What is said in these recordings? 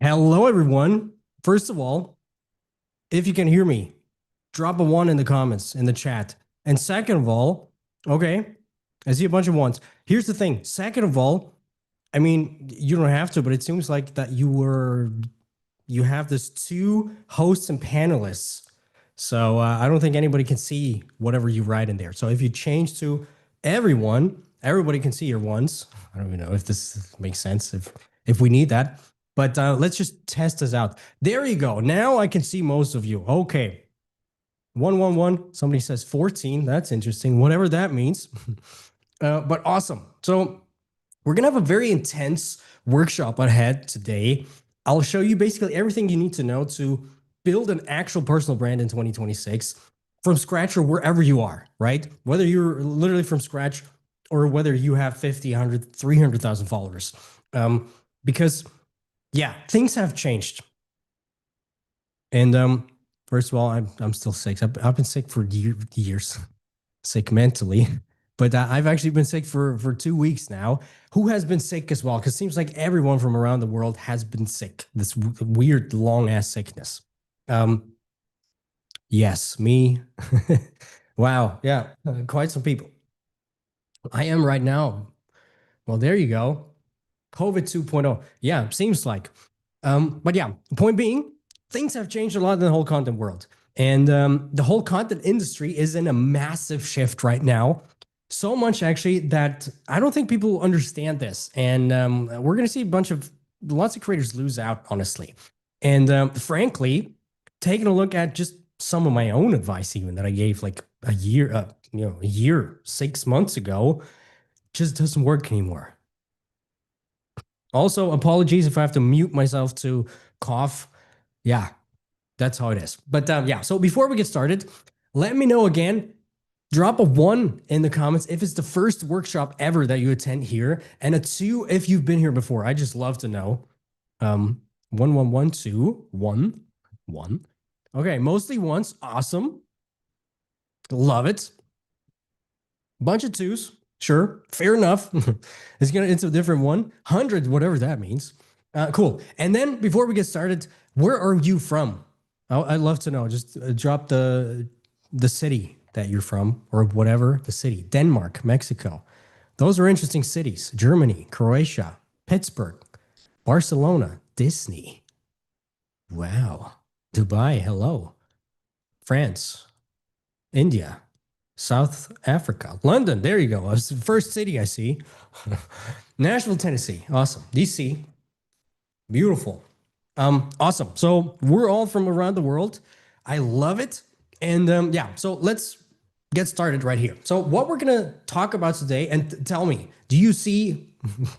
Hello, everyone. First of all, if you can hear me, drop a one in the comments in the chat. And second of all, okay, I see a bunch of ones. Here's the thing. Second of all, I mean, you don't have to, but it seems like that you have this two hosts and panelists. So I don't think anybody can see whatever you write in there. So if you change to everyone, everybody can see your ones. I don't even know if this makes sense, if we need that. But let's just test this out. There you go. Now I can see most of you. Okay. 111. Somebody says 14. That's interesting. Whatever that means. But awesome. So we're going to have a very intense workshop ahead today. I'll show you basically everything you need to know to build an actual personal brand in 2026 from scratch or wherever you are, right? Whether you're literally from scratch or whether you have 50, 100, 300,000 followers. Because, yeah, things have changed. And first of all, I'm still sick. I've been sick for years, sick mentally. But I've actually been sick for 2 weeks now. Who has been sick as well? Because it seems like everyone from around the world has been sick. This weird long ass sickness. Um, yes, me. Wow, yeah, quite some people. I am right now. Well, there you go. COVID 2.0. Yeah, seems like. But yeah, point being, things have changed a lot in the whole content world. And the whole content industry is in a massive shift right now. So much actually that I don't think people understand this. And we're going to see lots of creators lose out, honestly. And frankly, taking a look at just some of my own advice, even that I gave like a year, 6 months ago, just doesn't work anymore. Also, apologies if I have to mute myself to cough. Yeah, that's how it is. But yeah, so before we get started, let me know again. Drop a one in the comments if it's the first workshop ever that you attend here, and a two if you've been here before. I just love to know. 1. Okay, mostly ones. Awesome. Love it. Bunch of twos. Sure, fair enough. It's a different one. 100, whatever that means. Cool. And then before we get started, where are you from? I'd love to know. Just drop the city that you're from or whatever the city. Denmark, Mexico. Those are interesting cities. Germany, Croatia, Pittsburgh, Barcelona, Disney. Wow. Dubai, hello. France, India, South Africa, London. There you go. That's the first city I see. Nashville, Tennessee. Awesome. DC. Beautiful. Awesome. So we're all from around the world. I love it. And yeah, so let's get started right here. So what we're gonna talk about today, and tell me, do you see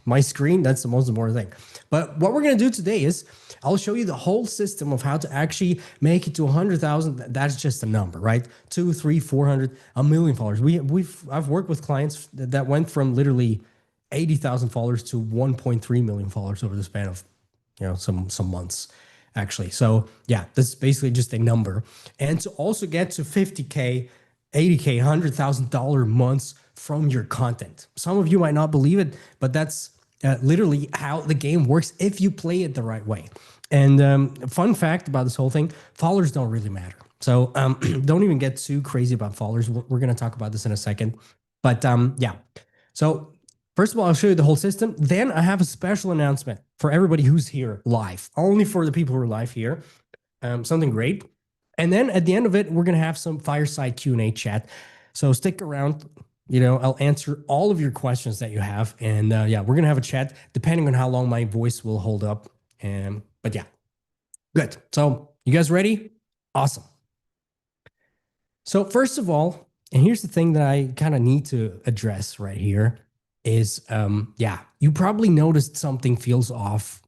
my screen? That's the most important thing. But what we're gonna do today is I'll show you the whole system of how to actually make it to 100,000. That's just a number, right? 2, 3, 400, a million followers. I've worked with clients that went from literally 80,000 followers to 1.3 million followers over the span of some months actually. So yeah, this is basically just a number. And to also get to 50K, 80K, $100,000 months from your content. Some of you might not believe it, but that's literally how the game works if you play it the right way. And fun fact about this whole thing, followers don't really matter. So don't even get too crazy about followers. We're going to talk about this in a second. But yeah, so first of all, I'll show you the whole system. Then I have a special announcement for everybody who's here live, only for the people who are live here. Something great. And then at the end of it, we're going to have some fireside Q&A chat. So stick around. I'll answer all of your questions that you have. And yeah, we're going to have a chat depending on how long my voice will hold up. But yeah, good. So you guys ready? Awesome. So first of all, and here's the thing that I kind of need to address right here is, yeah, you probably noticed something feels off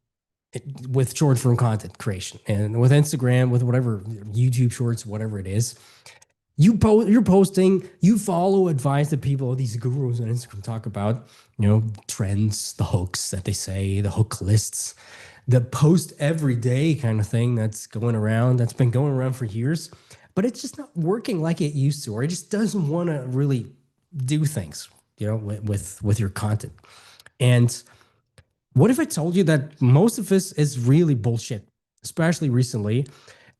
with short form content creation and with Instagram, with whatever YouTube shorts, whatever it is. You're posting, you follow advice that people, these gurus on Instagram talk about, trends, the hooks that they say, the hook lists, the post every day kind of thing that's been going around for years, but it's just not working like it used to, or it just doesn't want to really do things, with your content. And What if I told you that most of this is really bullshit, especially recently?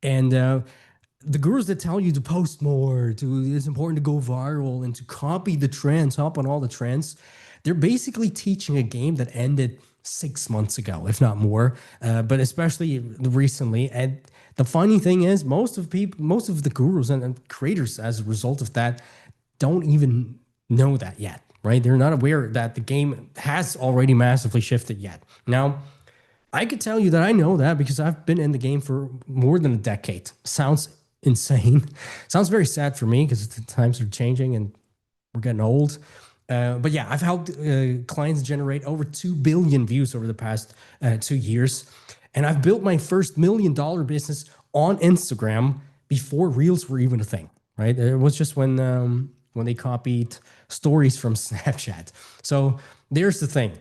And the gurus that tell you to post more, to it's important to go viral and to copy the trends, hop on all the trends, they're basically teaching a game that ended 6 months ago, if not more. But especially recently. And the funny thing is, most of the gurus and creators, as a result of that, don't even know that yet, right? They're not aware that the game has already massively shifted yet. Now, I could tell you that I know that because I've been in the game for more than a decade. Sounds insane. Sounds very sad for me because the times are changing and we're getting old. But yeah, I've helped clients generate over 2 billion views over the past 2 years. And I've built my first $1 million business on Instagram before Reels were even a thing, right? It was just when they copied stories from Snapchat. So there's the thing.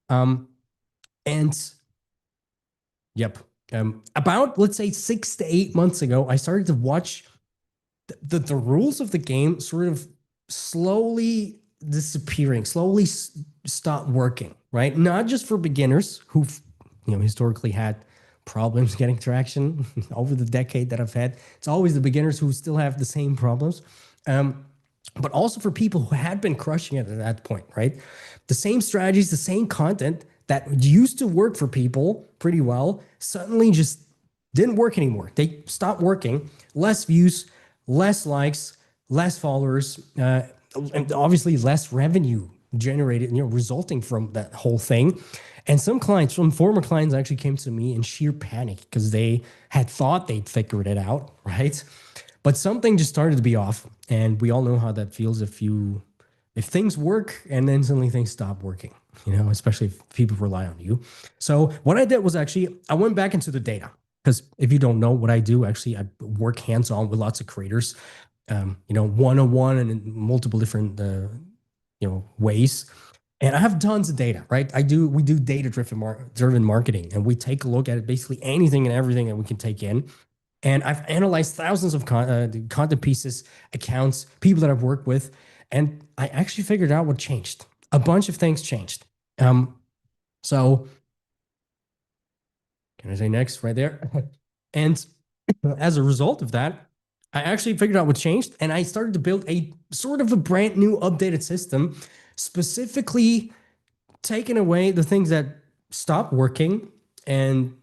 And yep. About, let's say, 6 to 8 months ago, I started to watch the rules of the game sort of slowly disappearing, slowly stop working, right? Not just for beginners who've, historically had problems getting traction over the decade that I've had. It's always the beginners who still have the same problems. But also for people who had been crushing it at that point, right? The same strategies, the same content that used to work for people pretty well suddenly just didn't work anymore. They stopped working. Less views, less likes, less followers, and obviously less revenue generated, resulting from that whole thing. And some clients, some former clients, actually came to me in sheer panic because they had thought they'd figured it out, right? But something just started to be off, and we all know how that feels if things work and then suddenly things stop working, especially if people rely on you. So what I did was actually I went back into the data because if you don't know what I do, actually I work hands-on with lots of creators, one-on-one and in multiple different ways. And I have tons of data, right? We do data-driven marketing, and we take a look at basically anything and everything that we can take in. And I've analyzed thousands of content pieces, accounts, people that I've worked with, and I actually figured out what changed. A bunch of things changed. So can I say next right there? And as a result of that, I actually figured out what changed, and I started to build a sort of a brand new updated system, specifically taking away the things that stopped working and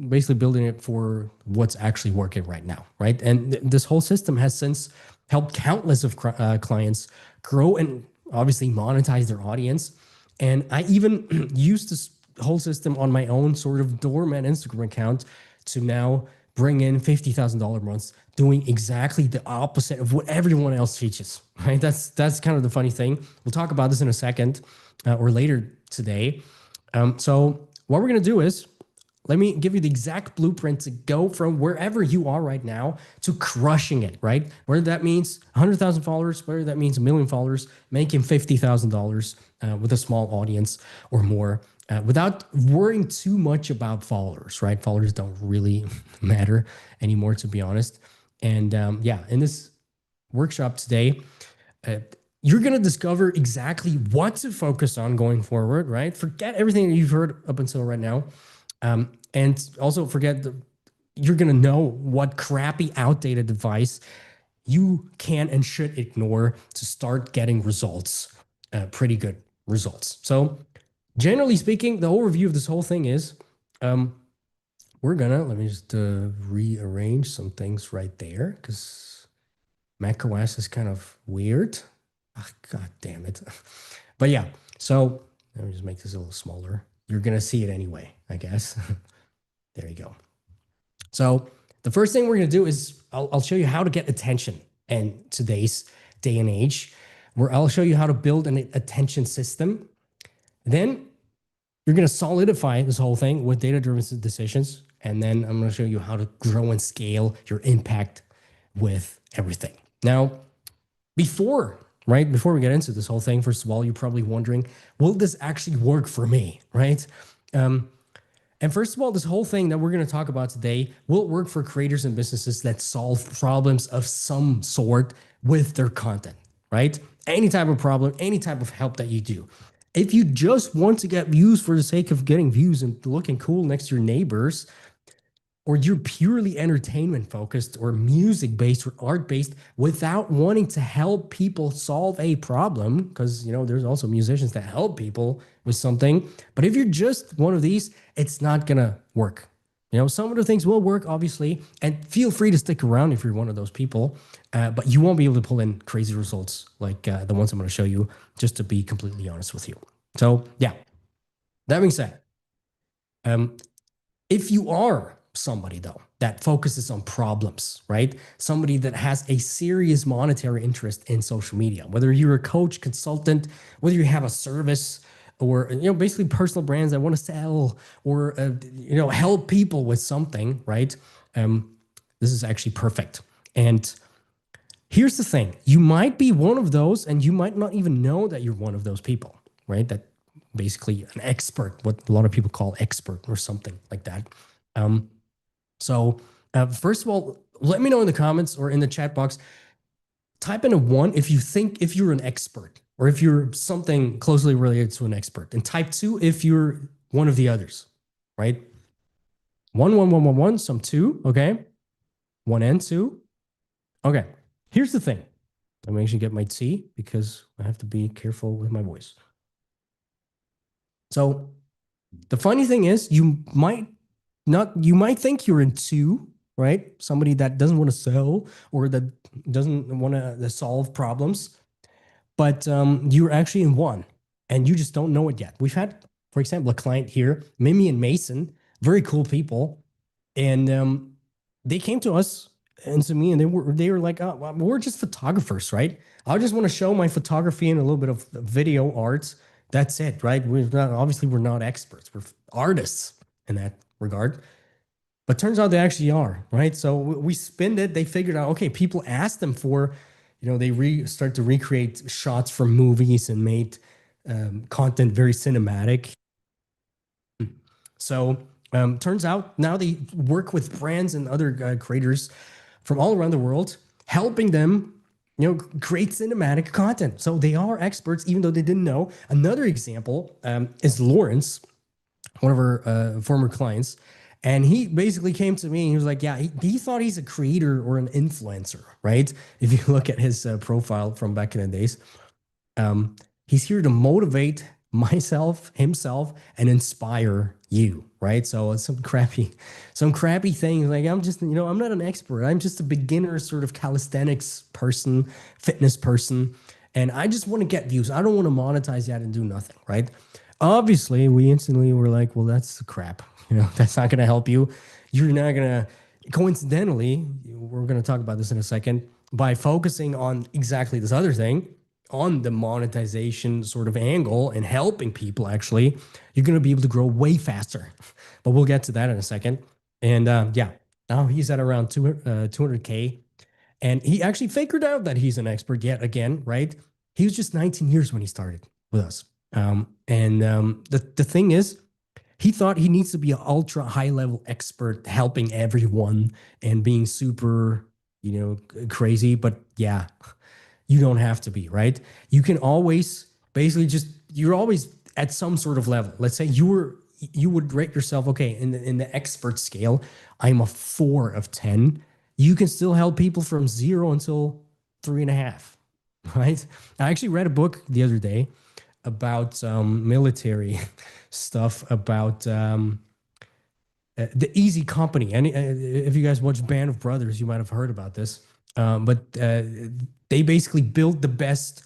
basically building it for what's actually working right now, right? And this whole system has since helped countless of clients grow and obviously monetize their audience. And I even used this whole system on my own sort of dormant Instagram account to now bring in $50,000 months, doing exactly the opposite of what everyone else teaches, right? That's kind of the funny thing. We'll talk about this in a second or later today. So what we're going to do is let me give you the exact blueprint to go from wherever you are right now to crushing it, right? Whether that means 100,000 followers, whether that means 1 million followers, making $50,000 with a small audience or more, without worrying too much about followers, right? Followers don't really matter anymore, to be honest. And yeah, in this workshop today, you're going to discover exactly what to focus on going forward, right? Forget everything that you've heard up until right now. And also forget you're going to know what crappy, outdated device you can and should ignore to start getting results, pretty good results. So generally speaking, the overview of this whole thing is let me just rearrange some things right there because macOS is kind of weird. Oh, God damn it. But yeah, so let me just make this a little smaller. You're going to see it anyway, I guess. There you go. So the first thing we're going to do is I'll show you how to get attention in today's day and age, where I'll show you how to build an attention system. Then you're going to solidify this whole thing with data-driven decisions. And then I'm going to show you how to grow and scale your impact with everything. Now, before we get into this whole thing, first of all, you're probably wondering, will this actually work for me, right? And first of all, this whole thing that we're going to talk about today will work for creators and businesses that solve problems of some sort with their content, right? Any type of problem, any type of help that you do. If you just want to get views for the sake of getting views and looking cool next to your neighbors, or you're purely entertainment focused or music based or art based without wanting to help people solve a problem, because there's also musicians that help people with something. But if you're just one of these, it's not gonna work. Some of the things will work, obviously, and feel free to stick around if you're one of those people. But you won't be able to pull in crazy results like the ones I'm going to show you, just to be completely honest with you. So, yeah, that being said, um, if you are somebody though that focuses on problems, right? Somebody that has a serious monetary interest in social media, whether you're a coach, consultant, whether you have a service, or basically personal brands that want to sell, or help people with something, right? Um, this is actually perfect. And here's the thing: you might be one of those, and you might not even know that you're one of those people, right? That basically an expert, what a lot of people call expert or something like that. Um, so, first of all, let me know in the comments or in the chat box. Type in a one if you think if you're an expert or if you're something closely related to an expert, and type two if you're one of the others, right? One, one, one, one, one, some two, okay? One and two. Okay. Here's the thing. Let me actually get my tea because I have to be careful with my voice. So the funny thing is, you might think you're in two, right? Somebody that doesn't want to sell or that doesn't want to solve problems, but you're actually in one, and you just don't know it yet. We've had, for example, a client here, Mimi and Mason, very cool people, and they came to us and to me, and they were like, "Oh, well, we're just photographers, right? I just want to show my photography and a little bit of video art. That's it, right? We're not experts. We're artists in that regard." But turns out they actually are, right? So we spinned it. They figured out, okay, people asked them for, they start to recreate shots from movies and made content very cinematic. So turns out now they work with brands and other creators from all around the world, helping them, create cinematic content. So they are experts, even though they didn't know. Another example is Lawrence, one of our former clients. And he basically came to me and he was like, yeah, he thought he's a creator or an influencer, right? If you look at his profile from back in the days, um, he's here to motivate myself, himself, and inspire you, right? So it's some crappy things like I'm just, I'm not an expert. I'm just a beginner sort of calisthenics person, fitness person, and I just want to get views. I don't want to monetize that and do nothing, right? Obviously, we instantly were like, well, that's crap. That's not going to help you. You're not going to, coincidentally, we're going to talk about this in a second, by focusing on exactly this other thing, on the monetization sort of angle and helping people, actually, you're going to be able to grow way faster. But we'll get to that in a second. And yeah, now he's at around 200K. And he actually figured out that he's an expert yet again, right? He was just 19 years when he started with us. The thing is, he thought he needs to be an ultra high level expert helping everyone and being super, crazy. But yeah, you don't have to be, right? You can always basically you're always at some sort of level. Let's say you would rate yourself, okay, in the expert scale, I'm a 4 of 10. You can still help people from 0 until 3.5, right? I actually read a book the other day about military stuff, about the Easy Company. And if you guys watch Band of Brothers, you might have heard about this. But they basically built the best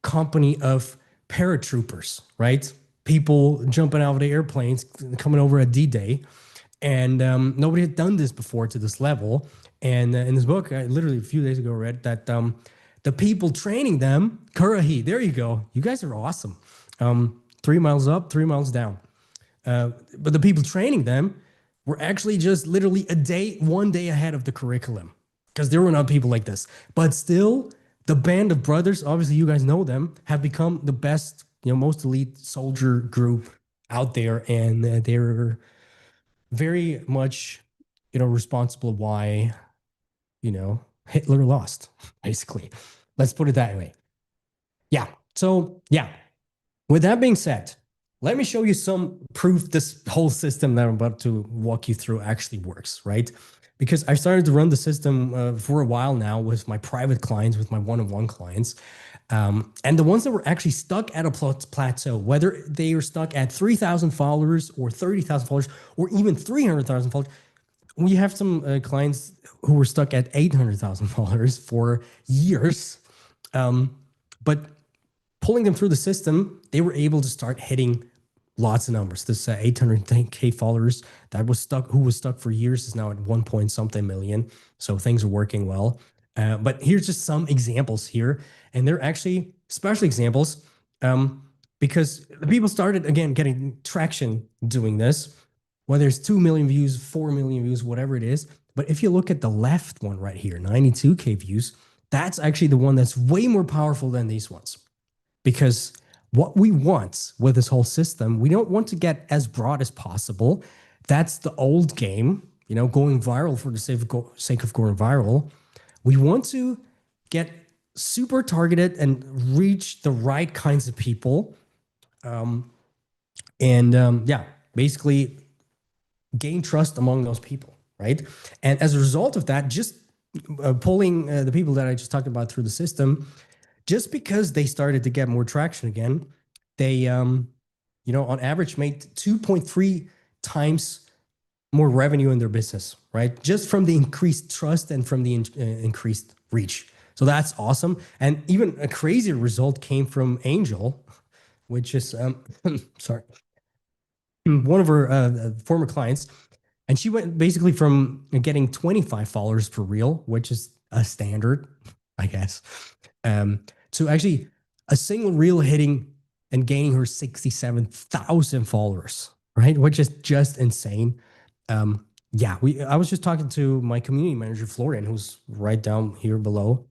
company of paratroopers, right? People jumping out of the airplanes, coming over at D-Day. And nobody had done this before to this level. And in this book, I literally a few days ago read that the people training them, Kurahi, there you go. You guys are awesome. 3 miles up, 3 miles down. But the people training them were actually just literally one day ahead of the curriculum, because there were not people like this. But still, the Band of Brothers, obviously you guys know them, have become the best, most elite soldier group out there, and they're very much, responsible why, Hitler lost, basically. Let's put it that way. Yeah. So yeah, With that being said, let me show you some proof this whole system that I'm about to walk you through actually works, right? Because I started to run the system for a while now with my private clients, with my one-on-one clients. And the ones that were actually stuck at a plateau, whether they are stuck at 3,000 followers or 30,000 followers or even 300,000 followers, we have some clients who were stuck at 800,000 followers for years. But pulling them through the system, they were able to start hitting lots of numbers. This 800K followers that was stuck, who was stuck for years, is now at 1 point something million. So things are working well. But here's just some examples here, and they're actually special examples because the people started again getting traction doing this. Whether it's 2 million views, 4 million views, whatever it is. But if you look at the left one right here, 92K views, that's actually the one that's way more powerful than these ones. Because what we want with this whole system, we don't want to get as broad as possible. That's the old game, going viral for the sake of going viral. We want to get super targeted and reach the right kinds of people. Yeah, basically gain trust among those people, right? And as a result of that, just pulling the people that I just talked about through the system, just because they started to get more traction again, they, on average made 2.3 times more revenue in their business, right? Just from the increased trust and from the increased reach. So that's awesome. And even a crazier result came from Angel, which is, sorry, one of her former clients. And she went basically from getting 25 followers per reel, which is a standard, I guess, to actually a single reel hitting and gaining her 67,000 followers, right? Which is just insane. Yeah, I was just talking to my community manager, Florian, who's right down here below.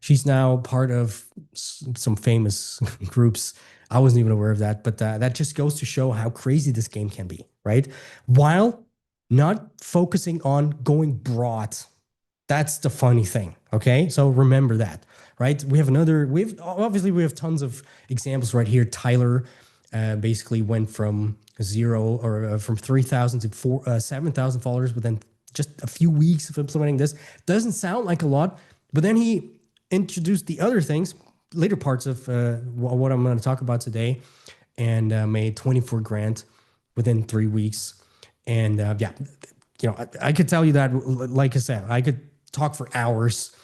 She's now part of some famous groups. I wasn't even aware of that, but that just goes to show how crazy this game can be, right? While not focusing on going broad. That's the funny thing. Okay. So remember that, right? We have tons of examples right here. Tyler basically went from zero or from 3,000 to 7,000 followers within just a few weeks of implementing this. Doesn't sound like a lot, but then he introduced the other things, later parts of what I'm going to talk about today, and made 24 grand within 3 weeks. And yeah, I could tell you that, like I said, I could talk for hours,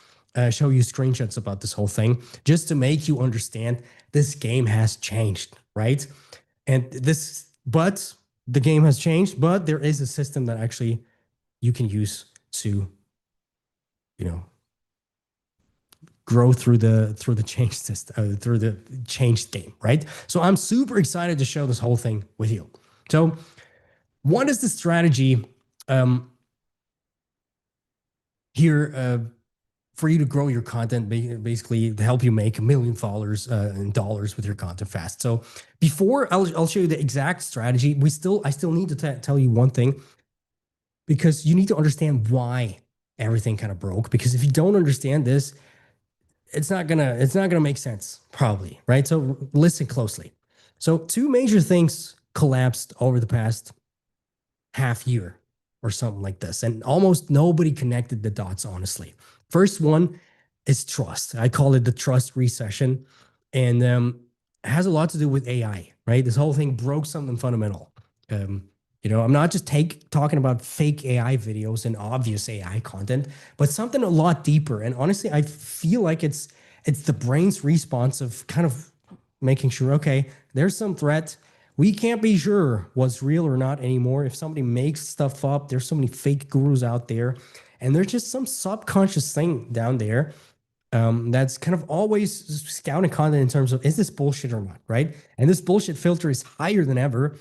show you screenshots about this whole thing, just to make you understand this game has changed, right? But the game has changed, but there is a system that actually you can use to, grow through the change system, through the changed game, right? So I'm super excited to show this whole thing with you. So what is the strategy here for you to grow your content, basically to help you make $1 million in dollars with your content fast? So before I'll show you the exact strategy, I still need to tell you one thing, because you need to understand why everything kind of broke. Because if you don't understand this, it's not gonna make sense, probably, right? So listen closely. So two major things collapsed over the past half year or something like this, and almost nobody connected the dots, honestly. First one is trust. I call it the trust recession, and it has a lot to do with AI, right? This whole thing broke something fundamental. I'm not just talking about fake AI videos and obvious AI content, but something a lot deeper. And honestly, I feel like it's the brain's response of kind of making sure, okay, there's some threat. We can't be sure what's real or not anymore. If somebody makes stuff up, there's so many fake gurus out there, and there's just some subconscious thing down there that's kind of always scouting content in terms of, is this bullshit or not, right? And this bullshit filter is higher than ever.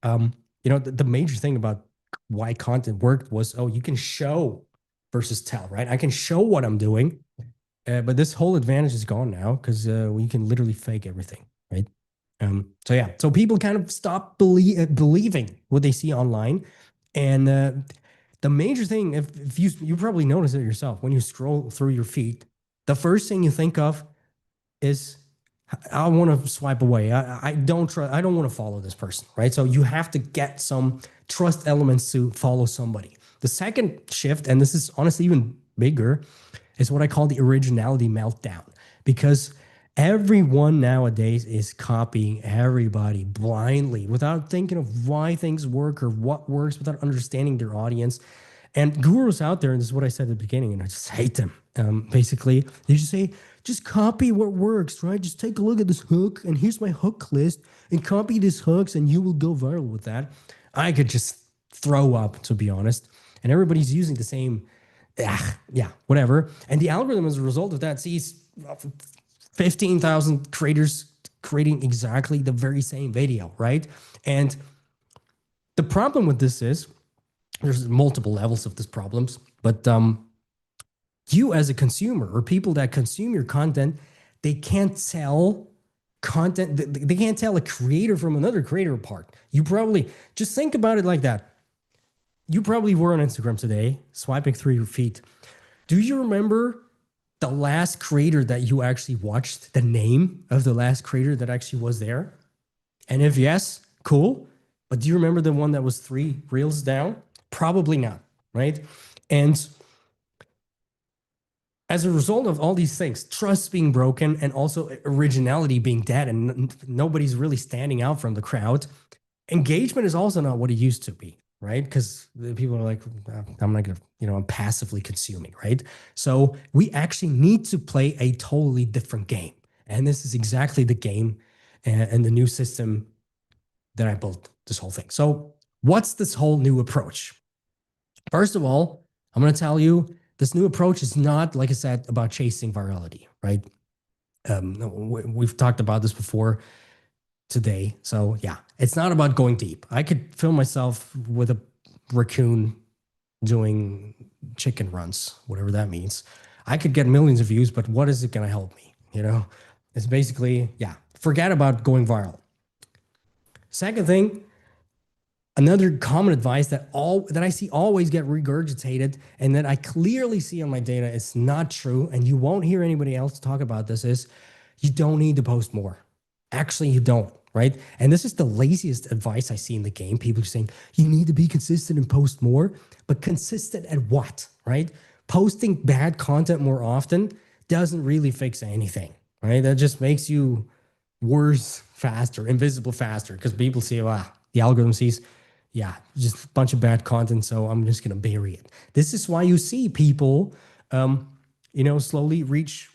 The major thing about why content worked was, you can show versus tell, right? I can show what I'm doing, but this whole advantage is gone now because we can literally fake everything, right? So yeah, so people kind of stop believing what they see online, and the major thing, if you probably notice it yourself when you scroll through your feed, the first thing you think of is I want to swipe away. I don't trust. I don't want to follow this person, right? So you have to get some trust elements to follow somebody. The second shift, and this is honestly even bigger, is what I call the originality meltdown, because everyone nowadays is copying everybody blindly without thinking of why things work or what works, without understanding their audience. And gurus out there, and this is what I said at the beginning, and I just hate them. Basically, they just say, just copy what works, right? Just take a look at this hook, and here's my hook list, and copy these hooks, and you will go viral with that. I could just throw up, to be honest. And everybody's using the same, yeah, whatever. And the algorithm, as a result of that, sees 15,000 creators creating exactly the very same video, right? And the problem with this is, there's multiple levels of these problems, but you as a consumer, or people that consume your content, they can't tell content, they can't tell a creator from another creator apart. You probably, just think about it like that. You probably were on Instagram today, swiping through your feed. Do you remember the last creator that you actually watched, the name of the last creator that actually was there? And if yes, cool. But do you remember the one that was 3 reels down? Probably not, right? And as a result of all these things, trust being broken and also originality being dead, and nobody's really standing out from the crowd, engagement is also not what it used to be, right? Because people are like, I'm not gonna, I'm passively consuming, right? So we actually need to play a totally different game. And this is exactly the game and the new system that I built this whole thing. So what's this whole new approach? First of all, I'm going to tell you, this new approach is not, like I said, about chasing virality, right? We've talked about this before today. So yeah, it's not about going deep. I could film myself with a raccoon doing chicken runs, whatever that means. I could get millions of views, but what is it going to help me? It's basically, yeah, forget about going viral. Second thing, another common advice that I see always get regurgitated, and that I clearly see on my data is not true, and you won't hear anybody else talk about this, is you don't need to post more. Actually, you don't, right? And this is the laziest advice I see in the game. People are saying, you need to be consistent and post more, but consistent at what, right? Posting bad content more often doesn't really fix anything, right? That just makes you worse faster, invisible faster, because people see, the algorithm sees, yeah, just a bunch of bad content, so I'm just going to bury it. This is why you see people, slowly reach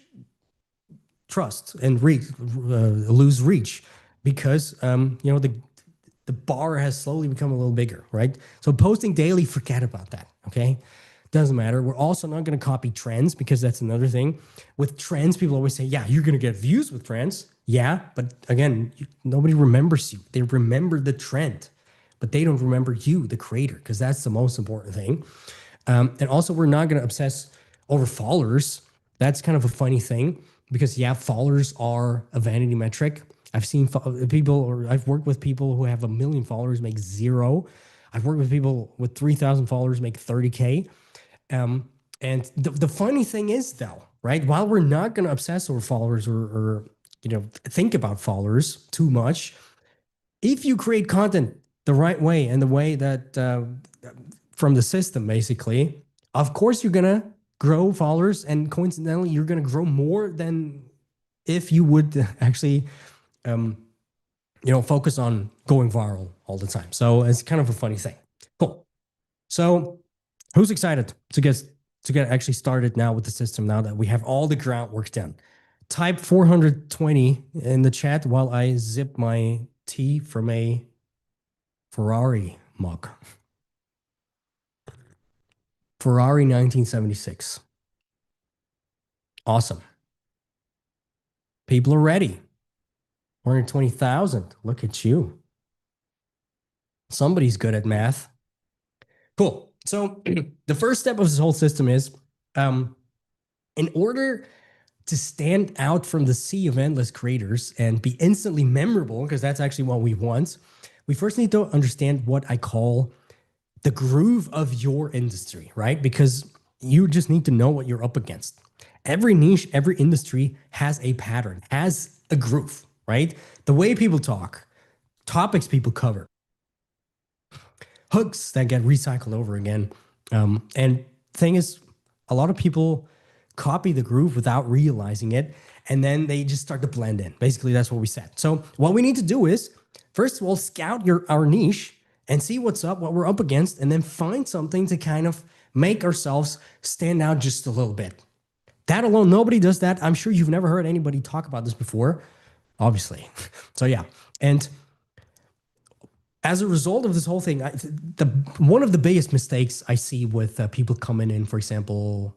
trust and lose reach, because, the bar has slowly become a little bigger, right? So posting daily, forget about that, okay? Doesn't matter. We're also not going to copy trends, because that's another thing. With trends, people always say, yeah, you're going to get views with trends. Yeah, but again, nobody remembers you. They remember the trend, but they don't remember you, the creator, because that's the most important thing. And also, we're not going to obsess over followers. That's kind of a funny thing, because yeah, followers are a vanity metric. I've seen people, or I've worked with people who have 1 million followers make 0. I've worked with people with 3,000 followers make 30K. And the funny thing is, though, right, while we're not going to obsess over followers or think about followers too much, if you create content the right way, and the way that from the system, basically, of course you're going to grow followers, and coincidentally, you're going to grow more than if you would actually focus on going viral all the time. So it's kind of a funny thing. Cool. So who's excited to get actually started now with the system, now that we have all the groundwork done? Type 420 in the chat while I zip my tea from a Ferrari mug. Ferrari 1976. Awesome. People are ready. 120,000. Look at you. Somebody's good at math. Cool. So the first step of this whole system is, in order to stand out from the sea of endless creators and be instantly memorable, because that's actually what we want, we first need to understand what I call the groove of your industry, right? Because you just need to know what you're up against. Every niche, every industry has a pattern, has a groove, right? The way people talk, topics people cover, hooks that get recycled over again. And thing is, a lot of people copy the groove without realizing it, and then they just start to blend in. Basically, that's what we said. So what we need to do is, first of all, scout our niche and see what's up, what we're up against, and then find something to kind of make ourselves stand out just a little bit. That alone, nobody does that. I'm sure you've never heard anybody talk about this before, obviously. So yeah, and as a result of this whole thing, the one of the biggest mistakes I see with people coming in, for example,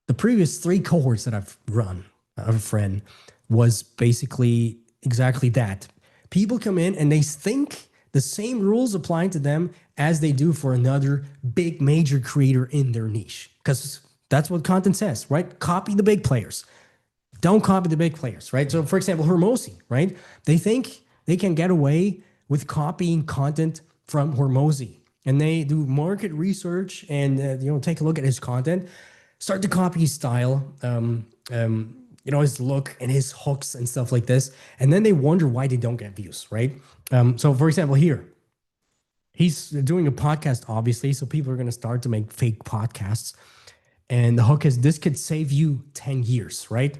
the previous three cohorts that I've run of a friend was basically exactly that. People come in and they think the same rules apply to them as they do for another big major creator in their niche, because that's what content says, right? Copy the big players. Don't copy the big players, right? So, for example, Hormozy, right? They think they can get away with copying content from Hormozy, and they do market research and take a look at his content, start to copy his style, his look and his hooks and stuff like this, and then they wonder why they don't get views, right? So, for example, here he's doing a podcast, obviously, so people are going to start to make fake podcasts. And the hook is this could save you 10 years, right?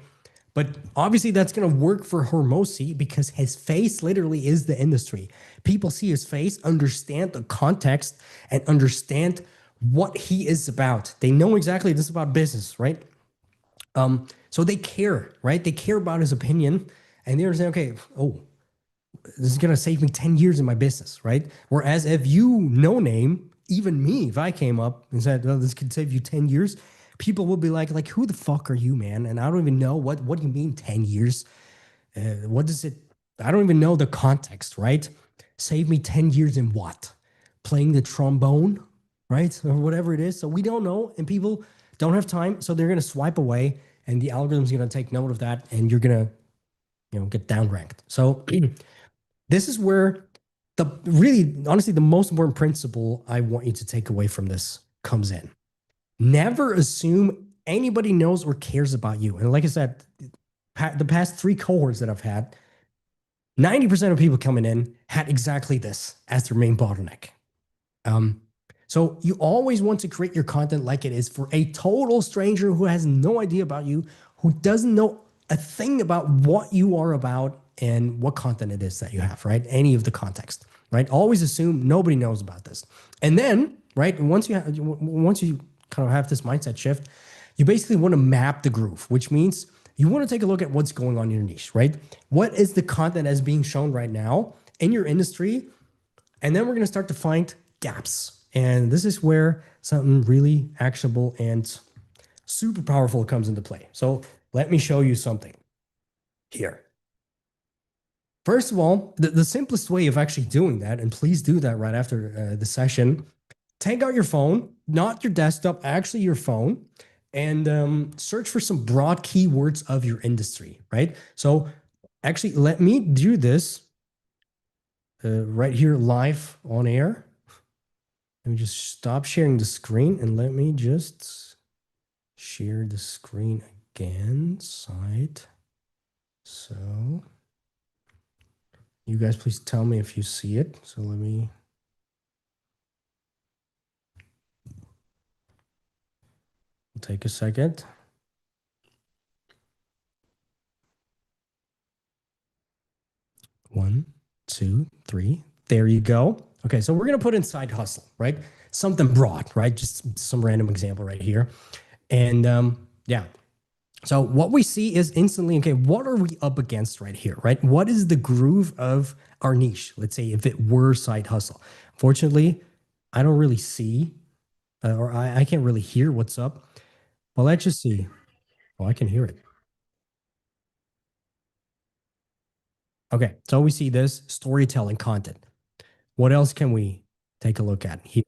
But obviously that's going to work for Hormozy because his face literally is the industry. People see his face, understand the context, and understand what he is about. They know exactly this is about business, right? So they care, right? They care about his opinion, and they're saying, okay, oh, this is going to save me 10 years in my business, right? Whereas if you no name, even me, if I came up and said, oh, this could save you 10 years, people will be like, who the fuck are you, man? And I don't even know what do you mean 10 years? What does it, I don't even know the context, right? Save me 10 years in what? Playing the trombone, right? Or whatever it is. So we don't know, and people don't have time. So they're going to swipe away, and the algorithm's going to take note of that, and you're going to, get downranked. So this is where the really, honestly, the most important principle I want you to take away from this comes in. Never assume anybody knows or cares about you. And like I said, the past three cohorts that I've had, 90% of people coming in had exactly this as their main bottleneck. So you always want to create your content like it is for a total stranger who has no idea about you, who doesn't know a thing about what you are about and what content it is that you have, right? Any of the context, right? Always assume nobody knows about this. And then, right, once you kind of have this mindset shift, you basically want to map the groove, which means you want to take a look at what's going on in your niche, right? What is the content that's being shown right now in your industry? And then we're going to start to find gaps. And this is where something really actionable and super powerful comes into play. So let me show you something here. First of all, the simplest way of actually doing that, and please do that right after the session, take out your phone, not your desktop, actually your phone, and search for some broad keywords of your industry, right? So actually, let me do this right here live on air. Let me just stop sharing the screen and let me just share the screen again, side. So you guys please tell me if you see it. So let me. Take a second. One, two, three. There you go. Okay, so we're going to put in side hustle, right? Something broad, right? Just some random example right here. And yeah. So what we see is instantly, okay, what are we up against right here, right? What is the groove of our niche? Let's say if it were side hustle. Fortunately, I don't really see, or I can't really hear what's up. Well, let's just see. Oh, I can hear it. Okay, so we see this storytelling content. What else can we take a look at here?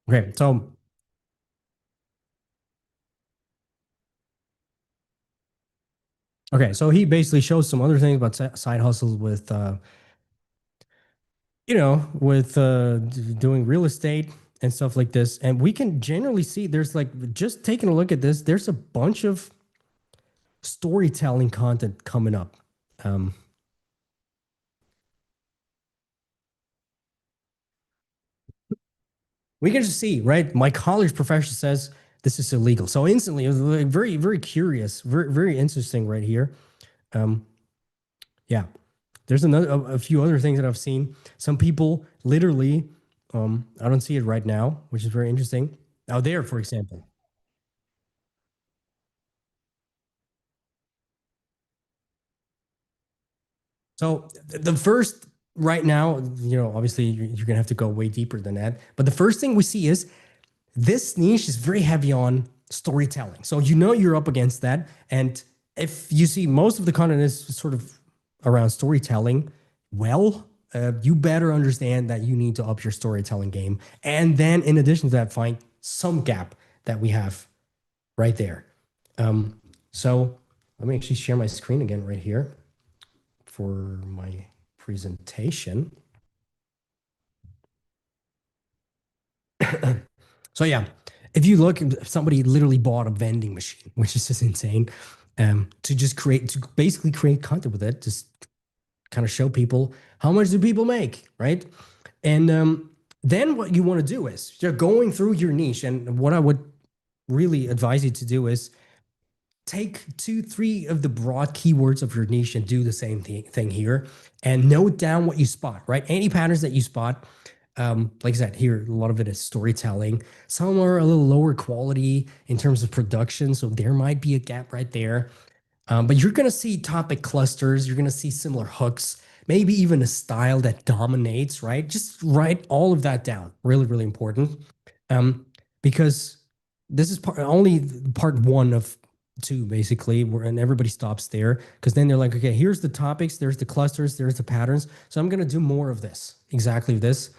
Okay, so he basically shows some other things about side hustles with with doing real estate, and stuff like this. And we can generally see there's like, just taking a look at this, there's a bunch of storytelling content coming up. Um, we can just see, right? My college professor says this is illegal. So instantly, it was like very, very curious, very, very interesting right here. Um, yeah, there's a few other things that I've seen. Some people literally, I don't see it right now, which is very interesting. Out there, for example. So the first right now, obviously you're gonna have to go way deeper than that. But the first thing we see is this niche is very heavy on storytelling. So you're up against that. And if you see most of the content is sort of around storytelling, well, you better understand that you need to up your storytelling game. And then in addition to that, find some gap that we have right there. So let me actually share my screen again right here for my presentation. So yeah, if you look, somebody literally bought a vending machine, which is just insane, to basically create content with it, just kind of show people how much do people make, right? And then what you want to do is you're going through your niche, and what I would really advise you to do is take two, three of the broad keywords of your niche and do the same thing here, and note down what you spot, right? Any patterns that you spot. Like I said, here, a lot of it is storytelling. Some are a little lower quality in terms of production, so there might be a gap right there. But you're going to see topic clusters. You're going to see similar hooks, maybe even a style that dominates, right? Just write all of that down. Really, really important. Because this is only part one of two, basically, and everybody stops there because then they're like, okay, here's the topics, there's the clusters, there's the patterns. So I'm going to do more of this, exactly this.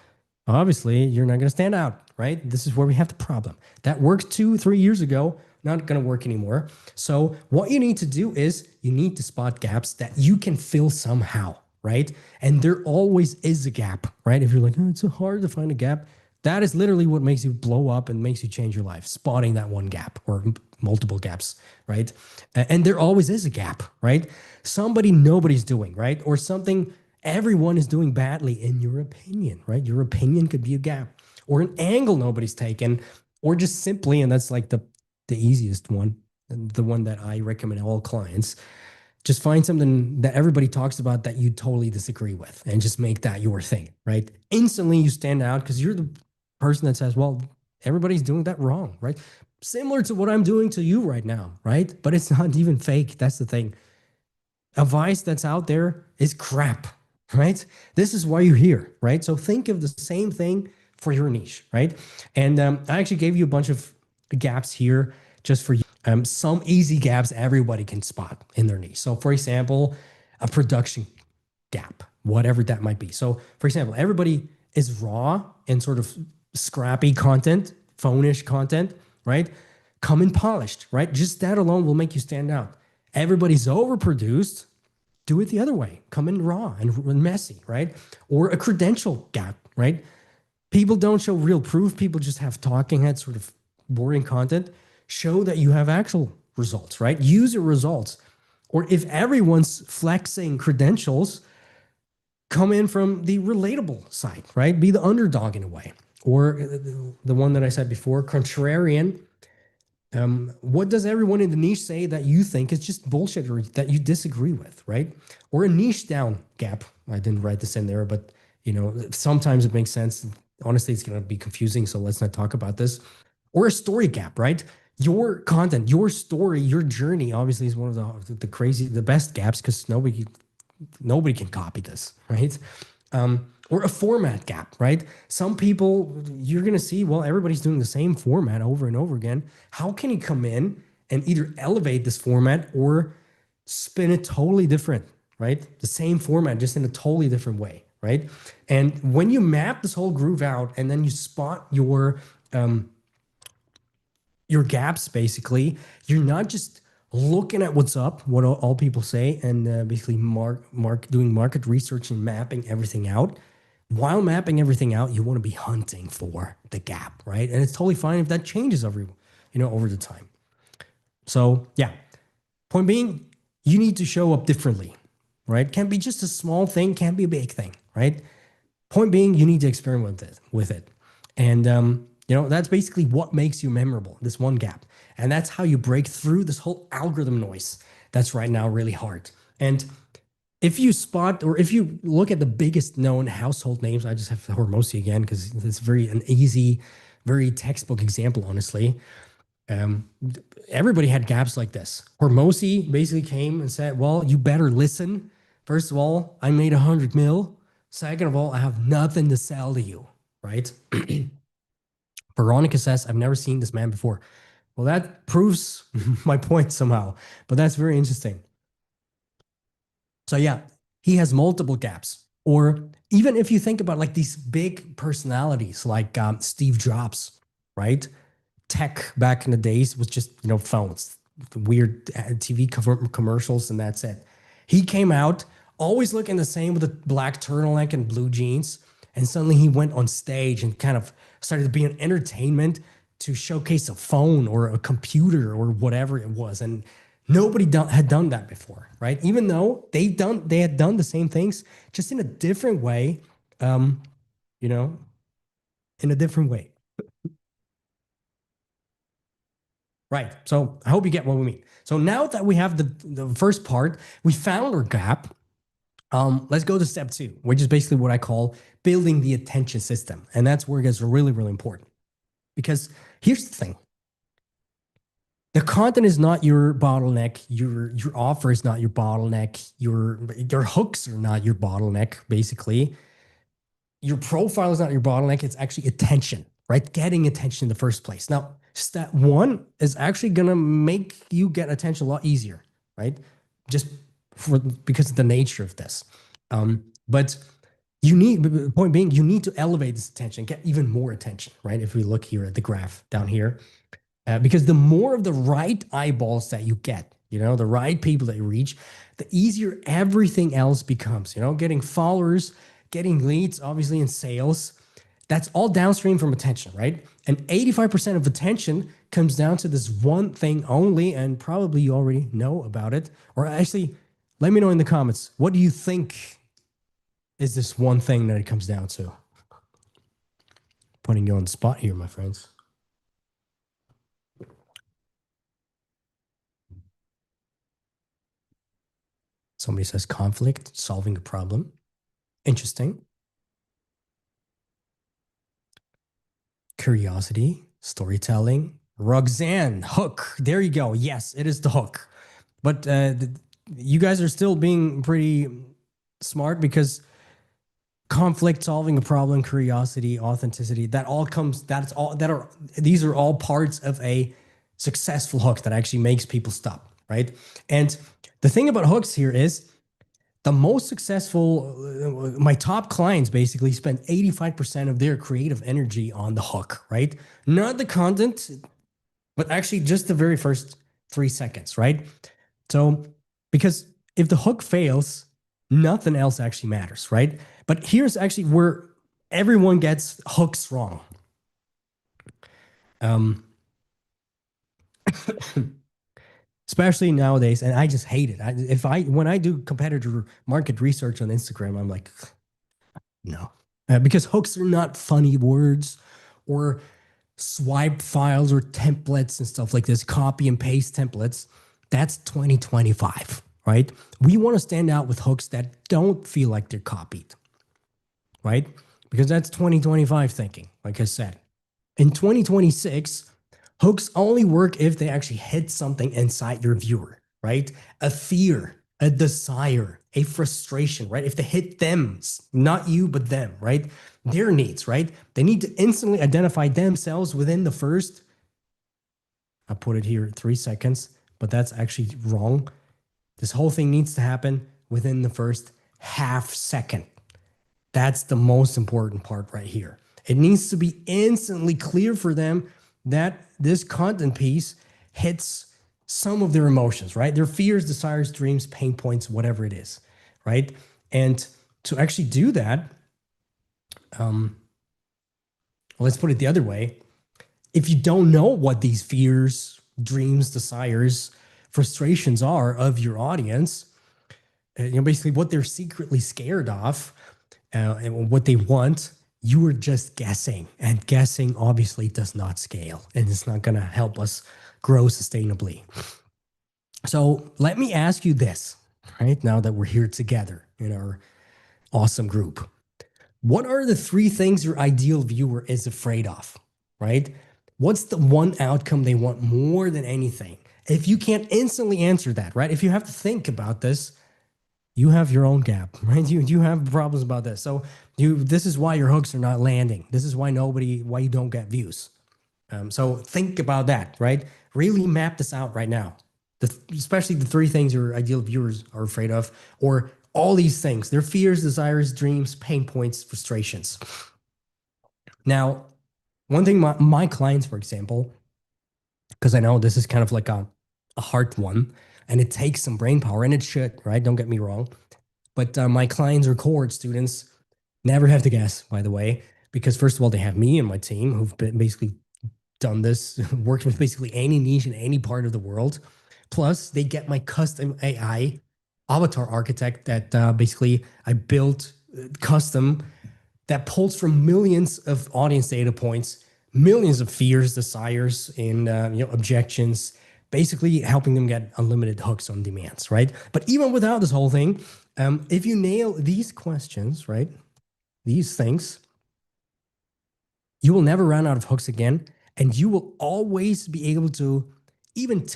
Obviously, you're not going to stand out, right? This is where we have the problem. That worked 2, 3 years ago, not going to work anymore. So what you need to do is you need to spot gaps that you can fill somehow, right? And there always is a gap, right? If you're like, oh, it's so hard to find a gap, that is literally what makes you blow up and makes you change your life, spotting that one gap or multiple gaps, right? And there always is a gap, right? Somebody nobody's doing, right? Or something everyone is doing badly in your opinion, right? Your opinion could be a gap or an angle nobody's taken, or just simply, and that's like the easiest one, the one that I recommend all clients, just find something that everybody talks about that you totally disagree with and just make that your thing, right? Instantly you stand out because you're the person that says, well, everybody's doing that wrong, right? Similar to what I'm doing to you right now, right? But it's not even fake. That's the thing. Advice that's out there is crap, right? This is why you're here, right? So think of the same thing for your niche, right? And I actually gave you a bunch of gaps here just for you. Some easy gaps everybody can spot in their niche. So for example, a production gap, whatever that might be. So for example, everybody is raw and sort of scrappy content, phone-ish content, right? Come in polished, right? Just that alone will make you stand out. Everybody's overproduced, do it the other way. Come in raw and messy, right? Or a credential gap, right? People don't show real proof. People just have talking head, sort of boring content. Show that you have actual results, right? User results. Or if everyone's flexing credentials, come in from the relatable side, right? Be the underdog in a way. Or the one that I said before, contrarian. What does everyone in the niche say that you think is just bullshit or that you disagree with, right? Or a niche down gap. I didn't write this in there, but sometimes it makes sense. Honestly, it's going to be confusing, so let's not talk about this. Or a story gap, right? Your content, your story, your journey, obviously, is one of the best gaps because nobody can copy this, right? Or a format gap, right? Some people, you're going to see, well, everybody's doing the same format over and over again. How can you come in and either elevate this format or spin it totally different, right? The same format, just in a totally different way, right? And when you map this whole groove out and then you spot your gaps, basically, you're not just looking at what's up, what all people say, and basically doing market research and mapping everything out. while mapping everything out, you want to be hunting for the gap, right? And it's totally fine if that changes over the time. So yeah, point being, you need to show up differently, right? Can't be just a small thing, can't be a big thing, right? Point being, you need to experiment with it. And that's basically what makes you memorable, this one gap. And that's how you break through this whole algorithm noise that's right now really hard. And if you spot or if you look at the biggest known household names, I just have Hormozy again because it's an easy, very textbook example, honestly. Um, Everybody had gaps like this. Hormozy basically came and said, well, you better listen. First of all, I made 100 mil. Second of all, I have nothing to sell to you, right? Veronica says, I've never seen this man before. Well, that proves my point somehow, but that's very interesting. So yeah, he has multiple gaps. Or even if you think about like these big personalities like Steve Jobs, right? Tech back in the days was just, phones, weird TV commercials, and that's it. He came out always looking the same with a black turtleneck and blue jeans. And suddenly he went on stage and kind of started to be an entertainment to showcase a phone or a computer or whatever it was. And nobody had done that before, right? Even though they had done the same things, just in a different way, you know, in a different way. Right. So I hope you get what we mean. So now that we have the first part, we found our gap. Let's go to step 2, which is basically what I call building the attention system. And that's where it gets really, really important. Because here's the thing. The content is not your bottleneck. Your offer is not your bottleneck. Your hooks are not your bottleneck, basically. Your profile is not your bottleneck. It's actually attention, right? Getting attention in the first place. Now, step 1 is actually going to make you get attention a lot easier, right? Just because of the nature of this. But the point being, you need to elevate this attention, get even more attention, right? If we look here at the graph down here, because the more of the right eyeballs that you get, the right people that you reach, the easier everything else becomes, getting followers, getting leads, obviously in sales, that's all downstream from attention, right? And 85% of attention comes down to this one thing only, and probably you already know about it. Or actually, let me know in the comments, what do you think is this one thing that it comes down to? Putting you on the spot here, my friends. Somebody says conflict, solving a problem. Interesting. Curiosity, storytelling. Roxanne, hook. There you go. Yes, it is the hook. But you guys are still being pretty smart because conflict, solving a problem, curiosity, authenticity, these are all parts of a successful hook that actually makes people stop, right? And the thing about hooks here is the most successful, my top clients basically spend 85% of their creative energy on the hook, right? Not the content, but actually just the very first 3 seconds, right? So, because if the hook fails, nothing else actually matters, right? But here's actually where everyone gets hooks wrong. Especially nowadays, and I just hate it. When I do competitor market research on Instagram, I'm like, no, because hooks are not funny words or swipe files or templates and stuff like this, copy and paste templates. That's 2025, right? We want to stand out with hooks that don't feel like they're copied, right? Because that's 2025 thinking, like I said. In 2026, hooks only work if they actually hit something inside your viewer, right? A fear, a desire, a frustration, right? If they hit them, not you, but them, right? Their needs, right? They need to instantly identify themselves within the first, I put it here, 3 seconds, but that's actually wrong. This whole thing needs to happen within the first half second. That's the most important part right here. It needs to be instantly clear for them that this content piece hits some of their emotions, right? Their fears, desires, dreams, pain points, whatever it is, right? And to actually do that, Um, let's put it the other way. If you don't know what these fears, dreams, desires, frustrations are of your audience, basically what they're secretly scared of, and what they want, you are just guessing. And guessing obviously does not scale and it's not going to help us grow sustainably. So let me ask you this, right? Now that we're here together in our awesome group, what are the three things your ideal viewer is afraid of, right? What's the one outcome they want more than anything? If you can't instantly answer that, right? If you have to think about this, you have your own gap, right? You have problems about this. So this is why your hooks are not landing. This is why why you don't get views. So think about that, right? Really map this out right now. Especially the three things your ideal viewers are afraid of, or all these things, their fears, desires, dreams, pain points, frustrations. Now, one thing my clients, for example, because I know this is kind of like a hard one and it takes some brain power and it should, right? Don't get me wrong. But my clients or cohort students never have to guess, by the way, because first of all, they have me and my team who've basically done this, worked with basically any niche in any part of the world. Plus, they get my custom AI avatar architect that basically I built custom that pulls from millions of audience data points, millions of fears, desires, and objections, basically helping them get unlimited hooks on demands, right? But even without this whole thing, if you nail these questions, right, these things, you will never run out of hooks again, and you will always be able to even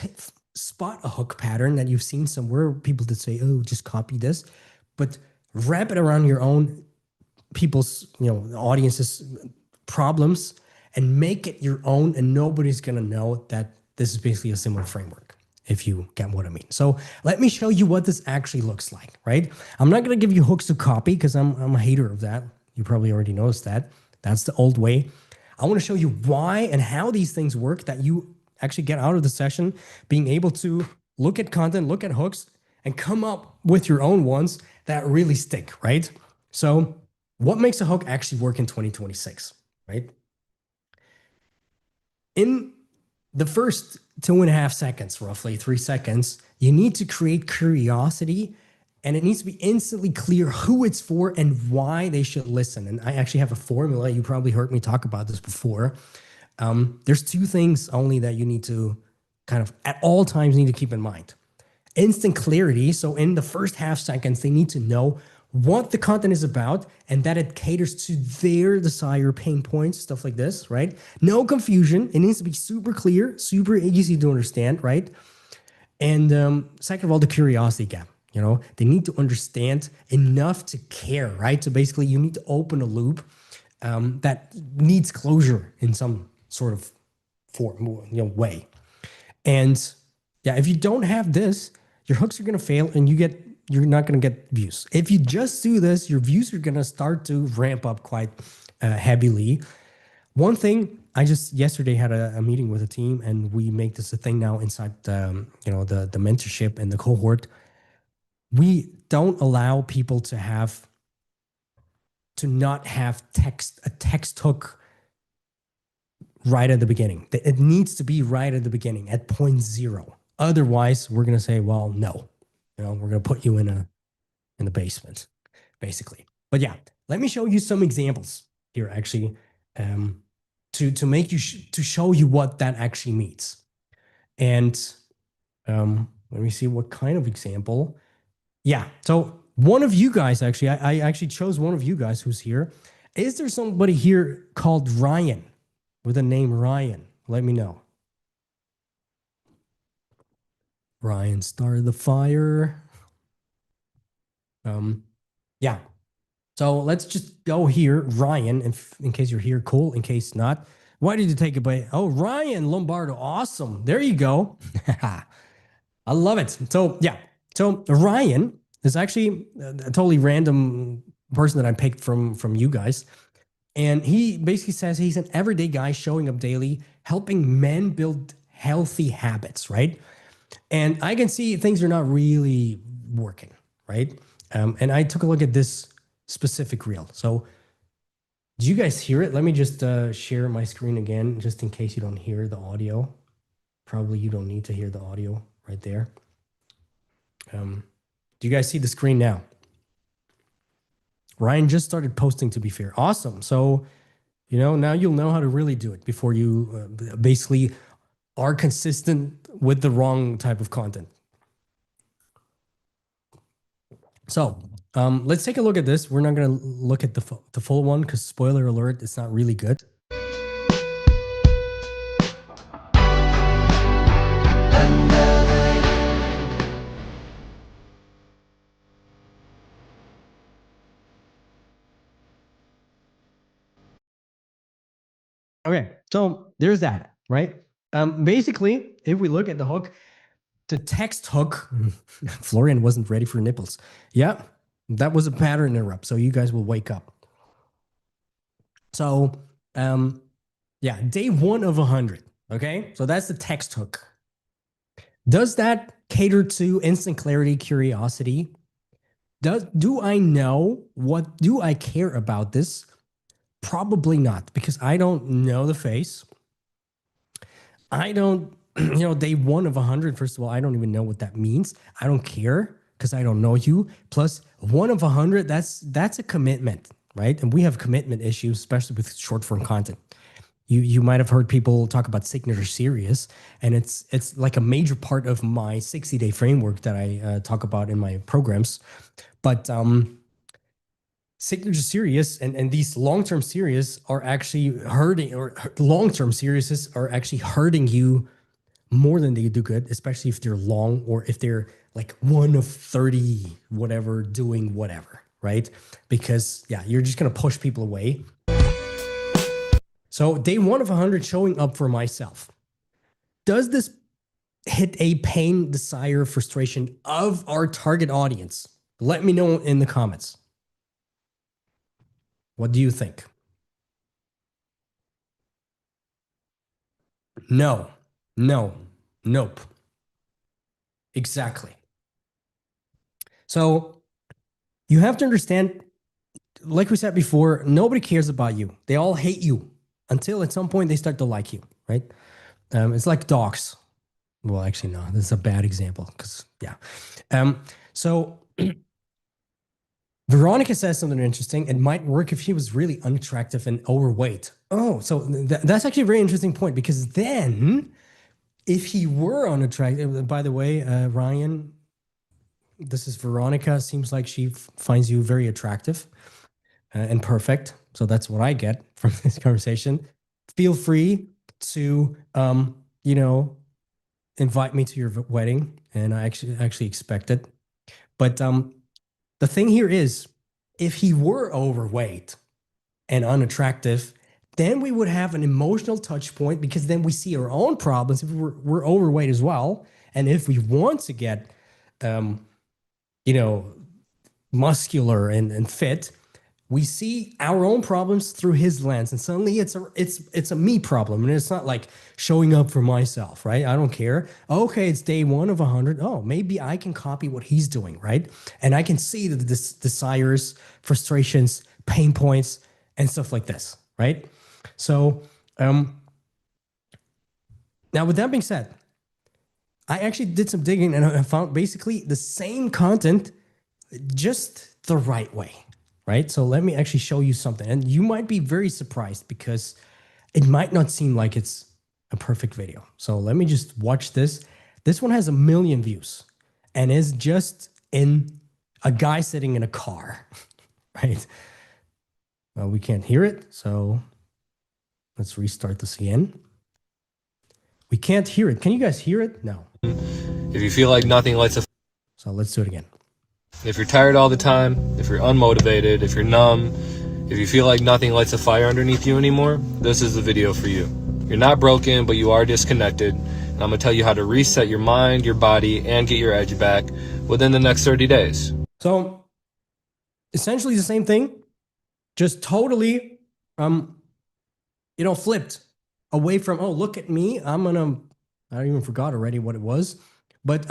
spot a hook pattern that you've seen somewhere. People that say, "Oh, just copy this," but wrap it around your own people's, audience's problems and make it your own, and nobody's gonna know that this is basically a similar framework, if you get what I mean. So let me show you what this actually looks like, right? I'm not gonna give you hooks to copy because I'm a hater of that. You probably already noticed that. That's the old way. I want to show you why and how these things work that you actually get out of the session, being able to look at content, look at hooks, and come up with your own ones that really stick, right? So what makes a hook actually work in 2026, right? In the first 2.5 seconds, roughly 3 seconds, you need to create curiosity, and it needs to be instantly clear who it's for and why they should listen. And I actually have a formula. You probably heard me talk about this before. There's two things only that you need to kind of at all times need to keep in mind. Instant clarity. So in the first half seconds, they need to know what the content is about and that it caters to their desire, pain points, stuff like this, right? No confusion. It needs to be super clear, super easy to understand, right? And second of all, the curiosity gap. They need to understand enough to care, right? So basically, you need to open a loop that needs closure in some sort of form, way. And yeah, if you don't have this, your hooks are gonna fail, and you're not gonna get views. If you just do this, your views are gonna start to ramp up quite heavily. One thing, I just yesterday had a meeting with a team, and we make this a thing now inside the mentorship and the cohort. We don't allow people to not have a text hook right at the beginning. It needs to be right at the beginning at point zero. Otherwise, we're gonna say, well, no, we're gonna put you in the basement, basically. But yeah, let me show you some examples here, actually, to make you to show you what that actually means. And let me see what kind of example. Yeah. So one of you guys, actually, I actually chose one of you guys who's here. Is there somebody here called Ryan with the name Ryan? Let me know. Ryan started the fire. Yeah. So let's just go here, Ryan, in case you're here. Cool. In case not, why did you take it by? Oh, Ryan Lombardo. Awesome. There you go. I love it. So yeah. So Ryan is actually a totally random person that I picked from you guys. And he basically says he's an everyday guy showing up daily, helping men build healthy habits, right? And I can see things are not really working, right? And I took a look at this specific reel. So Do you guys hear it? Let me just share my screen again, just in case you don't hear the audio. Probably you don't need to hear the audio right there. Do you guys see the screen now? Ryan just started posting, to be fair. Awesome. So, now you'll know how to really do it before you basically are consistent with the wrong type of content. So let's take a look at this. We're not going to look at the full one because spoiler alert, it's not really good. Okay, so there's that, right? Basically, if we look at the hook, the text hook, Florian wasn't ready for nipples. Yeah, that was a pattern interrupt. So you guys will wake up. So, yeah, day 1 of 100. Okay, so that's the text hook. Does that cater to instant clarity, curiosity? Do I know what do I care about this? Probably not, because I don't know the face. I don't, day 1 of 100, first of all, I don't even know what that means. I don't care because I don't know you. Plus 1 of 100, that's a commitment, right? And we have commitment issues, especially with short form content. You might have heard people talk about signature series, and it's like a major part of my 60-day framework that I talk about in my programs. But signature series and these long-term series are actually hurting, or long-term series are actually hurting you more than they do good, especially if they're long or if they're like 1 of 30, whatever, doing whatever, right? Because yeah, you're just gonna push people away. So day 1 of 100, showing up for myself. Does this hit a pain, desire, frustration of our target audience? Let me know in the comments. What do you think? No, no, nope. Exactly. So you have to understand, like we said before, nobody cares about you. They all hate you until at some point they start to like you, right? It's like dogs. Well, actually, no, this is a bad example because, yeah. So Veronica says something interesting. It might work if she was really unattractive and overweight. Oh, so that's actually a very interesting point, because then if he were unattractive, by the way, Ryan, this is Veronica. Seems like she finds you very attractive and perfect. So that's what I get from this conversation. Feel free to, invite me to your wedding, and I actually expect it. But the thing here is, if he were overweight and unattractive, then we would have an emotional touch point, because then we see our own problems if we're overweight as well. And if we want to get, muscular and fit, we see our own problems through his lens, and suddenly it's a me problem, and it's not like showing up for myself, right? I don't care. Okay, it's day 1 of 100. Oh, maybe I can copy what he's doing, right? And I can see the desires, frustrations, pain points, and stuff like this, right? So now, with that being said, I actually did some digging and I found basically the same content, just the right way, right? So let me actually show you something, and you might be very surprised because it might not seem like it's a perfect video. So let me just watch this. This one has 1 million views and is just in a guy sitting in a car, right? Well, we can't hear it, so let's restart this again. We can't hear it. Can you guys hear it? No. If you feel like nothing lights a... So let's do it again. If you're tired all the time, if you're unmotivated, if you're numb, if you feel like nothing lights a fire underneath you anymore, this is the video for you. You're not broken, but you are disconnected. And I'm going to tell you how to reset your mind, your body, and get your edge back within the next 30 days. So essentially the same thing, just totally, flipped away from, oh, look at me. I even forgot already what it was. But,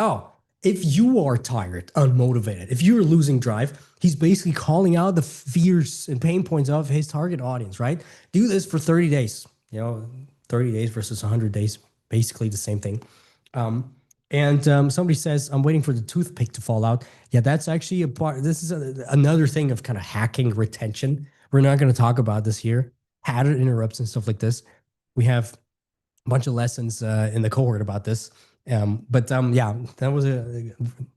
if you are tired, unmotivated, if you're losing drive, He's basically calling out the fears and pain points of his target audience, right? Do this for 30 days. 30 days versus 100 days, basically the same thing. And somebody says, I'm waiting for the toothpick to fall out. Yeah, that's actually a part. This is another thing of kind of hacking retention. We're not going to talk about this here. Pattern interrupts and stuff like this. We have a bunch of lessons in the cohort about this. But yeah, that was a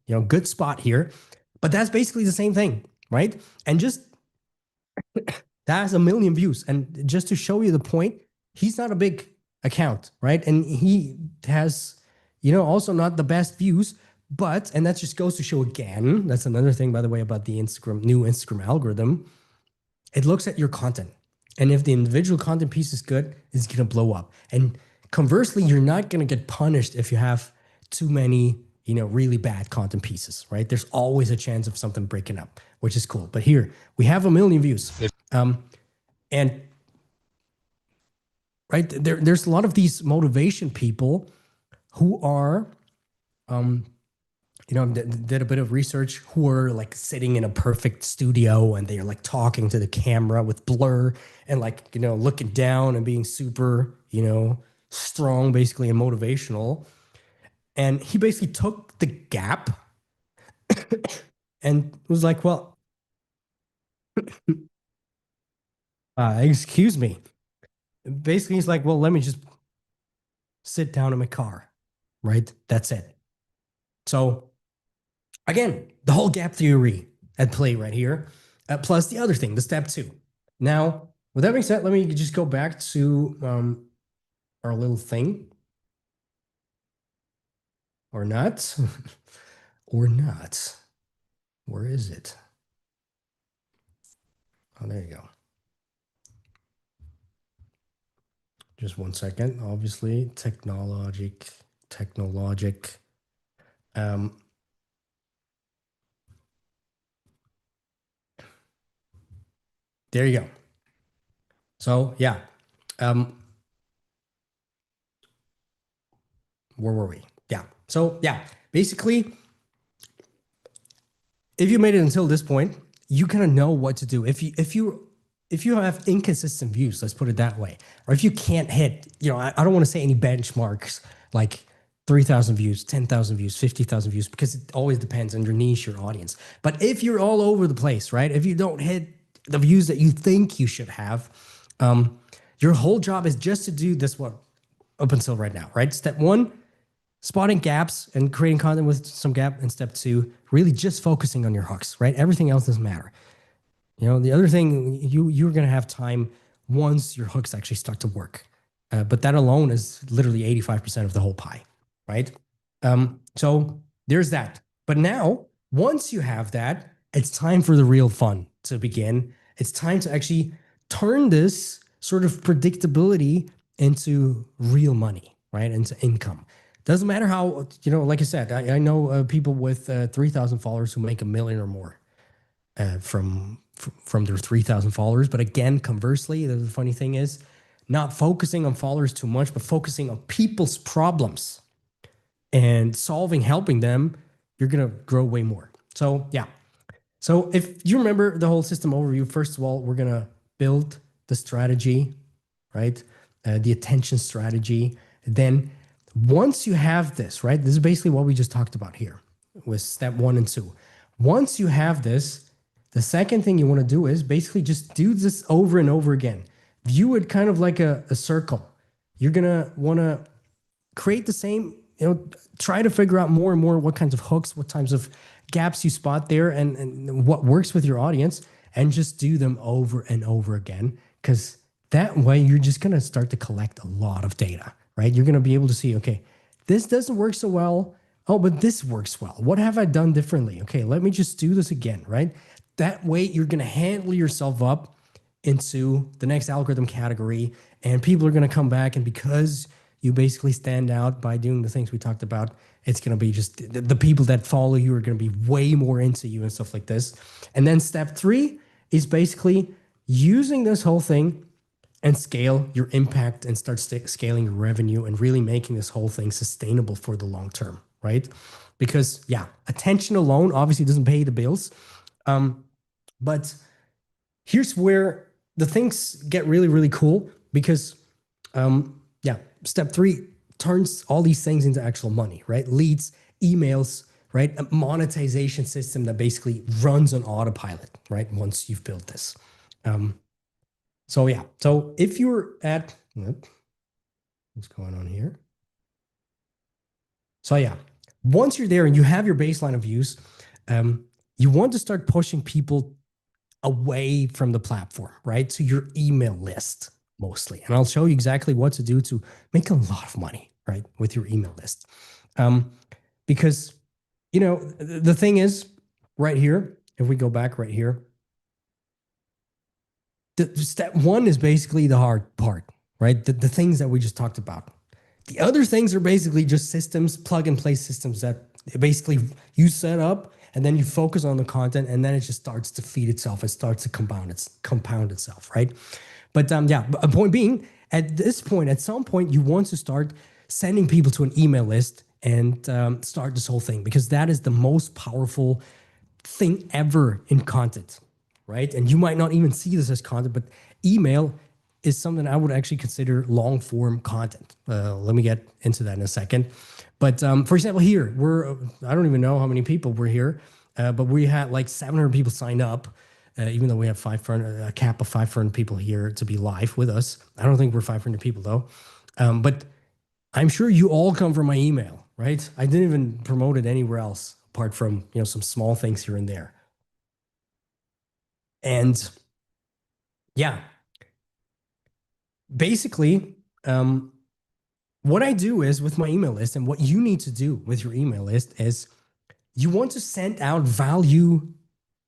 good spot here. But that's basically the same thing, right? And just that has 1 million views. And just to show you the point, he's not a big account, right? And he has, also not the best views, but, and that just goes to show again, that's another thing, by the way, about the new Instagram algorithm. It looks at your content. And if the individual content piece is good, it's going to blow up. And conversely, you're not going to get punished if you have too many, really bad content pieces, right? There's always a chance of something breaking up, which is cool. But here we have 1 million views. And right there's a lot of these motivation people who are, did a bit of research, who are like sitting in a perfect studio and they're like talking to the camera with blur and like, looking down and being super, strong, basically, and motivational. And he basically took the gap and was like, well, excuse me. Basically, he's like, well, let me just sit down in my car, right? That's it. So again, the whole gap theory at play right here, plus the other thing, the step 2. Now, with that being said, let me just go back to our little thing. Or not. Or not. Where is it? Oh, there you go. Just 1 second. Obviously, technologic. There you go. So yeah. Where were we? Yeah. So yeah, basically, if you made it until this point, you kind of know what to do. If you have inconsistent views, let's put it that way, or if you can't hit, I don't want to say any benchmarks like 3,000 views, 10,000 views, 50,000 views, because it always depends on your niche, your audience. But if you're all over the place, right? If you don't hit the views that you think you should have, your whole job is just to do this one up until right now, right? Step 1, spotting gaps and creating content with some gap. And step 2, really just focusing on your hooks, right? Everything else doesn't matter. The other thing, you're going to have time once your hooks actually start to work. But that alone is literally 85% of the whole pie, right? So there's that. But now, once you have that, it's time for the real fun to begin. It's time to actually turn this sort of predictability into real money, right? Into income. Doesn't matter how, like I said, I know people with 3,000 followers who make $1 million or more from their 3,000 followers. But again, conversely, the funny thing is not focusing on followers too much, but focusing on people's problems and helping them, you're going to grow way more. So yeah. So if you remember the whole system overview, first of all, we're going to build the strategy, right? The attention strategy. Then once you have this, right? This is basically what we just talked about here with step 1 and 2. Once you have this, the second thing you want to do is basically just do this over and over again. View it kind of like a circle. You're going to want to create the same, try to figure out more and more what kinds of hooks, what types of gaps you spot there and what works with your audience, and just do them over and over again. Because that way you're just going to start to collect a lot of data, right? You're going to be able to see, okay, this doesn't work so well. Oh, but this works well. What have I done differently? Okay, let me just do this again, right? That way you're going to handle yourself up into the next algorithm category, and people are going to come back, and because you basically stand out by doing the things we talked about, it's going to be just the people that follow you are going to be way more into you and stuff like this. And then step 3 is basically using this whole thing and scale your impact and start scaling your revenue and really making this whole thing sustainable for the long term, right? Because yeah, attention alone obviously doesn't pay the bills. But here's where the things get really, really cool because, yeah, step three turns all these things into actual money, right? Leads, emails, right? A monetization system that basically runs on autopilot, right? Once you've built this. So yeah, so if you're at, what's going on here? So yeah, once you're there and you have your baseline of views, you want to start pushing people away from the platform, right? To your email list mostly. And I'll show you exactly what to do to make a lot of money, right? With your email list. Because, the thing is right here, if we go back right here, the step one is basically the hard part, right? The things that we just talked about. The other things are basically just systems, plug and play systems that basically you set up and then you focus on the content and then it just starts to feed itself. It starts to compound itself, right? But yeah, a point being, at this point, at some point, you want to start sending people to an email list and start this whole thing because that is the most powerful thing ever in content, right? And you might not even see this as content, but email is something I would actually consider long form content. Let me get into that in a second. But for example, here, I don't even know how many people were here, but we had like 700 people sign up, even though we have a cap of 500 people here to be live with us. I don't think we're 500 people though. But I'm sure you all come from my email, right? I didn't even promote it anywhere else apart from, some small things here and there. And yeah, basically, what I do is with my email list, and what you need to do with your email list is you want to send out value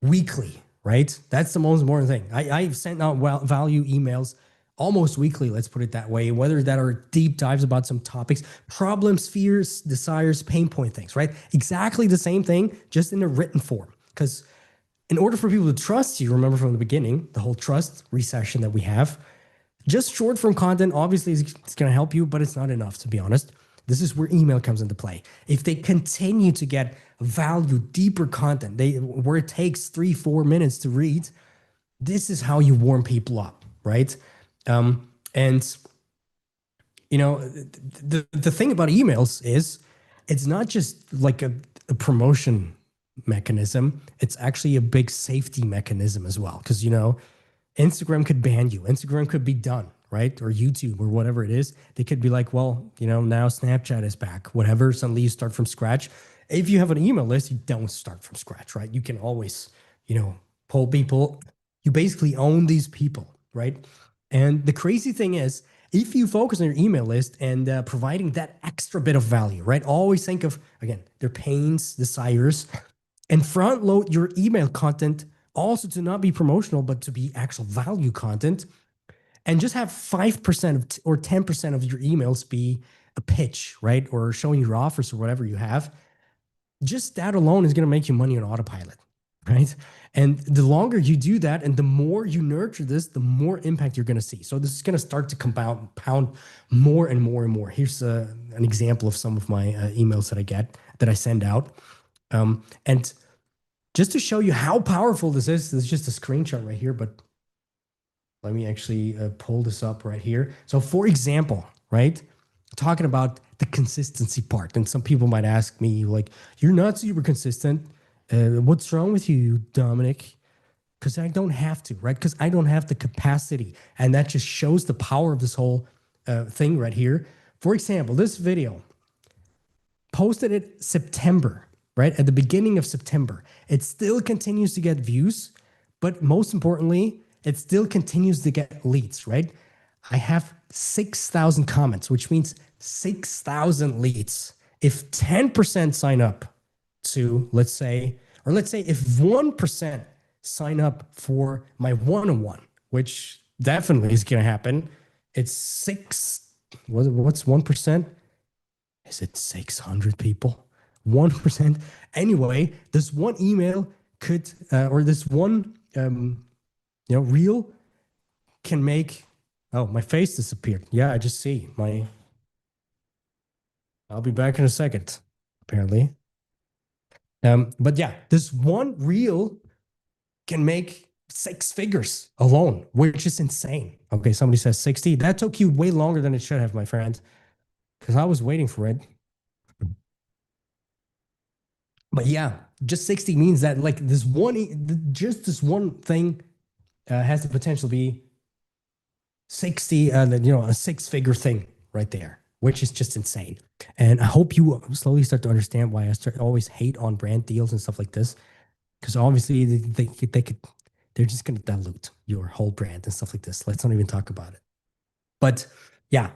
weekly, right? That's the most important thing. I've sent out value emails almost weekly, let's put it that way, whether that are deep dives about some topics, problems, fears, desires, pain point things, right? Exactly the same thing, just in a written form. Because in order for people to trust you, remember from the beginning, the whole trust recession that we have, just short form content, obviously, it's going to help you, but it's not enough, to be honest. This is where email comes into play. If they continue to get value, deeper content, where it takes 3-4 minutes to read, this is how you warm people up, right? And the thing about emails is it's not just like a promotion mechanism. It's actually a big safety mechanism as well, because Instagram could ban you. Instagram could be done, right? Or YouTube or whatever it is. They could be like, well, now Snapchat is back, whatever. Suddenly you start from scratch. If you have an email list, you don't start from scratch, right? You can always, pull people. You basically own these people, right? And the crazy thing is, if you focus on your email list and providing that extra bit of value, right? Always think of, again, their pains, desires, and front load your email content also to not be promotional, but to be actual value content, and just have 5% or 10% of your emails be a pitch, right? Or showing your offers or whatever you have. Just that alone is going to make you money on autopilot, right? And the longer you do that and the more you nurture this, the more impact you're going to see. So this is going to start to compound more and more and more. Here's an example of some of my emails that I send out. And just to show you how powerful this is just a screenshot right here, but let me actually pull this up right here. So for example, right, talking about the consistency part, and some people might ask me like, you're not super consistent. What's wrong with you, Dominic? Because I don't have to, right? Because I don't have the capacity. And that just shows the power of this whole thing right here. For example, this video, posted it September, right? At the beginning of September. It still continues to get views, but most importantly, it still continues to get leads, right? I have 6,000 comments, which means 6,000 leads. If 10% sign up to, let's say if 1% sign up for my one-on-one, which definitely is going to happen, it's what's 1%? Is it 600 people? 1%? Anyway, this one email could, or this one, reel can make, oh, my face disappeared. Yeah, I just see I'll be back in a second, apparently. But yeah, this one reel can make 6 figures alone, which is insane. Okay, somebody says 60. That took you way longer than it should have, my friend, because I was waiting for it. But yeah, just 60 means that like just this one thing has the potential to be 60, a 6 figure thing right there, which is just insane. And I hope you slowly start to understand why always hate on brand deals and stuff like this, because obviously they're just going to dilute your whole brand and stuff like this. Let's not even talk about it. But yeah,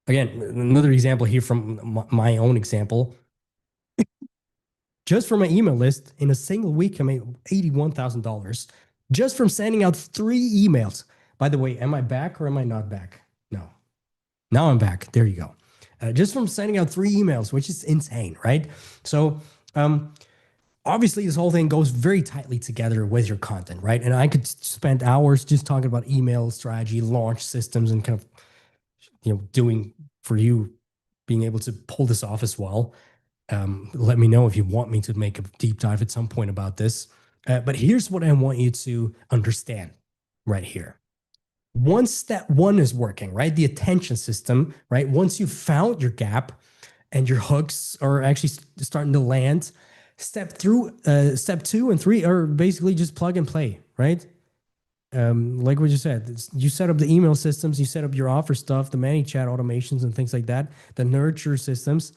again, another example here from my own example. Just from my email list in a single week, I made $81,000 just from sending out 3 emails. By the way, am I back or am I not back? No. Now I'm back. There you go. Just from sending out 3 emails, which is insane, right? So, obviously, this whole thing goes very tightly together with your content, right? And I could spend hours just talking about email strategy, launch systems, and kind of, doing for you, being able to pull this off as well. Let me know if you want me to make a deep dive at some point about this. But here's what I want you to understand right here. Once step 1 is working, right? The attention system, right? Once you've found your gap and your hooks are actually starting to land, step 2 and 3 are basically just plug and play, right? Like what you said, you set up the email systems, you set up your offer stuff, the ManyChat automations and things like that, the nurture systems.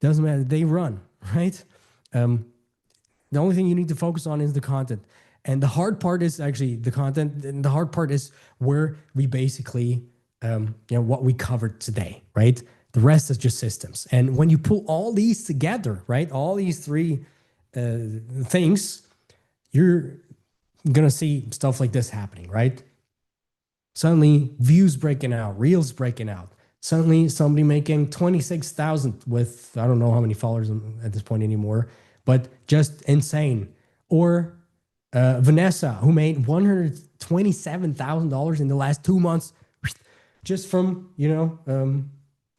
Doesn't matter. They run, right? The only thing you need to focus on is the content. And the hard part is actually the content. And the hard part is where we basically, what we covered today, right? The rest is just systems. And when you pull all these together, right? All these 3 things, you're going to see stuff like this happening, right? Suddenly views breaking out, reels breaking out. Suddenly somebody making 26,000 with, I don't know how many followers at this point anymore, but just insane. Or Vanessa, who made $127,000 in the last 2 months just from,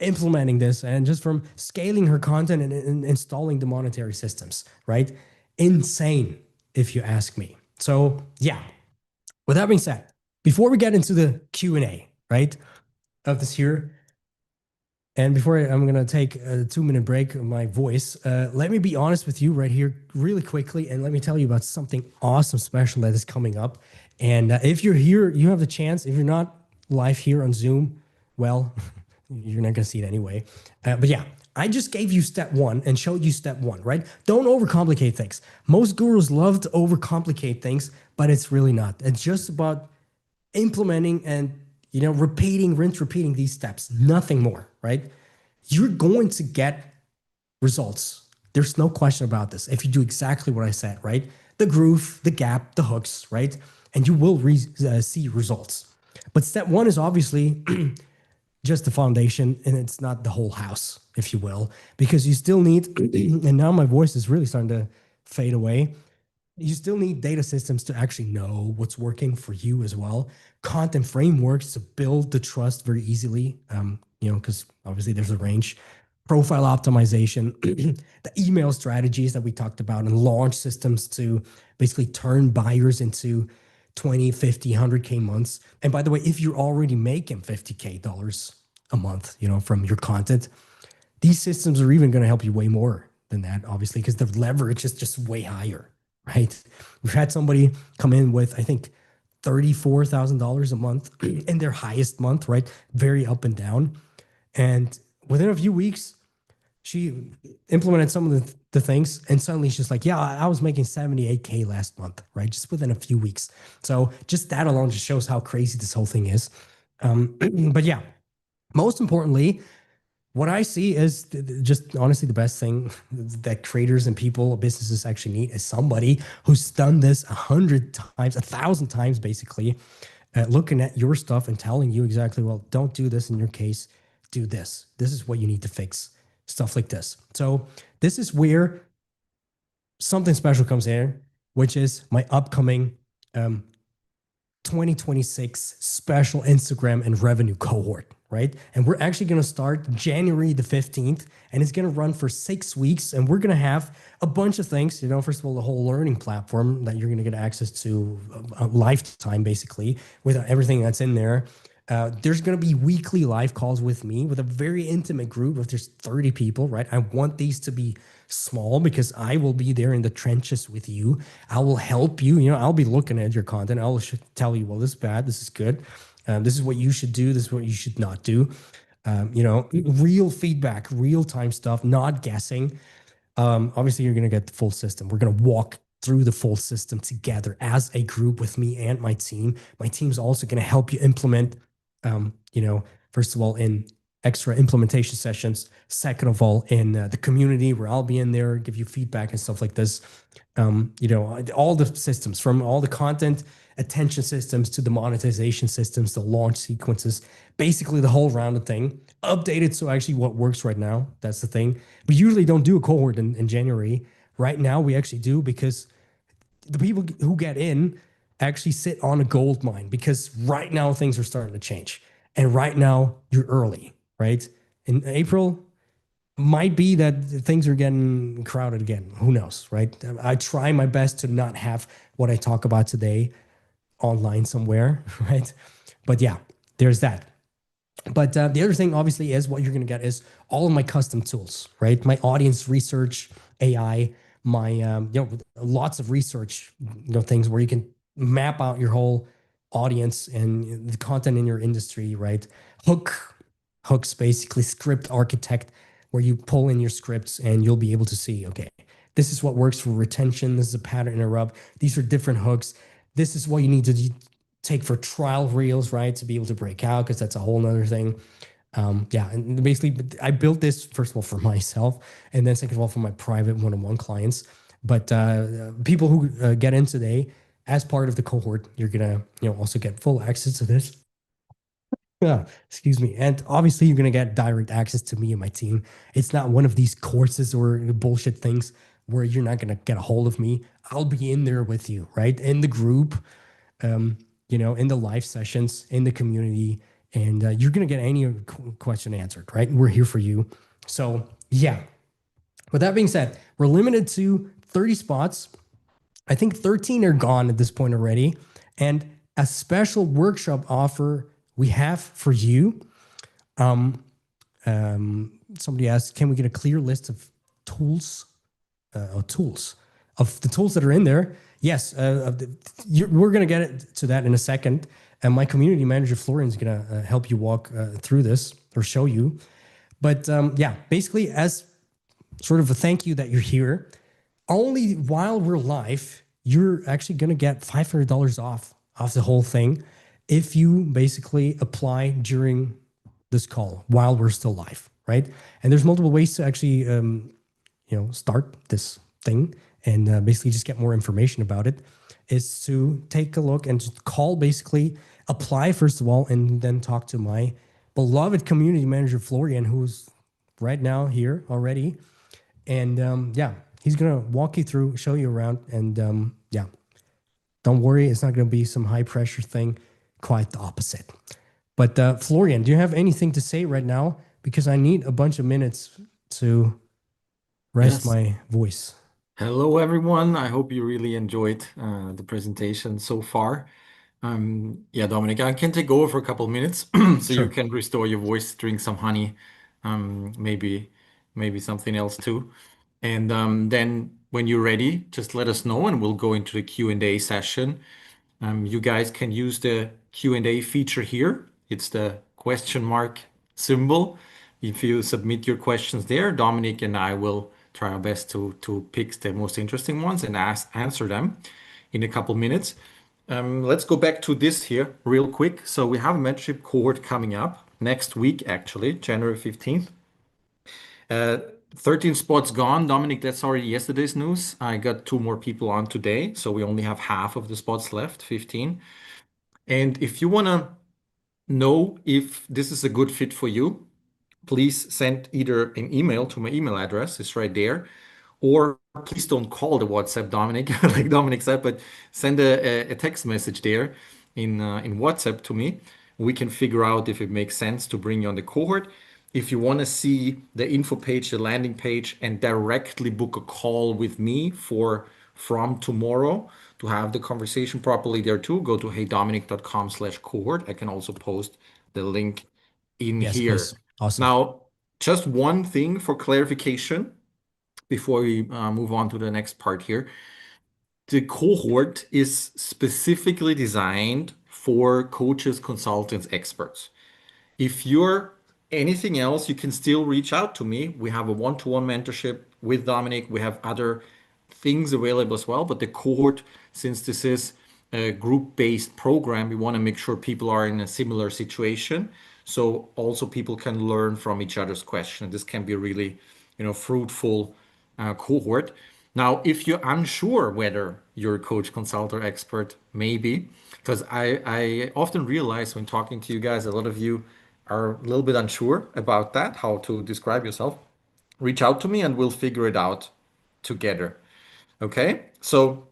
implementing this and just from scaling her content and installing the monetary systems, right? Insane, if you ask me. So yeah, with that being said, before we get into the Q&A, right, of this here, and before I'm going to take a 2-minute break of my voice, let me be honest with you right here really quickly, and let me tell you about something awesome special that is coming up. And if you're here, you have the chance. If you're not live here on Zoom, well, you're not going to see it anyway. But yeah, I just gave you step 1 and showed you step 1, right? Don't overcomplicate things. Most gurus love to overcomplicate things, but it's really not. It's just about implementing and rinse repeating these steps, nothing more, right? You're going to get results. There's no question about this. If you do exactly what I said, right? The groove, the gap, the hooks, right? And you will see results. But step 1 is obviously just the foundation, and it's not the whole house, if you will, because you still need, and now my voice is really starting to fade away. You still need data systems to actually know what's working for you as well. Content frameworks to build the trust very easily, because obviously there's a range. Profile optimization, the email strategies that we talked about, and launch systems to basically turn buyers into 20, 50, 100K months. And by the way, if you're already making $50K a month, from your content, these systems are even going to help you way more than that, obviously, because the leverage is just way higher. Right? We've had somebody come in with, I think, $34,000 a month in their highest month, right? Very up and down. And within a few weeks, she implemented some of the things, and suddenly she's like, yeah, I was making 78K last month, right? Just within a few weeks. So just that alone just shows how crazy this whole thing is. But yeah, most importantly, what I see is just honestly the best thing that creators and people, businesses actually need is somebody who's done this 100 times, 1,000 times, basically, looking at your stuff and telling you exactly, well, don't do this in your case, do this. This is what you need to fix, stuff like this. So this is where something special comes in, which is my upcoming 2026 special Instagram and revenue cohort, right? And we're actually going to start January the 15th, and it's going to run for 6 weeks. And we're going to have a bunch of things, first of all, the whole learning platform that you're going to get access to a lifetime, basically, with everything that's in there. There's going to be weekly live calls with me with a very intimate group. If there's 30 people, right? I want these to be small because I will be there in the trenches with you. I will help you. I'll be looking at your content. I'll tell you, well, this is bad. This is good. This is what you should do. This is what you should not do. Real feedback, real time stuff, not guessing. Obviously, you're going to get the full system. We're going to walk through the full system together as a group with me and my team. My team's also going to help you implement, first of all, in extra implementation sessions. Second of all, in the community where I'll be in there, give you feedback and stuff like this. All the systems, from all the content attention systems to the monetization systems, the launch sequences, basically the whole rounded thing. Updated so actually what works right now. That's the thing. We usually don't do a cohort in January. Right now we actually do because the people who get in actually sit on a gold mine because right now things are starting to change. And right now you're early, right? In April, might be that things are getting crowded again. Who knows, right? I try my best to not have what I talk about today online somewhere, right? But yeah, there's that. But the other thing, obviously, is what you're going to get is all of my custom tools, right? My audience research, AI, my lots of research, things where you can map out your whole audience and the content in your industry, right? Hooks, basically script architect, where you pull in your scripts and you'll be able to see, okay, this is what works for retention. This is a pattern interrupt. These are different hooks. This is what you need to take for trial reels, right? To be able to break out, because that's a whole nother thing. And basically I built this first of all for myself, and then second of all for my private one-on-one clients. But people who get in today as part of the cohort, you're gonna also get full access to this. Yeah, excuse me. And obviously, you're going to get direct access to me and my team. It's not one of these courses or bullshit things where you're not going to get a hold of me. I'll be in there with you, right? In the group, in the live sessions, in the community, and you're going to get any question answered, right? We're here for you. So, yeah. With that being said, we're limited to 30 spots. I think 13 are gone at this point already. And a special workshop offer we have for you. Somebody asked, can we get a clear list of tools of the tools that are in there? Yes, we're going to get it to that in a second. And my community manager, Florian, is going to help you walk through this or show you. But basically as sort of a thank you that you're here, only while we're live, you're actually going to get $500 off the whole thing if you basically apply during this call while we're still live, right? And there's multiple ways to actually, start this thing and basically just get more information about it. Is to take a look and just call, basically apply first of all, and then talk to my beloved community manager, Florian, who's right now here already. And he's going to walk you through, show you around. And don't worry, it's not going to be some high pressure thing. Quite the opposite. But Florian, do you have anything to say right now? Because I need a bunch of minutes to rest my voice. Hello, everyone. I hope you really enjoyed the presentation so far. Dominik, I can take over for a couple of minutes so you can restore your voice, drink some honey, maybe something else too. And then when you're ready, just let us know and we'll go into the Q&A session. You guys can use the Q&A feature here. It's the question mark symbol. If you submit your questions there, Dominik and I will try our best to pick the most interesting ones and answer them in a couple minutes. Let's go back to this here real quick. So we have a mentorship cohort coming up next week, actually, January 15th. 13 spots gone. Dominik, that's already yesterday's news. I got 2 more people on today, so we only have half of the spots left, 15. And if you want to know if this is a good fit for you, please send either an email to my email address, it's right there, or please don't call the WhatsApp, Dominik, like Dominik said, but send a text message there in WhatsApp to me. We can figure out if it makes sense to bring you on the cohort. If you want to see the info page, the landing page, and directly book a call with me from tomorrow to have the conversation properly there too, go to heydominik.com/cohort. I can also post the link in Yes, here. please. Awesome. Now, just one thing for clarification before we move on to the next part here. The cohort is specifically designed for coaches, consultants, experts. If you're anything else, you can still reach out to me. We have a one-to-one mentorship with Dominik. We have other things available as well. But the cohort, since this is a group-based program, we want to make sure people are in a similar situation. So also people can learn from each other's questions. This can be really, fruitful cohort. Now, if you're unsure whether you're a coach, consultant, or expert, maybe, because I often realize when talking to you guys, a lot of you are a little bit unsure about that, how to describe yourself, reach out to me and we'll figure it out together. Okay? So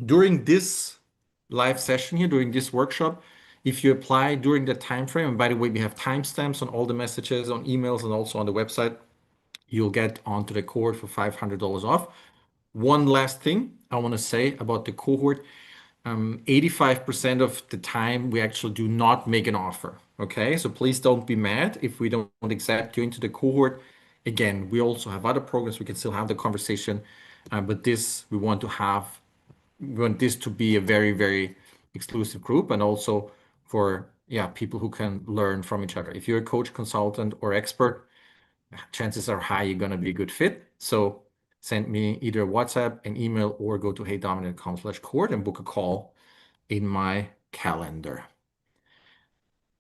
during this live session here, during this workshop, if you apply during the time frame, and by the way, we have timestamps on all the messages, on emails, and also on the website, you'll get onto the cohort for $500 off. One last thing I want to say about the cohort. 85% of the time we actually do not make an offer. Okay, so please don't be mad if we don't accept you into the cohort. Again, we also have other programs. We can still have the conversation, but this we want this to be a very, very exclusive group, and also for people who can learn from each other. If you're a coach, consultant, or expert, chances are high you're going to be a good fit. So send me either WhatsApp, an email, or go to heydominik.com/cohort and book a call in my calendar.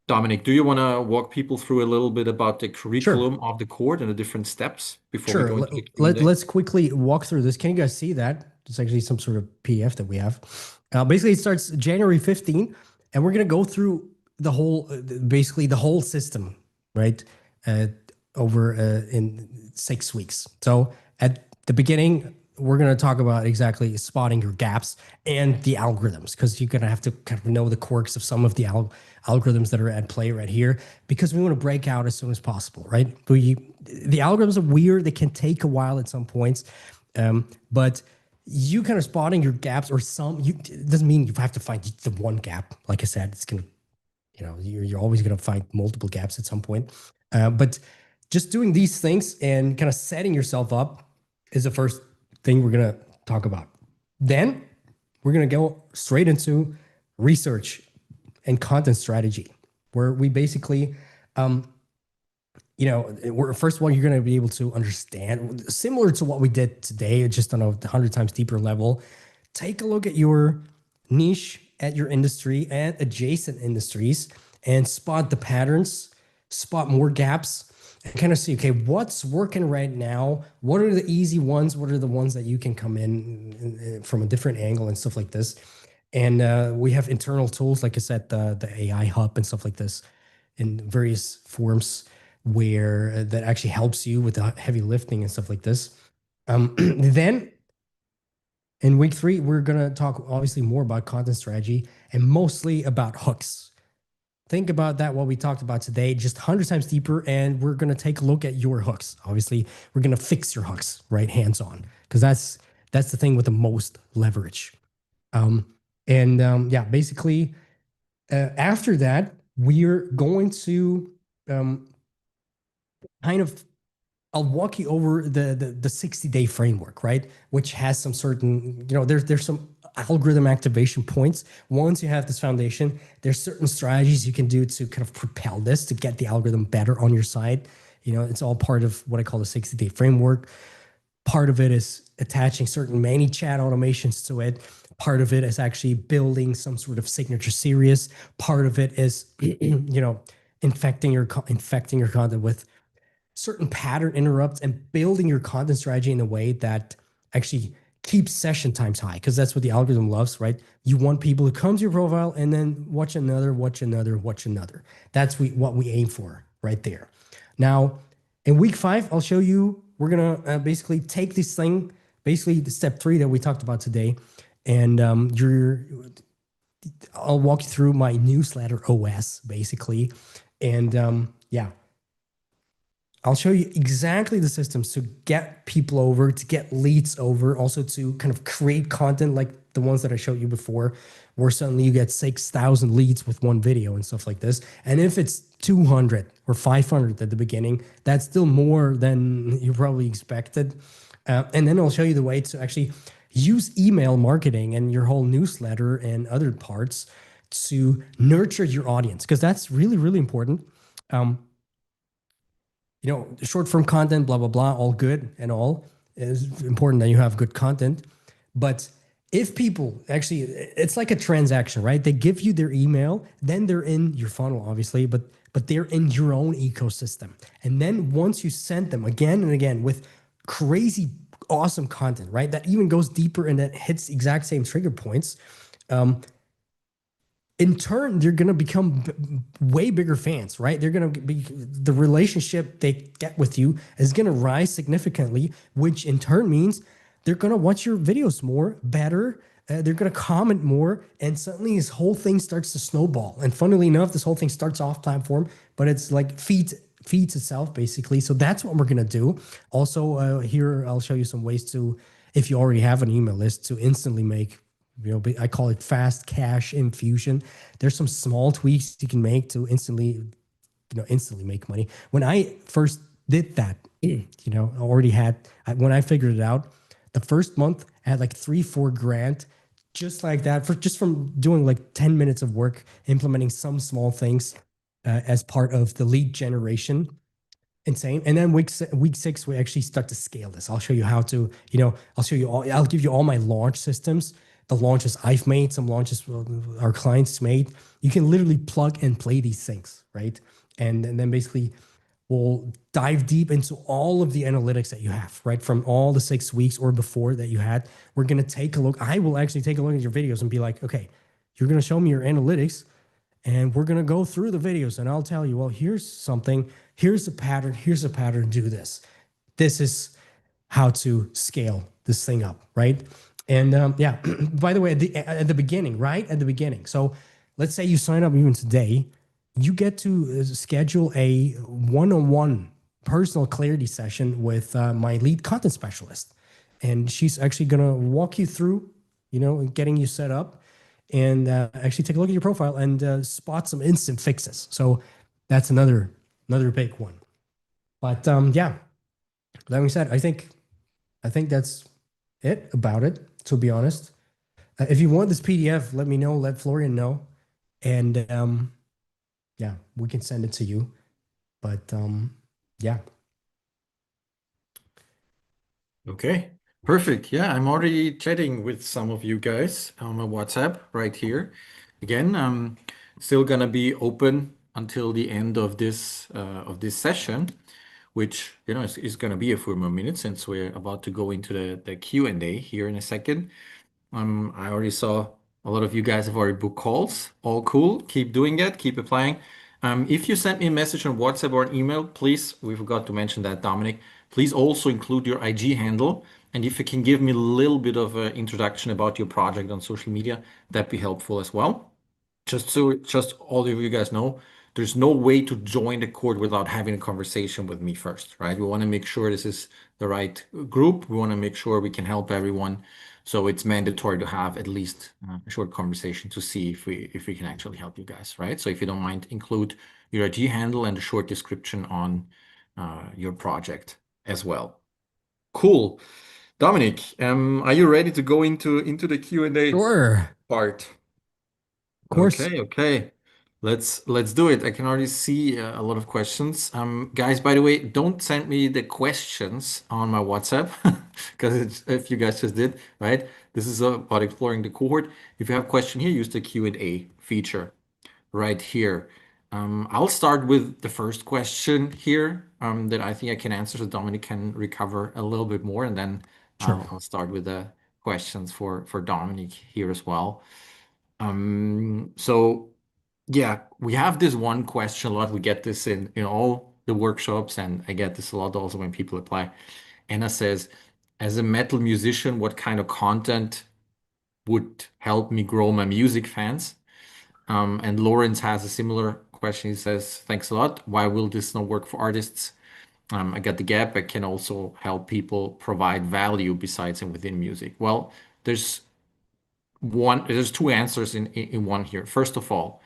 Dominik, do you want to walk people through a little bit about the Sure. curriculum of the cohort and the different steps before we Sure. go into the Q&A? Let's quickly walk through this. Can you guys see that? It's actually some sort of PDF that we have. Basically, it starts January 15, and we're going to go through the whole, basically the whole system, right? Over in 6 weeks. So at the beginning, we're going to talk about exactly spotting your gaps and the algorithms, because you're going to have to kind of know the quirks of some of the algorithms that are at play right here, because we want to break out as soon as possible, right? The algorithms are weird. They can take a while at some points, but you kind of spotting your gaps or it doesn't mean you have to find the one gap. Like I said, it's going to, you're always going to find multiple gaps at some point. But just doing these things and kind of setting yourself up is the first thing we're going to talk about. Then we're going to go straight into research and content strategy, where we basically, first of all, you're going to be able to understand, similar to what we did today, just on a 100 times deeper level. Take a look at your niche, at your industry, and adjacent industries, and spot the patterns, spot more gaps, and kind of see, okay, what's working right now? What are the easy ones? What are the ones that you can come in from a different angle and stuff like this? And we have internal tools, like I said, the AI hub and stuff like this in various forms where that actually helps you with the heavy lifting and stuff like this. Then in week 3, we're going to talk obviously more about content strategy and mostly about hooks. Think about that, what we talked about today, just 100 times deeper, and we're going to take a look at your hooks. Obviously, we're going to fix your hooks, right, hands-on, because that's the thing with the most leverage. Basically, after that, we're going to I'll walk you over the 60-day framework, right? Which has some certain, there's some algorithm activation points. Once you have this foundation, there's certain strategies you can do to kind of propel this, to get the algorithm better on your side. It's all part of what I call the 60-day framework. Part of it is attaching certain ManyChat automations to it. Part of it is actually building some sort of signature series. Part of it is, infecting your content with certain pattern interrupts and building your content strategy in a way that actually keeps session times high, because that's what the algorithm loves, right? You want people to come to your profile and then watch another. That's what we aim for right there. Now, in week 5, I'll show you, we're going to basically take this thing, basically the step 3 that we talked about today, and I'll walk you through my newsletter OS basically, and yeah, I'll show you exactly the systems to get people over, to get leads over, also to kind of create content like the ones that I showed you before, where suddenly you get 6,000 leads with one video and stuff like this. And if it's 200 or 500 at the beginning, that's still more than you probably expected. And then I'll show you the way to actually use email marketing and your whole newsletter and other parts to nurture your audience, because that's really, really important. Short form content, blah, blah, blah, all good and all. It's important that you have good content. But if people actually, it's like a transaction, right? They give you their email, then they're in your funnel, obviously, but they're in your own ecosystem. And then once you send them again and again with crazy, awesome content, right? That even goes deeper and that hits exact same trigger points. In turn, they're going to become way bigger fans, right? They're going to be, the relationship they get with you is going to rise significantly, which in turn means they're going to watch your videos more, better. They're going to comment more. And suddenly this whole thing starts to snowball. And funnily enough, this whole thing starts off platform, but it's like feeds itself basically. So that's what we're going to do. Also, here, I'll show you some ways to, if you already have an email list, to instantly make, I call it fast cash infusion. There's some small tweaks you can make to instantly make money. When I first did that, I already had, when I figured it out, the first month I had like 3-4 grand, just like that, from doing like 10 minutes of work, implementing some small things as part of the lead generation. Insane. And then week 6, we actually start to scale this. I'll show you how to, I'll give you all my launch systems, the launches I've made, some launches our clients made. You can literally plug and play these things, right? And then basically we'll dive deep into all of the analytics that you have, right? From all the 6 weeks or before that you had. We're going to take a look. I will actually take a look at your videos and be like, okay, you're going to show me your analytics and we're going to go through the videos and I'll tell you, well, here's something, here's a pattern, do this. This is how to scale this thing up, right? And yeah, by the way, at the beginning, right? At the beginning. So let's say you sign up even today, you get to schedule a one-on-one personal clarity session with my lead content specialist. And she's actually going to walk you through, getting you set up and actually take a look at your profile and spot some instant fixes. So that's another big one. But yeah, that being said, I think that's it about it, to be honest. If you want this PDF, let me know, let Florian know. And yeah, we can send it to you. But yeah. Okay, perfect. Yeah, I'm already chatting with some of you guys on my WhatsApp right here. Again, I'm still gonna be open until the end of this session, which is gonna be a few more minutes since we're about to go into the Q&A here in a second. I already saw a lot of you guys have already booked calls. All cool. Keep doing that. Keep applying. If you sent me a message on WhatsApp or an email, please, we forgot to mention that, Dominic, please also include your IG handle. And if you can give me a little bit of an introduction about your project on social media, that'd be helpful as well. Just all of you guys know, there's no way to join the court without having a conversation with me first, right? We want to make sure this is the right group. We want to make sure we can help everyone. So it's mandatory to have at least a short conversation to see if we can actually help you guys, right? So if you don't mind, include your IG handle and a short description on your project as well. Cool. Dominic, are you ready to go into the Q&A Sure. part? Of course. Okay. Let's do it. I can already see a lot of questions. Guys, by the way, don't send me the questions on my WhatsApp because if you guys just did, right? This is about exploring the cohort. If you have a question here, use the Q&A feature right here. I'll start with the first question here that I think I can answer so Dominic can recover a little bit more, and then Sure. I'll start with the questions for Dominic here as well. So yeah, we have this one question a lot. We get this in all the workshops, and I get this a lot also when people apply. Anna says, as a metal musician, what kind of content would help me grow my music fans. And Lawrence has a similar question. He says, thanks a lot. Why will this not work for artists? I got the gap. I can also help people provide value besides and within music. Well, there's there's two answers in one here. First of all,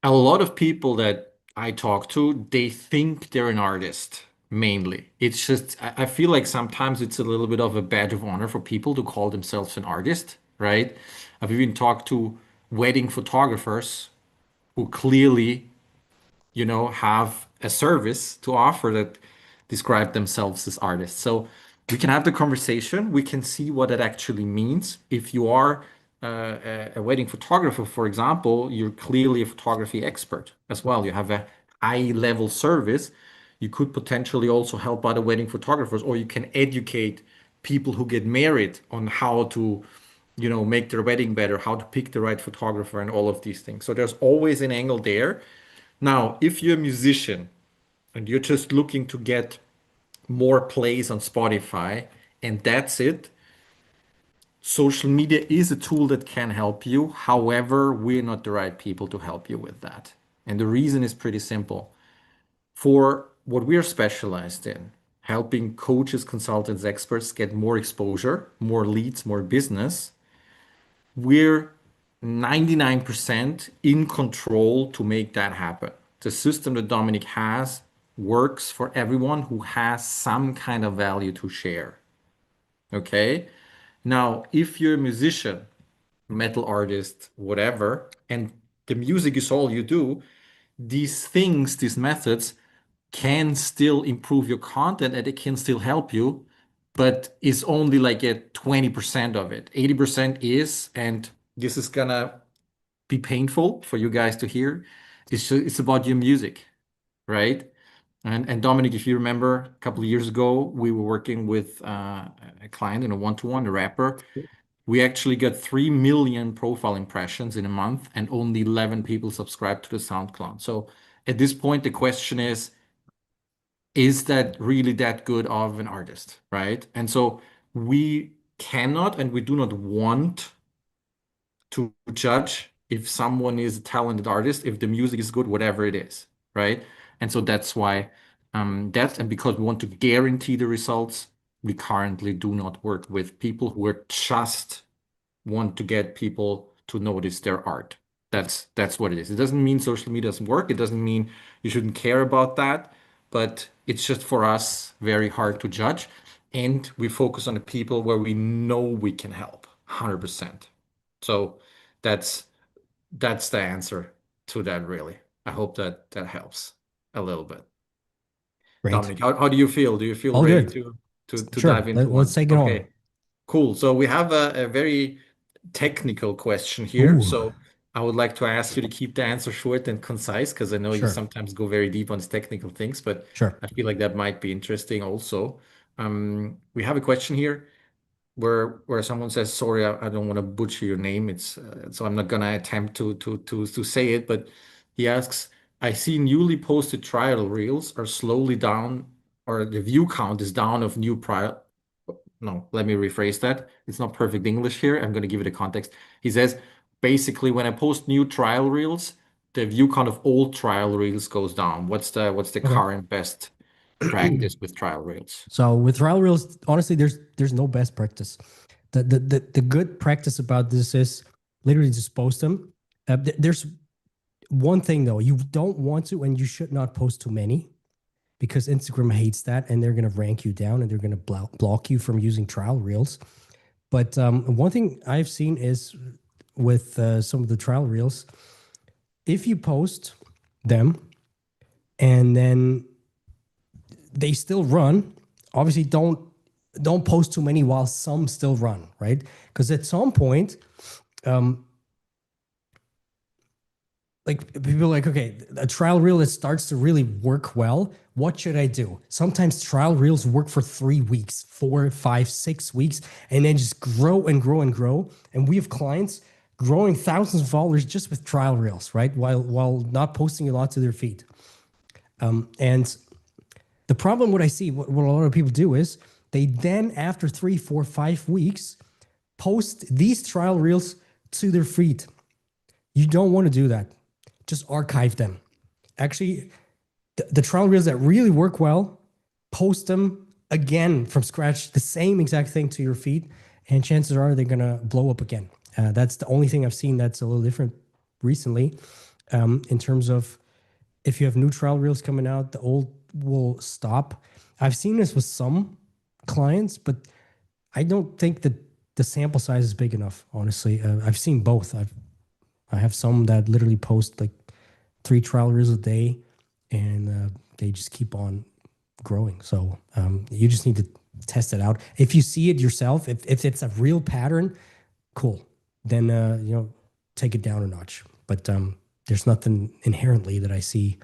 a lot of people that I talk to, they think they're an artist mainly. It's just, I feel like sometimes it's a little bit of a badge of honor for people to call themselves an artist, right? I've even talked to wedding photographers who clearly, have a service to offer that describe themselves as artists. So we can have the conversation. We can see what it actually means. If you are a wedding photographer, for example, you're clearly a photography expert as well. You have a high level service. You could potentially also help other wedding photographers, or you can educate people who get married on how to, make their wedding better, how to pick the right photographer, and all of these things. So there's always an angle there. Now, if you're a musician and you're just looking to get more plays on Spotify and that's it, social media is a tool that can help you. However, we're not the right people to help you with that. And the reason is pretty simple. For what we are specialized in, helping coaches, consultants, experts get more exposure, more leads, more business, we're 99% in control to make that happen. The system that Dominic has works for everyone who has some kind of value to share. Okay. Now, if you're a musician, metal artist, whatever, and the music is all you do, these things, these methods can still improve your content and it can still help you, but it's only like a 20% of it. 80% is, and this is gonna be painful for you guys to hear. It's about your music, right? And Dominic, if you remember, a couple of years ago, we were working with a client in a one-to-one, a rapper. We actually got 3 million profile impressions in a month, and only 11 people subscribed to the SoundCloud. So at this point, the question is that really that good of an artist, right? And so we cannot and we do not want to judge if someone is a talented artist, if the music is good, whatever it is, right? And so that's why and because we want to guarantee the results, we currently do not work with people who are just want to get people to notice their art. That's what it is. It doesn't mean social media doesn't work. It doesn't mean you shouldn't care about that, but it's just for us very hard to judge. And we focus on the people where we know we can help 100%. So that's that's the answer to that, really. I hope that that helps a little bit. Great. Dominic, how do you feel? Do you feel All ready good. to Sure. dive into Let's one? take it on. Okay, cool. So we have a very technical question here. Ooh, So I would like to ask you to keep the answer short and concise because I know you sure. sometimes go very deep on these technical things, but Sure. I feel like that might be interesting also. We have a question here where someone says, "Sorry, I don't want to butcher your name. It's so I'm not gonna attempt to say it." But he asks, "I see newly posted trial reels are slowly down, or the view count is down of new trial." No, let me rephrase that. It's not perfect English here. I'm gonna give it a context. He says, basically, when I post new trial reels, the view count of old trial reels goes down. What's the Okay. current best practice with trial reels? So with trial reels, honestly, there's no best practice. The good practice about this is literally just post them. There's one thing though, you don't want to and you should not post too many because Instagram hates that and they're gonna rank you down and they're gonna block you from using trial reels. But one thing I've seen is with some of the trial reels, if you post them and then they still run, obviously don't post too many while some still run, right? Because at some point, like people are like, okay, a trial reel that starts to really work well, what should I do? Sometimes trial reels work for 3 weeks, 4, 5, 6 weeks, and then just grow and grow and grow. And we have clients growing thousands of followers just with trial reels, right? While not posting a lot to their feed. And the problem, what I see, what a lot of people do is they then, after 3, 4, 5 weeks, post these trial reels to their feed. You don't want to do that. Just archive them. Actually, the trial reels that really work well, post them again from scratch, the same exact thing to your feed, and chances are they're gonna blow up again. That's the only thing I've seen that's a little different recently, in terms of if you have new trial reels coming out, the old will stop. I've seen this with some clients, but I don't think that the sample size is big enough. Honestly, I've seen both. I have some that literally post like 3 trial reels a day, and they just keep on growing. So you just need to test it out. If you see it yourself, if it's a real pattern, cool. Then take it down a notch. But there's nothing inherently that I see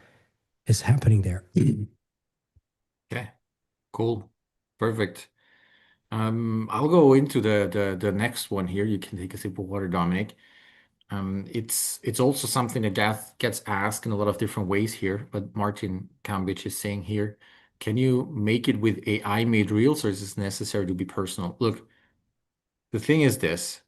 is happening there. Okay, cool. Perfect. I'll go into the next one here. You can take a sip of water, Dominic. It's also something that gets asked in a lot of different ways here, but Martin Kambich is saying here, can you make it with AI made reels, or is this necessary to be personal? Look, the thing is this,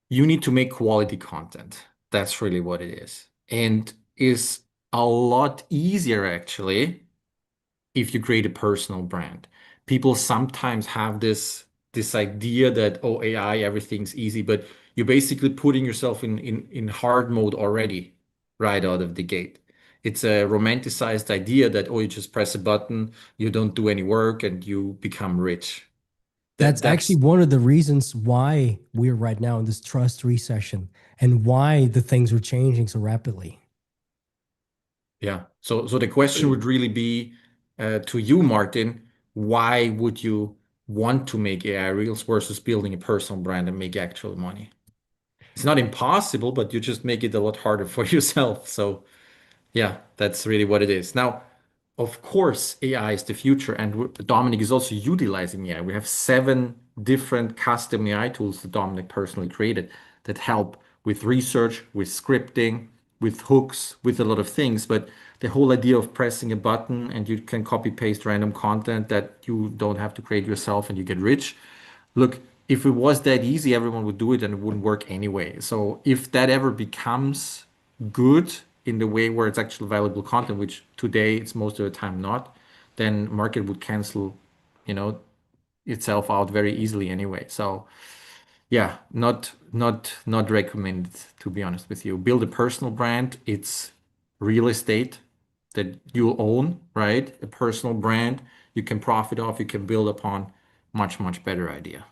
you need to make quality content. That's really what it is. And is a lot easier actually if you create a personal brand. People sometimes have this idea that, oh, AI, everything's easy, but you're basically putting yourself in hard mode already right out of the gate. It's a romanticized idea that, oh, you just press a button, you don't do any work, and you become rich. That's actually That's one of the reasons why we're right now in this trust recession and why the things are changing so rapidly. Yeah. So the question would really be to you, Martin, why would you want to make AI Reels versus building a personal brand and make actual money? It's not impossible, but you just make it a lot harder for yourself. So yeah, that's really what it is. Now, of course, AI is the future, and Dominic is also utilizing AI. We have 7 different custom AI tools that Dominic personally created that help with research, with scripting, with hooks, with a lot of things. But the whole idea of pressing a button and you can copy paste random content that you don't have to create yourself and you get rich. Look, if it was that easy, everyone would do it and it wouldn't work anyway. So if that ever becomes good in the way where it's actually valuable content, which today it's most of the time not, then market would cancel, you know, itself out very easily anyway. So yeah, not recommended, to be honest with you. Build a personal brand. It's real estate that you own, right? A personal brand you can profit off, you can build upon. Much better idea.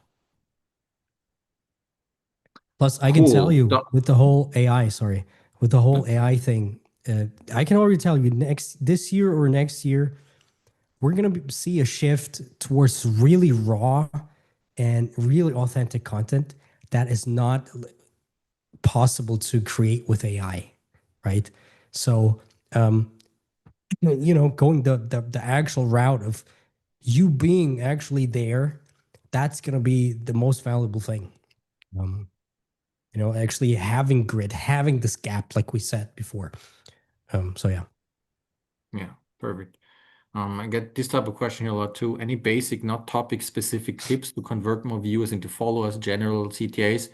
Plus, I can tell Cool. you with the whole AI, sorry, with the whole AI thing, I can already tell you this year or next year, we're going to see a shift towards really raw and really authentic content that is not possible to create with AI, right? So, going the actual route of you being actually there, that's going to be the most valuable thing. Um, actually having grit, having this gap, like we said before. So yeah. Yeah, perfect. I get this type of question here a lot too. Any basic, not topic specific tips to convert more viewers into followers, general CTAs?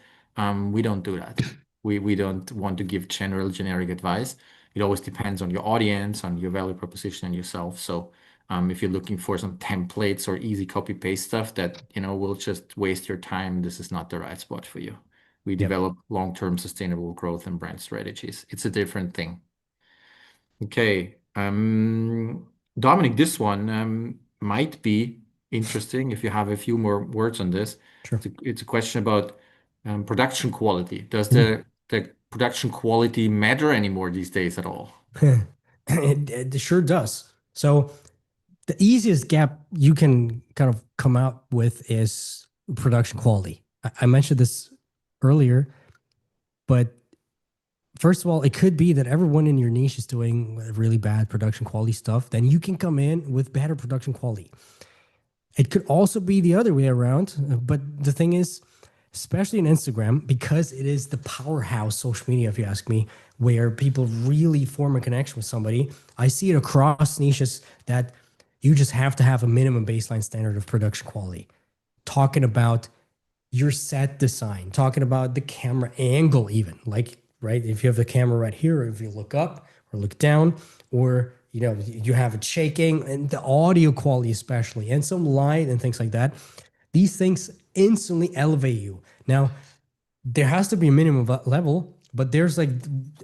We don't do that. We don't want to give generic advice. It always depends on your audience, on your value proposition, and yourself. So if you're looking for some templates or easy copy paste stuff that will just waste your time, this is not the right spot for you. We Yep. develop long-term sustainable growth and brand strategies. It's a different thing. Okay. Dominic, this one might be interesting if you have a few more words on this. Sure. It's a question about production quality. Does Yeah. the production quality matter anymore these days at all? It sure does. So the easiest gap you can kind of come out with is production quality. I mentioned this earlier, but first of all, it could be that everyone in your niche is doing really bad production quality stuff. Then you can come in with better production quality. It could also be the other way around. But the thing is, especially in Instagram, because it is the powerhouse social media, if you ask me, where people really form a connection with somebody, I see it across niches that you just have to have a minimum baseline standard of production quality. Talking about your set design, talking about the camera angle, even like, right? If you have the camera right here, if you look up or look down, or you have it shaking, and the audio quality, especially, and some light and things like that, these things instantly elevate you. Now, there has to be a minimum level, but there's like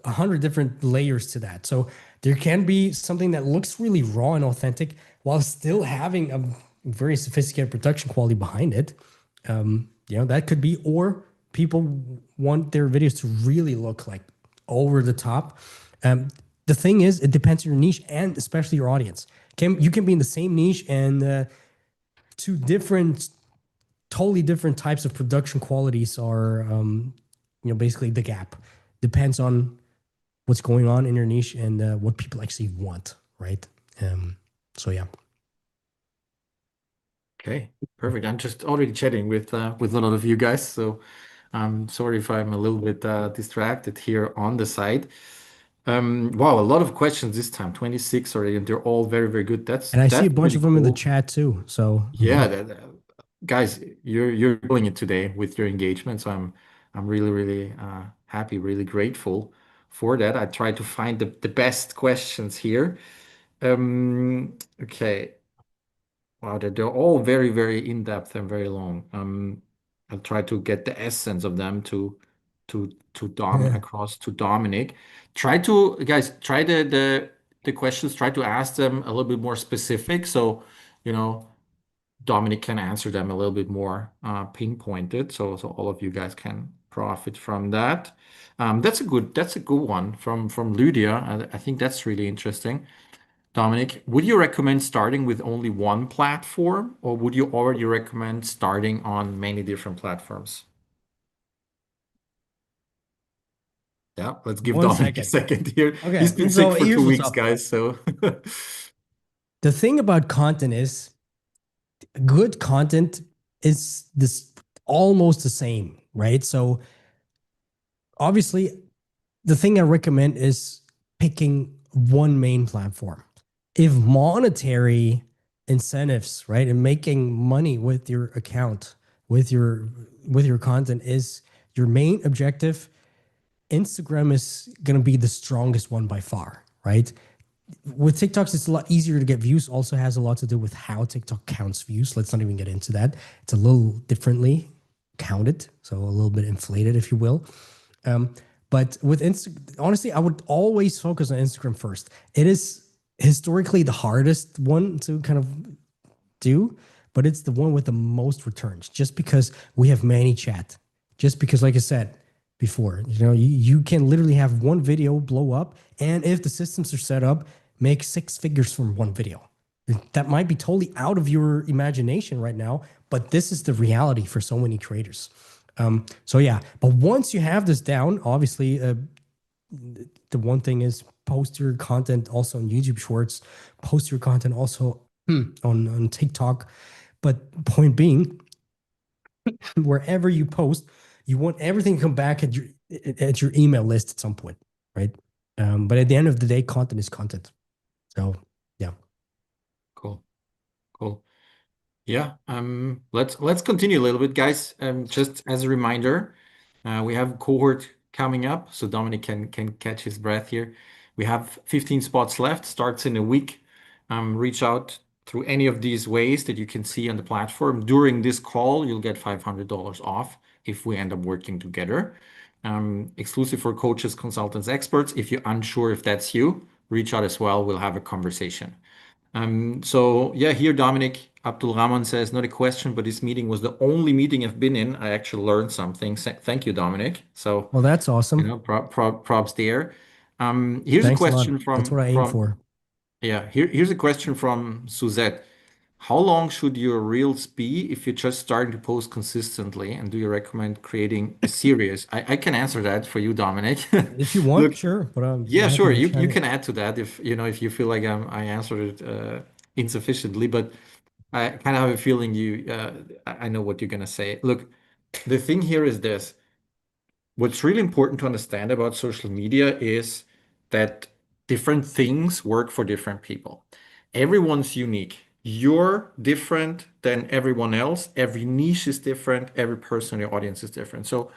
100 different layers to that. So there can be something that looks really raw and authentic while still having a very sophisticated production quality behind it. That could be, or people want their videos to really look like over the top. Um, the thing is, it depends on your niche and especially your audience. You can be in the same niche and two different totally different types of production qualities are basically the gap. Depends on what's going on in your niche and what people actually want, right? So yeah. Okay, perfect. I'm just already chatting with a lot of you guys, so I'm sorry if I'm a little bit distracted here on the side. Wow, a lot of questions this time, 26 already, and they're all very, very good. And I see a That's bunch really of them in the cool. chat too. So Yeah, guys, you're doing it today with your engagement, so I'm really, really happy, really grateful for that. I tried to find the best questions here. Okay. Wow, they're all very, very in-depth and very long. I'll try to get the essence of them to Dom across to Dominic. Try to guys, try the questions, try to ask them a little bit more specific so you know Dominic can answer them a little bit more pinpointed so all of you guys can profit from that. That's a good one from Lydia. I think that's really interesting. Dominic, would you recommend starting with only one platform, or would you already recommend starting on many different platforms? Yeah, let's give one Dominic a second. second here. Okay, He's been sick so for here's two what's weeks, up. guys, so The thing about content is good content is this almost the same, right? So obviously the thing I recommend is picking one main platform. If monetary incentives, right, and making money with your account, with your content is your main objective, Instagram is going to be the strongest one by far, right? With TikToks, it's a lot easier to get views. Also has a lot to do with how TikTok counts views. Let's not even get into that. It's a little differently counted, so a little bit inflated, if you will. Um, but with honestly, I would always focus on Instagram first. It is historically the hardest one to kind of do, but it's the one with the most returns just because we have many chat. Just because, like I said before, you can literally have one video blow up, and if the systems are set up, make six figures from one video. That might be totally out of your imagination right now, but this is the reality for so many creators. So yeah, but once you have this down, obviously, the one thing is post your content also on YouTube Shorts, post your content also on TikTok. But point being, wherever you post, you want everything to come back at your email list at some point, right? But at the end of the day, content is content. So yeah. cool, cool. Yeah, let's continue a little bit, guys. Just as a reminder, we have a cohort coming up, so Dominic can catch his breath here. We have 15 spots left, starts in a week. Reach out through any of these ways that you can see on the platform. During this call, you'll get $500 off if we end up working together. Exclusive for coaches, consultants, experts. If you're unsure if that's you, reach out as well. We'll have a conversation. So yeah, here Dominic Abdul Rahman says, not a question, but this meeting was the only meeting I've been in. I actually learned something. Thank you, Dominic. So, Well, that's awesome. props there. Here's a Thanks a lot. question That's what I aim for. yeah, here's a question from Suzette. How long should your reels be if you're just starting to post consistently? And do you recommend creating a series? I can answer that for you, Dominic. If you want, Look, sure, but yeah, I'm happy sure. to You chime in. can add to that if you feel like I answered it insufficiently, but I kind of have a feeling I know what you're gonna say. Look, the thing here is this. What's really important to understand about social media is that different things work for different people. Everyone's unique. you're different than everyone else. Every niche is different. Every person in the audience is different. So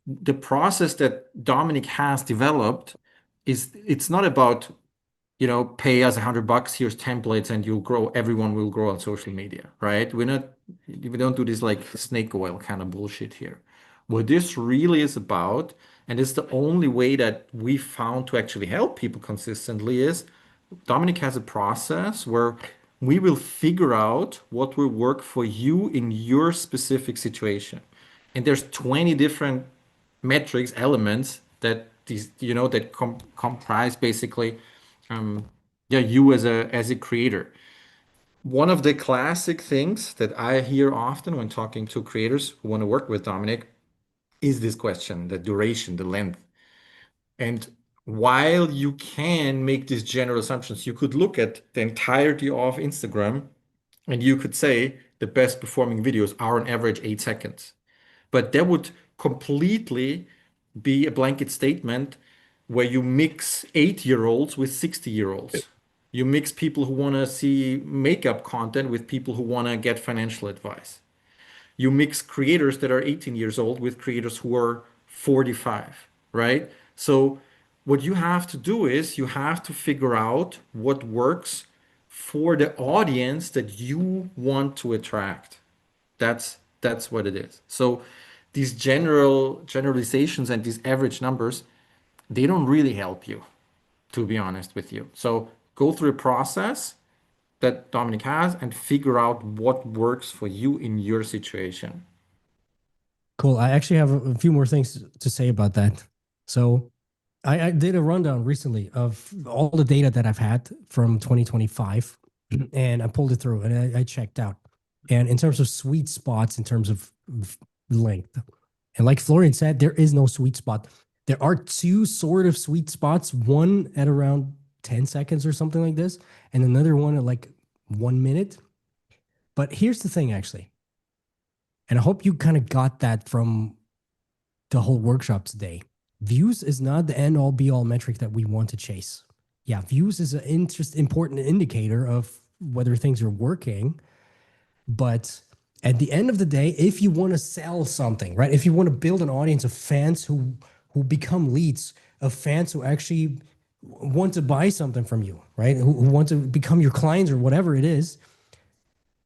the process that Dominic has developed is it's not about, pay us $100, here's templates, and you'll grow. Everyone will grow on social media, right? We don't do this like snake oil kind of bullshit here. What this really is about, and it's the only way that we found to actually help people consistently, is Dominic has a process where we will figure out what will work for you in your specific situation. And there's 20 different metrics, elements that these, that comprise basically, yeah, you as a creator. One of the classic things that I hear often when talking to creators who want to work with Dominic is this question, the duration, the length. And while you can make these general assumptions, you could look at the entirety of Instagram and you could say the best performing videos are on average 8 seconds. But that would completely be a blanket statement where you mix 8-year-olds with 60-year-olds. You mix people who want to see makeup content with people who want to get financial advice. You mix creators that are 18 years old with creators who are 45, right? So what you have to do is you have to figure out what works for the audience that you want to attract. That's what it is. So these generalizations and these average numbers, they don't really help you, to be honest with you. So go through a process that Dominic has and figure out what works for you in your situation. Cool. I actually have a few more things to say about that. So I did a rundown recently of all the data that I've had from 2025, and I pulled it through and I checked out. And in terms of sweet spots, in terms of length, and like Florian said, there is no sweet spot. There are two sort of sweet spots, one at around 10 seconds or something like this, and another one at like 1 minute. But here's the thing, actually, and I hope you kind of got that from the whole workshop today. Views is not the end all be all metric that we want to chase. Yeah, views is an important indicator of whether things are working. But at the end of the day, if you want to sell something, right? If you want to build an audience of fans who become leads, of fans who actually want to buy something from you, right? Who want to become your clients or whatever it is,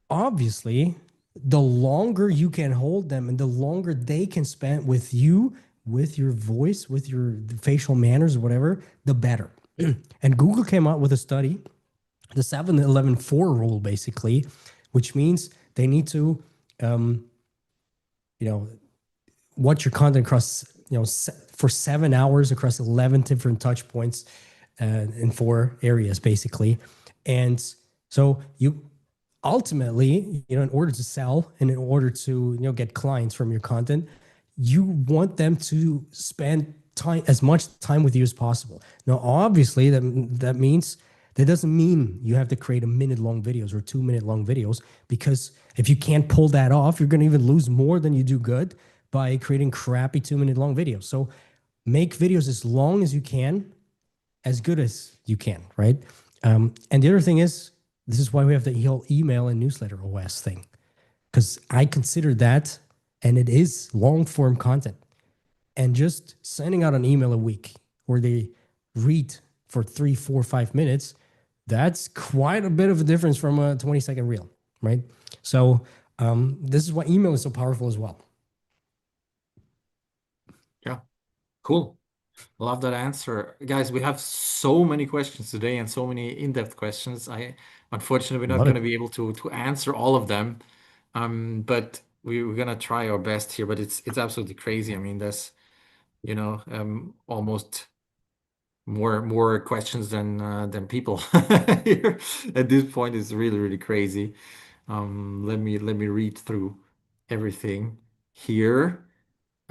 obviously, the longer you can hold them and the longer they can spend with you, with your voice, with your facial manners, whatever, the better. And Google came out with a study, the 7-11-4 rule, basically, which means they need to, watch your content across, for 7 hours across 11 different touch points in 4 areas, basically. And so you ultimately, in order to sell and in order to, get clients from your content, you want them to spend time, as much time with you as possible. Now, obviously, that means that doesn't mean you have to create 1-minute long videos or 2-minute long videos, because if you can't pull that off, you're going to even lose more than you do good by creating crappy 2-minute long videos. So make videos as long as you can, as good as you can, right? And the other thing is, this is why we have the whole email and newsletter OS thing, because I consider that, and it is long form content. And just sending out an email a week where they read for 3, 4, 5 minutes, that's quite a bit of a difference from a 20-second reel, right? So this is why email is so powerful as well. Yeah, cool. Love that answer. Guys, we have so many questions today and so many in-depth questions. Unfortunately, we're not Love going to it. be able to answer all of them. But we're gonna try our best here, but it's absolutely crazy. I mean, there's, almost more questions than people here at this point. It's really, really crazy. Let me read through everything here.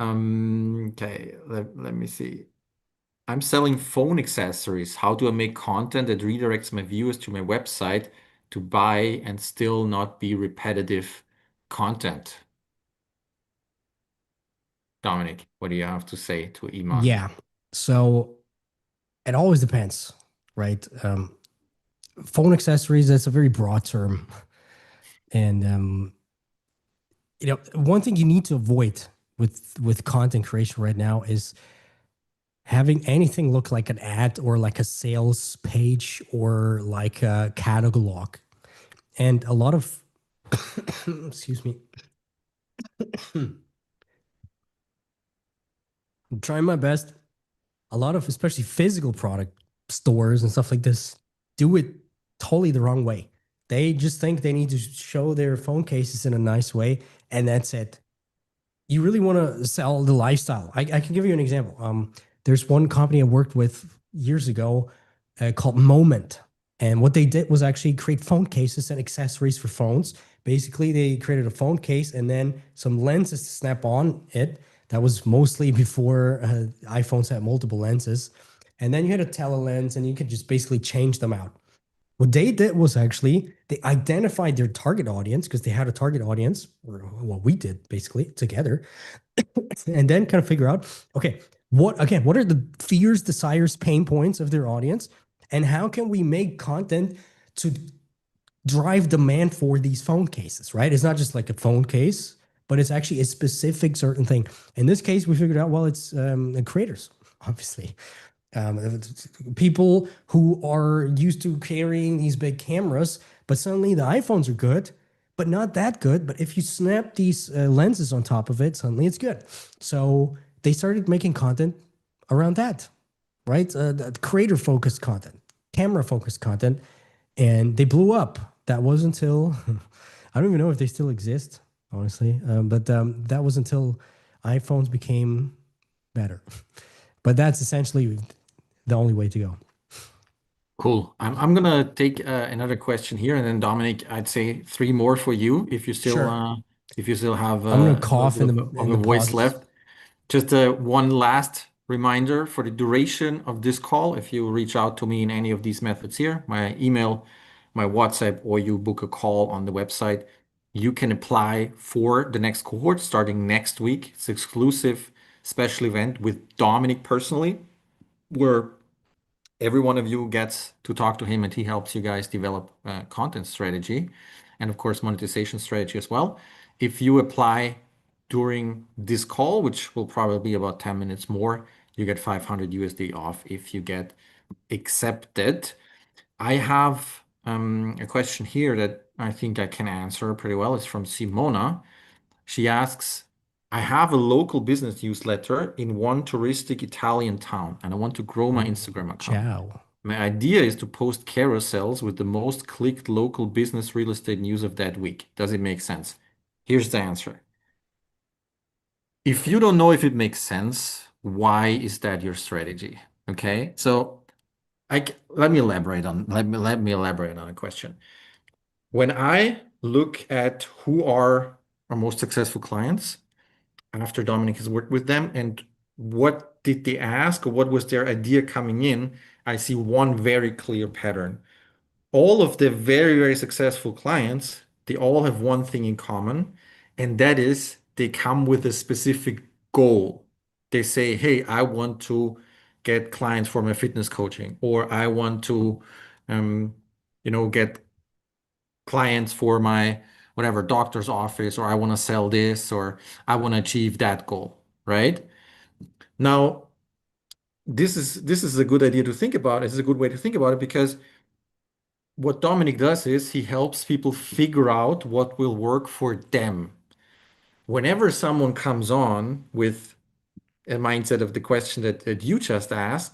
Okay, let me see. I'm selling phone accessories. How do I make content that redirects my viewers to my website to buy and still not be repetitive content? Dominic, what do you have to say to Iman? Yeah. So it always depends, right? phone accessories, that's a very broad term. And one thing you need to avoid with content creation right now is having anything look like an ad or like a sales page or like a catalog. And a lot of excuse me. I'm trying my best. A lot of especially physical product stores and stuff like this do it totally the wrong way. They just think they need to show their phone cases in a nice way, and that's it. You really want to sell the lifestyle. I can give you an example. There's one company I worked with years ago called Moment. And what they did was actually create phone cases and accessories for phones. Basically, they created a phone case and then some lenses to snap on it. That was mostly before iPhones had multiple lenses. And then you had a telelens and you could just basically change them out. What they did was actually they identified their target audience because they had a target audience, or what we did basically together, and then kind of figure out, okay, what are the fears, desires, pain points of their audience, and how can we make content to drive demand for these phone cases, right? It's not just like a phone case, but it's actually a specific certain thing. In this case, we figured out, well, it's creators, obviously. People who are used to carrying these big cameras, but suddenly the iPhones are good, but not that good. But if you snap these lenses on top of it, suddenly it's good. So they started making content around that, right? Creator focused content, camera focused content, and they blew up. That was until I don't even know if they still exist, honestly. But that was until iPhones became better. But that's essentially the only way to go. Cool. I'm gonna take another question here, and then Dominic, I'd say three more for you Sure. if you still have I'm gonna a little cough bit in of the a voice pauses. left. Just one last reminder for the duration of this call. If you reach out to me in any of these methods here, my email, my WhatsApp, or you book a call on the website, you can apply for the next cohort starting next week. It's exclusive special event with Dominic personally, where every one of you gets to talk to him and he helps you guys develop content strategy and of course monetization strategy as well. If you apply during this call, which will probably be about 10 minutes more, you get 500 USD off if you get accepted. I have a question here that I think I can answer pretty well. It's from Simona. She asks, I have a local business newsletter in one touristic Italian town and I want to grow my Oh, Instagram account. ciao. My idea is to post carousels with the most clicked local business real estate news of that week. Does it make sense? Here's the answer. If you don't know if it makes sense, why is that your strategy? Okay, so let me elaborate on a question. When I look at who are our most successful clients after Dominic has worked with them and what did they ask or what was their idea coming in, I see one very clear pattern. All of the very, very successful clients, they all have one thing in common, and that is they come with a specific goal. They say, hey, I want to get clients for my fitness coaching, or I want to, um, get clients for my whatever doctor's office, or I want to sell this, or I want to achieve that goal, right? Now, this is a good idea to think about. It's a good way to think about it because what Dominic does is he helps people figure out what will work for them. Whenever someone comes on with a mindset of the question that you just asked,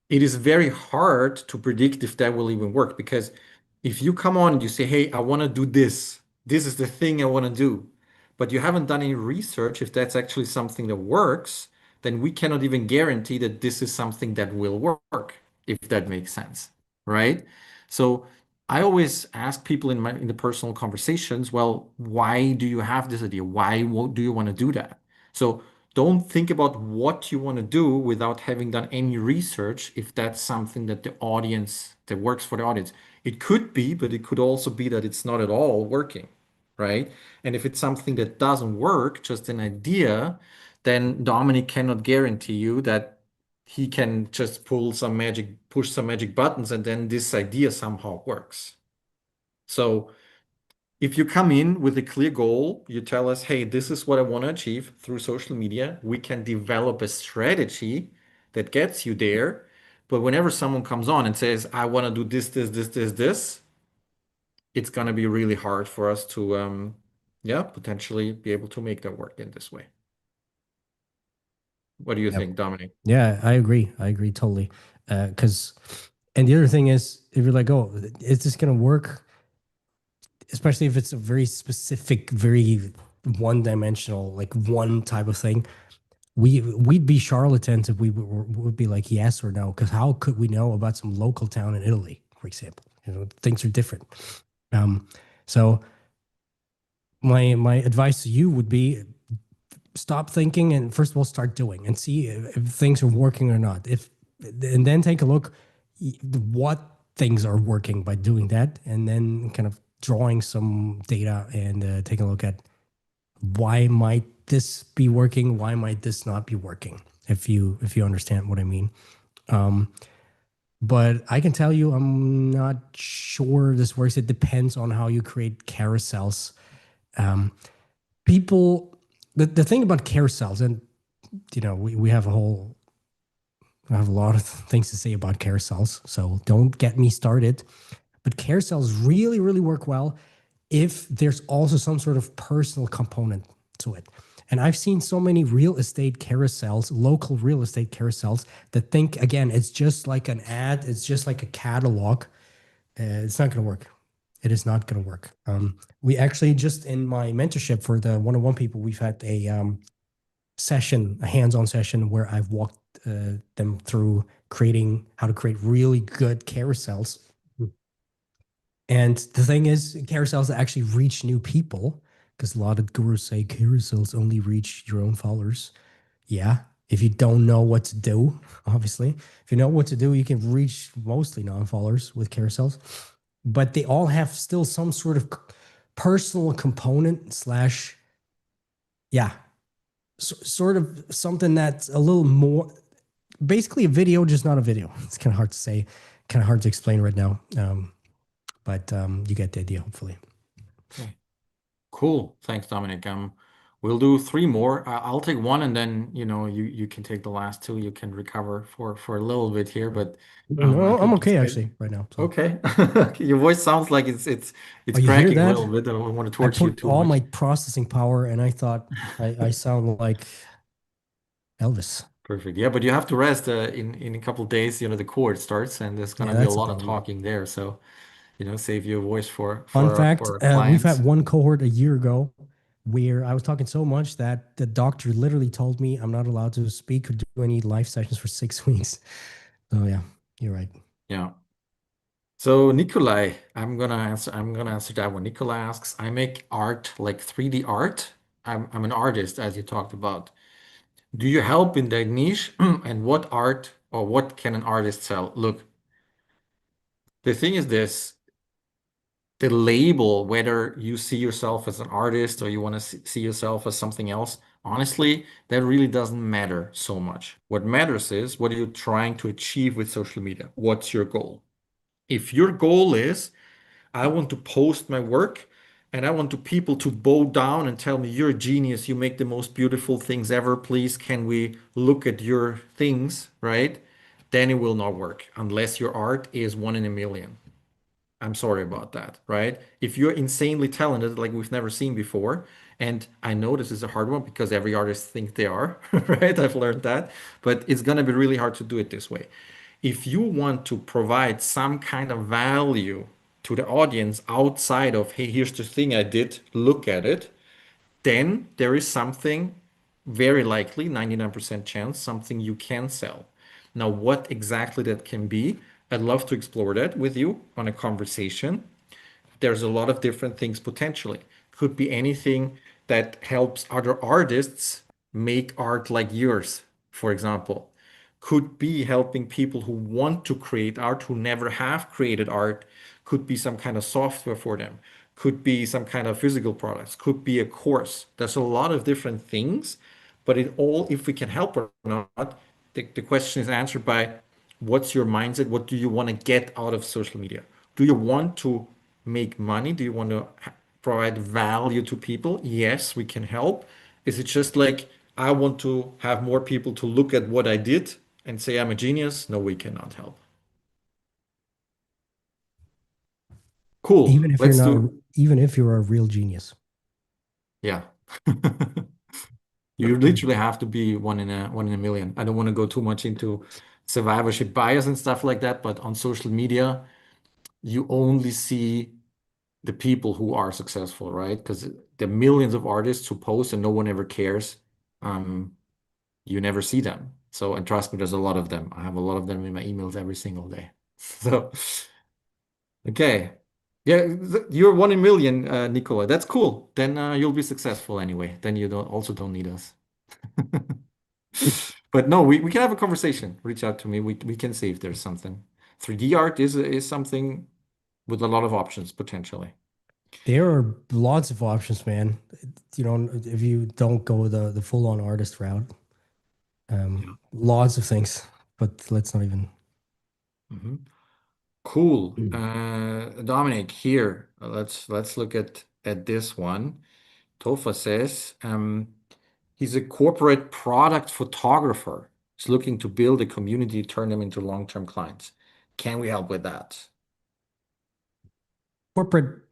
it is very hard to predict if that will even work because if you come on and you say, hey, I want to do this, this is the thing I want to do, but you haven't done any research if that's actually something that works, then we cannot even guarantee that this is something that will work, if that makes sense, right? So I always ask people in the personal conversations, well, why do you have this idea? Why do you want to do that? So don't think about what you want to do without having done any research if that's something that the audience that works for the audience. It could be, but it could also be that it's not at all working, right? And if it's something that doesn't work, just an idea, then Dominic cannot guarantee you that he can just push some magic buttons, and then this idea somehow works. So if you come in with a clear goal, you tell us, hey, this is what I want to achieve through social media. We can develop a strategy that gets you there. But whenever someone comes on and says, I want to do this, it's going to be really hard for us to, yeah, potentially be able to make that work in this way. What do you Yep. think, Dominic? Yeah, I agree. I agree totally. Because, and the other thing is, if you're like, oh, is this going to work? Especially if it's a very specific, very one dimensional, like one type of thing. We'd be charlatans if we would be like yes or no. Because how could we know about some local town in Italy, for example? You know, things are different. Um, so my advice to you would be stop thinking and first of all start doing and see if things are working or not. If and then take a look what things are working by doing that, and then kind of drawing some data and taking a look at why might this be working, why might this not be working. If you understand what I mean. Um, but I can tell you, I'm not sure this works. It depends on how you create carousels. Um, people, the thing about carousels, and we have I have a lot of things to say about carousels, so don't get me started. But carousels really, really work well if there's also some sort of personal component to it. And I've seen so many real estate carousels, local real estate carousels, that think, again, it's just like an ad, it's just like a catalog. It's not going to work. It is not going to work. We actually just in my mentorship for the one-on-one people, we've had a hands-on session where I've walked them through creating how to create really good carousels. And the thing is, carousels that actually reach new people, because a lot of gurus say carousels only reach your own followers. Yeah, if you don't know what to do, obviously, if you know what to do, you can reach mostly non-followers with carousels. But they all have still some sort of personal component slash, yeah, sort of something that's a little more basically a video, just not a video. It's kind of hard to say, kind of hard to explain right now. But you get the idea, hopefully. Okay. Cool. Thanks, Dominic. We'll do three more. I'll take one, and then you can take the last two. You can recover for a little bit here, but I No, I'm think it's okay good. actually right now. So, Okay. Your voice sounds like oh, it's you hear cracking a that? little bit. I don't want to I torture you put too all my much. processing power, and I thought I sound like Elvis. Perfect. Yeah, but you have to rest in a couple of days. The court starts, and there's Yeah, gonna be a that's the lot of problem. talking there. So, save your voice for Fun for our, fact: for our we've clients. had one cohort a year ago where I was talking so much that the doctor literally told me I'm not allowed to speak or do any live sessions for 6 weeks. So yeah, you're right. Yeah. So Nikolai, I'm gonna answer that one. Nikolai asks, I make art like 3D art. I'm an artist, as you talked about. Do you help in that niche? And what art or what can an artist sell? Look, the thing is this, the label, whether you see yourself as an artist or you want to see yourself as something else, honestly, that really doesn't matter so much. What matters is what are you trying to achieve with social media? What's your goal? If your goal is I want to post my work and I want to people to bow down and tell me you're a genius, you make the most beautiful things ever. Please, can we look at your things, right? Then it will not work unless your art is one in a million. I'm sorry about that, right? If you're insanely talented, like we've never seen before, and I know this is a hard one because every artist thinks they are, right? I've learned that, but it's gonna be really hard to do it this way. If you want to provide some kind of value to the audience outside of, hey, here's the thing I did, look at it, then there is something very likely, 99% chance, something you can sell. Now, what exactly that can be, I'd love to explore that with you on a conversation. There's a lot of different things potentially. Could be anything that helps other artists make art like yours, for example. Could be helping people who want to create art, who never have created art. Could be some kind of software for them. Could be some kind of physical products. Could be a course. There's a lot of different things, but it all, if we can help or not, the question is answered by what's your mindset? What do you want to get out of social media? Do you want to make money? Do you want to provide value to people? Yes, we can help. Is it just like I want to have more people to look at what I did and say I'm a genius? No, we cannot help. Cool. Even if you're Let's not, do, even if you're a real genius. yeah. You literally have to be one in a million. I don't want to go too much into survivorship bias and stuff like that, but on social media, you only see the people who are successful, right? Because the millions of artists who post and no one ever cares, um, you never see them. So, and trust me, there's a lot of them. I have a lot of them in my emails every single day. So, okay. Yeah, you're one in a million, Nicola. That's cool. Then you'll be successful anyway. Then you don't need us. But no, we can have a conversation. Reach out to me. We can see if there's something. 3D art is something with a lot of options potentially. There are lots of options, man. You know, if you don't go the full on artist route, Yeah. lots of things. But let's not even. Mhm. Cool. Dominic, here, let's look at this one. Tofa says he's a corporate product photographer. He's looking to build a community, turn them into long-term clients. Can we help with that? Corporate,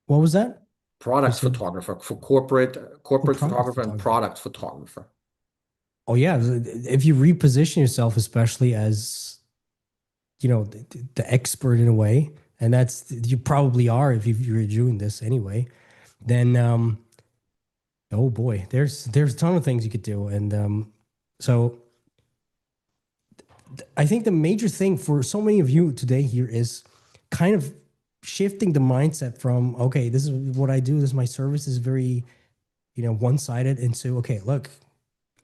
what was that? You Product said, photographer for corporate oh, corporate product photographer and photographer. product photographer. Oh yeah, if you reposition yourself, especially as the expert in a way, and that's you probably are if you're doing this anyway. Then oh boy, there's a ton of things you could do, and so I think the major thing for so many of you today here is kind of shifting the mindset from okay, this is what I do, this is my service is very one-sided into okay, look,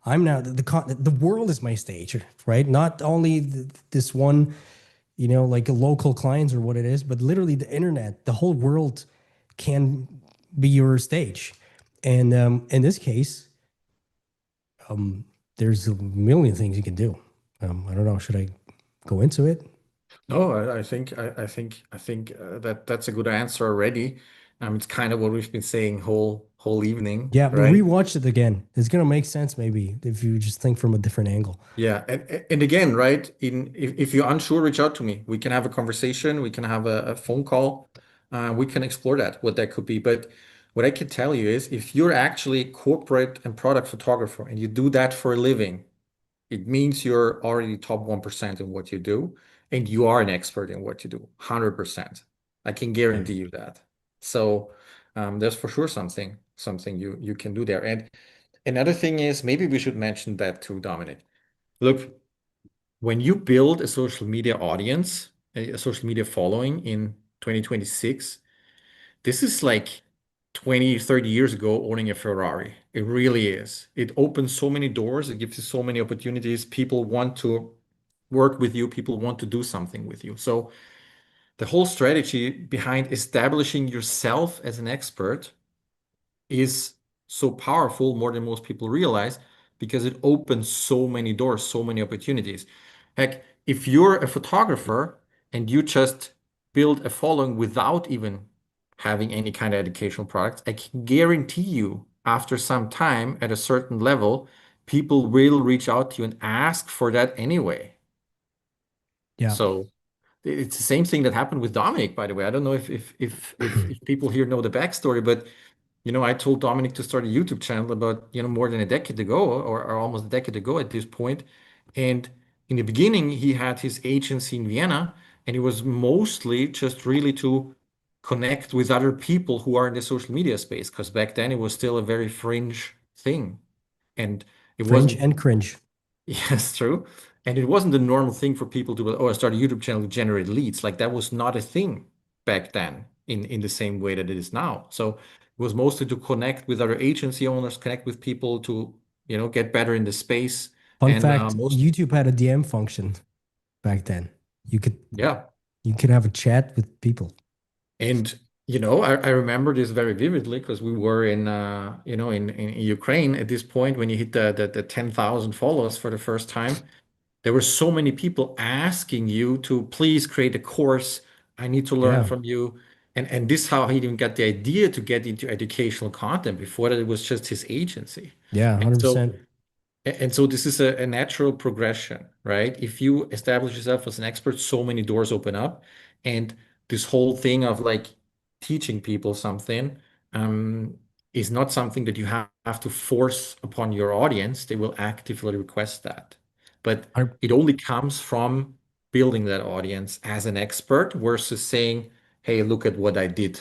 I'm now the world is my stage, right? Not only this one, like a local clients or what it is, but literally the internet, the whole world can be your stage. And in this case, um, there's a million things you can do. I don't know. Should I go into it? No, I think that that's a good answer already. It's kind of what we've been saying whole evening, Yeah, but right? rewatch it again. It's gonna make sense maybe if you just think from a different angle. Yeah, and again, right? If you're unsure, reach out to me. We can have a conversation. We can have a phone call. We can explore that, what that could be. But what I can tell you is, if you're actually corporate and product photographer and you do that for a living, it means you're already top 1% in what you do, and you are an expert in what you do, 100%. I can Right. guarantee you that. So there's for sure something you can do there. And another thing is, maybe we should mention that too, Dominic. Look, when you build a social media audience, a social media following in 2026, this is like 20, 30 years ago owning a Ferrari. It really is. It opens so many doors. It gives you so many opportunities. People want to work with you. People want to do something with you. So the whole strategy behind establishing yourself as an expert is so powerful, more than most people realize, because it opens so many doors, so many opportunities. Heck, if you're a photographer and you just build a following without even having any kind of educational products, I can guarantee you after some time at a certain level, people will reach out to you and ask for that anyway. Yeah. So it's the same thing that happened with Dominic, by the way. I don't know if people here know the backstory, but I told Dominic to start a YouTube channel about, more than a decade ago or almost a decade ago at this point. And in the beginning, he had his agency in Vienna, and it was mostly just really to connect with other people who are in the social media space, because back then it was still a very fringe thing. And it Fringe wasn't, and cringe. yes, true. And it wasn't the normal thing for people to, oh, I start a YouTube channel to generate leads. Like that was not a thing back then in the same way that it is now. So it was mostly to connect with other agency owners, connect with people to, get better in the space. Fun And fact, YouTube had a DM function back then. You could yeah. you could have a chat with people. And I remember this very vividly because we were in Ukraine at this point when you hit the 10,000 followers for the first time. There were so many people asking you to please create a course. I need to learn Yeah. from you. And this is how he even got the idea to get into educational content. Before that, it was just his agency. Yeah, And so 100%. and so this is a natural progression, right? If you establish yourself as an expert, so many doors open up. And this whole thing of like teaching people something um, is not something that you have to force upon your audience. They will actively request that. But it only comes from building that audience as an expert versus saying, hey, look at what I did.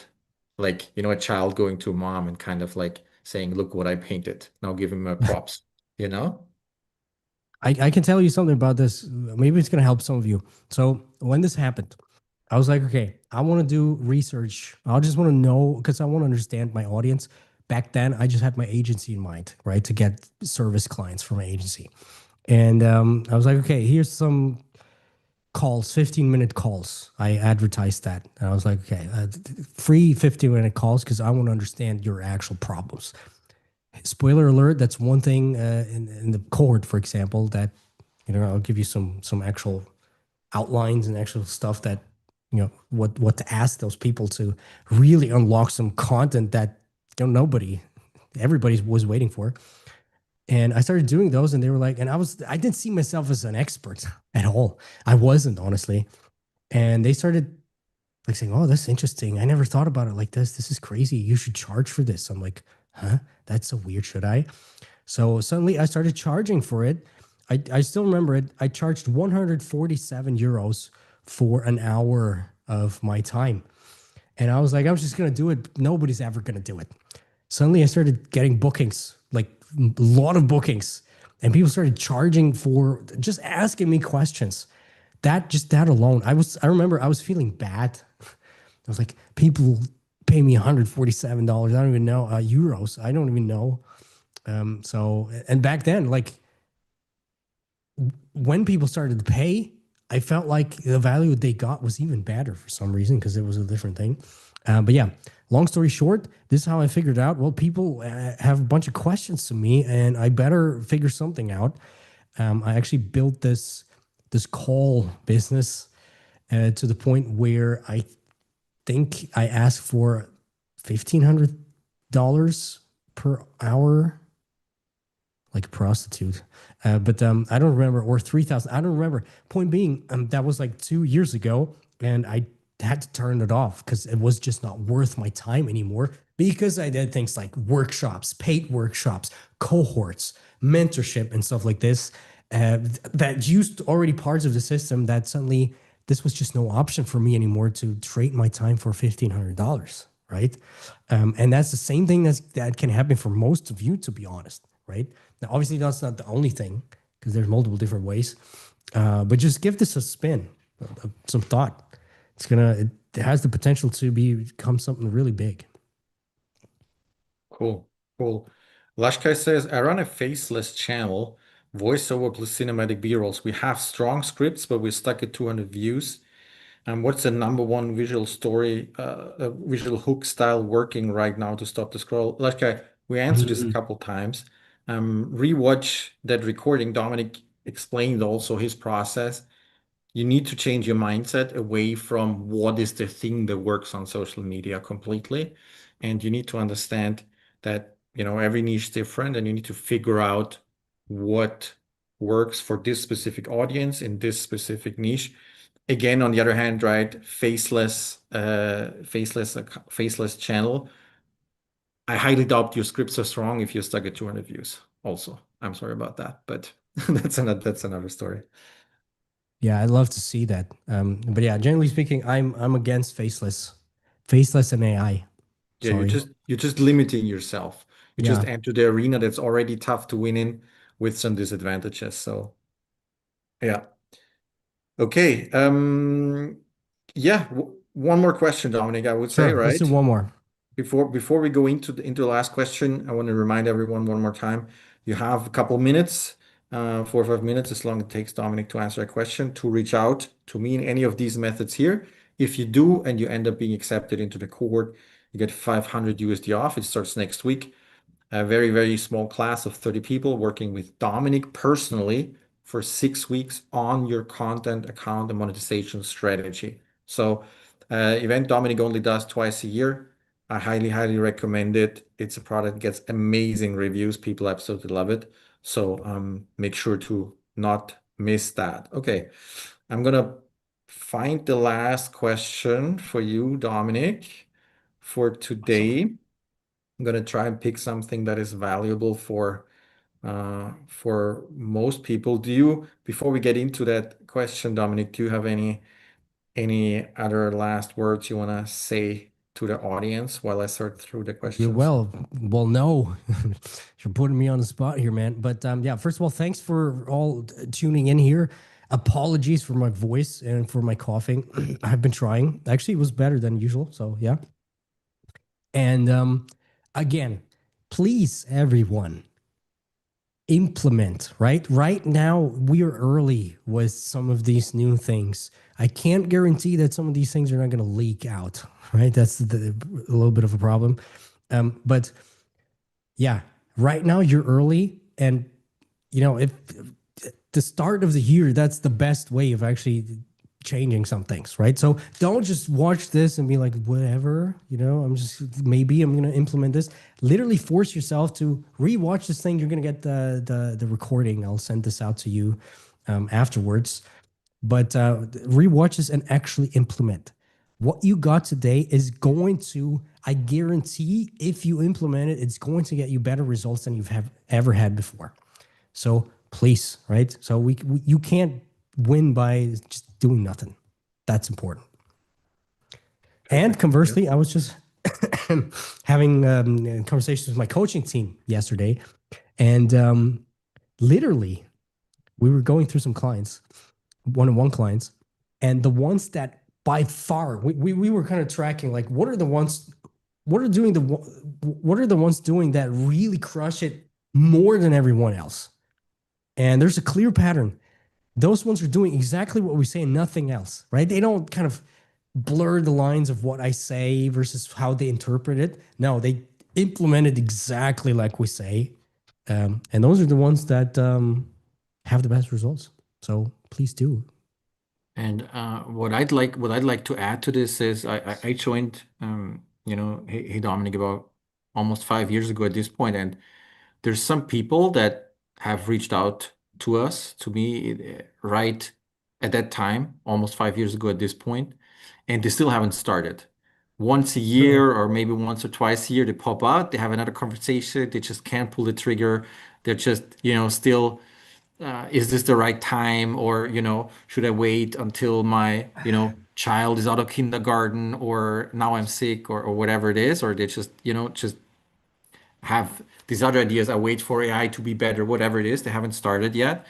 Like, a child going to a mom and kind of like saying, look what I painted. Now give him my props, you know? I can tell you something about this. Maybe it's going to help some of you. So when this happened, I was like, okay, I want to do research. I just want to know because I want to understand my audience. Back then, I just had my agency in mind, right, to get service clients for my agency. And I was like, okay, here's some calls, 15-minute calls. I advertised that. And I was like, okay, free 15-minute calls because I want to understand your actual problems. Spoiler alert, that's one thing in the cohort, for example, that, I'll give you some actual outlines and actual stuff that, what to ask those people to really unlock some content that, everybody was waiting for. And I started doing those, and they were like, and I didn't see myself as an expert at all. I wasn't, honestly. And they started like saying, "Oh, that's interesting. I never thought about it like this. This is crazy. You should charge for this." I'm like, "Huh? That's so weird. Should I?" So suddenly I started charging for it. I still remember it. I charged 147 euros for an hour of my time. And I was like, I was just going to do it. Nobody's ever going to do it. Suddenly I started getting bookings, like a lot of bookings. And people started charging for just asking me questions. That alone, I remember I was feeling bad. I was like, people pay me $147. I don't even know euros. I don't even know. And back then, like when people started to pay, I felt like the value they got was even better for some reason because it was a different thing. But yeah, long story short, this is how I figured out. Well, people have a bunch of questions to me, and I better figure something out. I actually built this call business to the point where I think I asked for $1,500 per hour, like a prostitute. But I don't remember, or 3,000. I don't remember. Point being, that was like 2 years ago, and I had to turn it off because it was just not worth my time anymore. Because I did things like workshops, paid workshops, cohorts, mentorship, and stuff like this that used already parts of the system that suddenly this was just no option for me anymore to trade my time for $1,500, right? And that's the same thing that can happen for most of you, to be honest, right? Now, obviously, that's not the only thing because there's multiple different ways. But just give this a spin, some thought. It has the potential to become something really big. Cool, cool. Lashkai says, I run a faceless channel, voiceover plus cinematic B-rolls. We have strong scripts, but we're stuck at 200 views. And what's the number one visual story, visual hook style working right now to stop the scroll? Lashkai, we answered this a Mhm. couple times. Rewatch that recording. Dominic explained also his process. You need to change your mindset away from what is the thing that works on social media completely. And you need to understand that, every niche is different and you need to figure out what works for this specific audience in this specific niche. Again, on the other hand, right, faceless channel. I highly doubt your scripts are strong if you're stuck at 200 views. Also, I'm sorry about that, but that's another story. Yeah, I'd love to see that. But yeah, generally speaking, I'm against faceless and AI. Yeah, you're Sorry. just you're just limiting yourself. You just Yeah, enter the arena that's already tough to win in with some disadvantages. So yeah. Okay. Yeah, one more question, Dominic, I would say, sure. Let's do right? one more. Before we go into the last question, I want to remind everyone one more time. You have a couple minutes, 4 or 5 minutes, as long as it takes Dominic to answer a question, to reach out to me in any of these methods here. If you do and you end up being accepted into the cohort, you get 500 USD off. It starts next week. A very, very small class of 30 people working with Dominik personally for 6 weeks on your content account and monetization strategy. So, event Dominik only does twice a year. I highly, highly recommend it. It's a product that gets amazing reviews. People absolutely love it. So, make sure to not miss that. Okay, I'm gonna find the last question for you, Dominik, for Awesome. today. I'm gonna try and pick something that is valuable for most people. Before we get into that question, Dominik, do you have any other last words you wanna say to the audience while I sort through the Yeah, questions? well, no, you're putting me on the spot here, man. But yeah, first of all, thanks for all tuning in here. Apologies for my voice and for my coughing. I've been trying. Actually, it was better than usual. So yeah. And again, please, everyone, implement, right now we are early with some of these new things. I can't guarantee that some of these things are not going to leak out, right? That's a little bit of a problem. But yeah, right now you're early, and if the start of the year, that's the best way of actually changing some things, right? So don't just watch this and be like, whatever, maybe I'm gonna implement this. Literally force yourself to rewatch this thing. You're gonna get the recording. I'll send this out to you afterwards. But rewatch this and actually implement. What you got today is going to, I guarantee, if you implement it, it's going to get you better results than you've ever had before. So please, right? So you can't win by just doing nothing. That's important. And Perfect. Yeah. conversely, I was just having conversations with my coaching team yesterday, and literally, we were going through some clients, one-on-one clients, and the ones that by far we were kind of tracking, like what are the ones, what are the ones doing that really crush it more than everyone else? And there's a clear pattern. Those ones are doing exactly what we say and nothing else, right? They don't kind of blur the lines of what I say versus how they interpret it. No, they implement it exactly like we say. And those are the ones that have the best results. So please do. And what I'd like to add to this is I joined Hey Dominik about almost 5 years ago at this point, and there's some people that have reached out to us, to me, right at that time, almost 5 years ago at this point, and they still haven't started. Once a Sure. year, or maybe once or twice a year, they pop out, they have another conversation, they just can't pull the trigger. They're just, still, is this the right time? Or, should I wait until my, child is out of kindergarten, or now I'm sick, or whatever it is, or they just have these other ideas. I wait for AI to be better, whatever it is. They haven't started yet.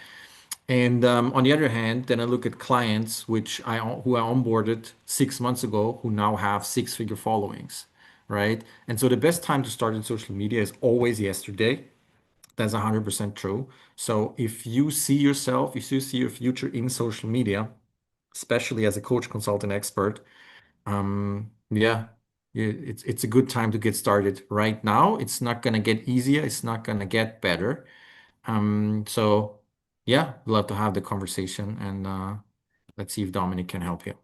And on the other hand, then I look at clients who I onboarded 6 months ago, who now have six-figure followings, right? And so the best time to start in social media is always yesterday. That's 100% true. So if you see your future in social media, especially as a coach, consultant, expert, yeah, it's a good time to get started right now. It's not gonna get easier. It's not gonna get better. So yeah, we'll have to have the conversation, and let's see if Dominik can help you.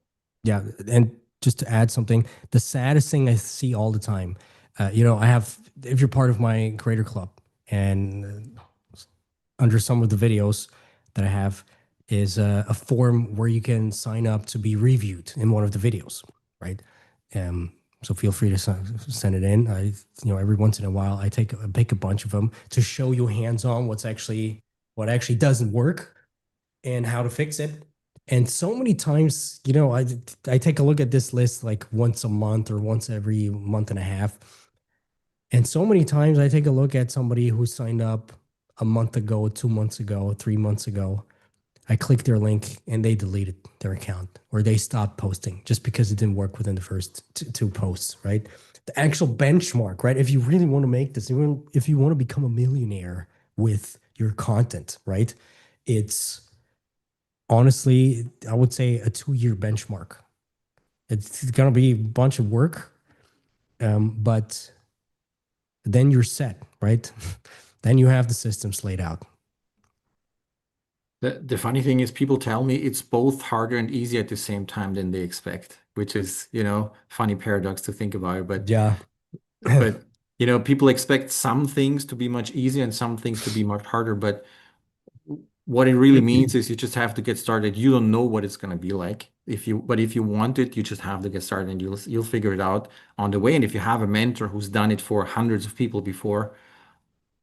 Yeah. And just to add something, the saddest thing I see all the time, if you're part of my creator club, and under some of the videos that I have is a form where you can sign up to be reviewed in one of the videos, right? So feel free to send it in. Every once in a while, I pick a bunch of them to show you hands-on what actually doesn't work and how to fix it. And so many times, I take a look at this list like once a month or once every month and a half. And so many times I take a look at somebody who signed up a month ago, 2 months ago, 3 months ago. I click their link and they deleted their account, or they stopped posting just because it didn't work within the first two posts, right? The actual benchmark, right? If you really want to make this, if you want to become a millionaire with your content, right? It's honestly, I would say, a 2-year benchmark. It's gonna be a bunch of work, but then you're set, right? Then you have the systems laid out. The funny thing is people tell me it's both harder and easier at the same time than they expect, which is, funny paradox to think about. Yeah. But people expect some things to be much easier and some things to be much harder. But what it really means is you just have to get started. You don't know what it's going to be like. But if you want it, you just have to get started and you'll figure it out on the way. And if you have a mentor who's done it for hundreds of people before,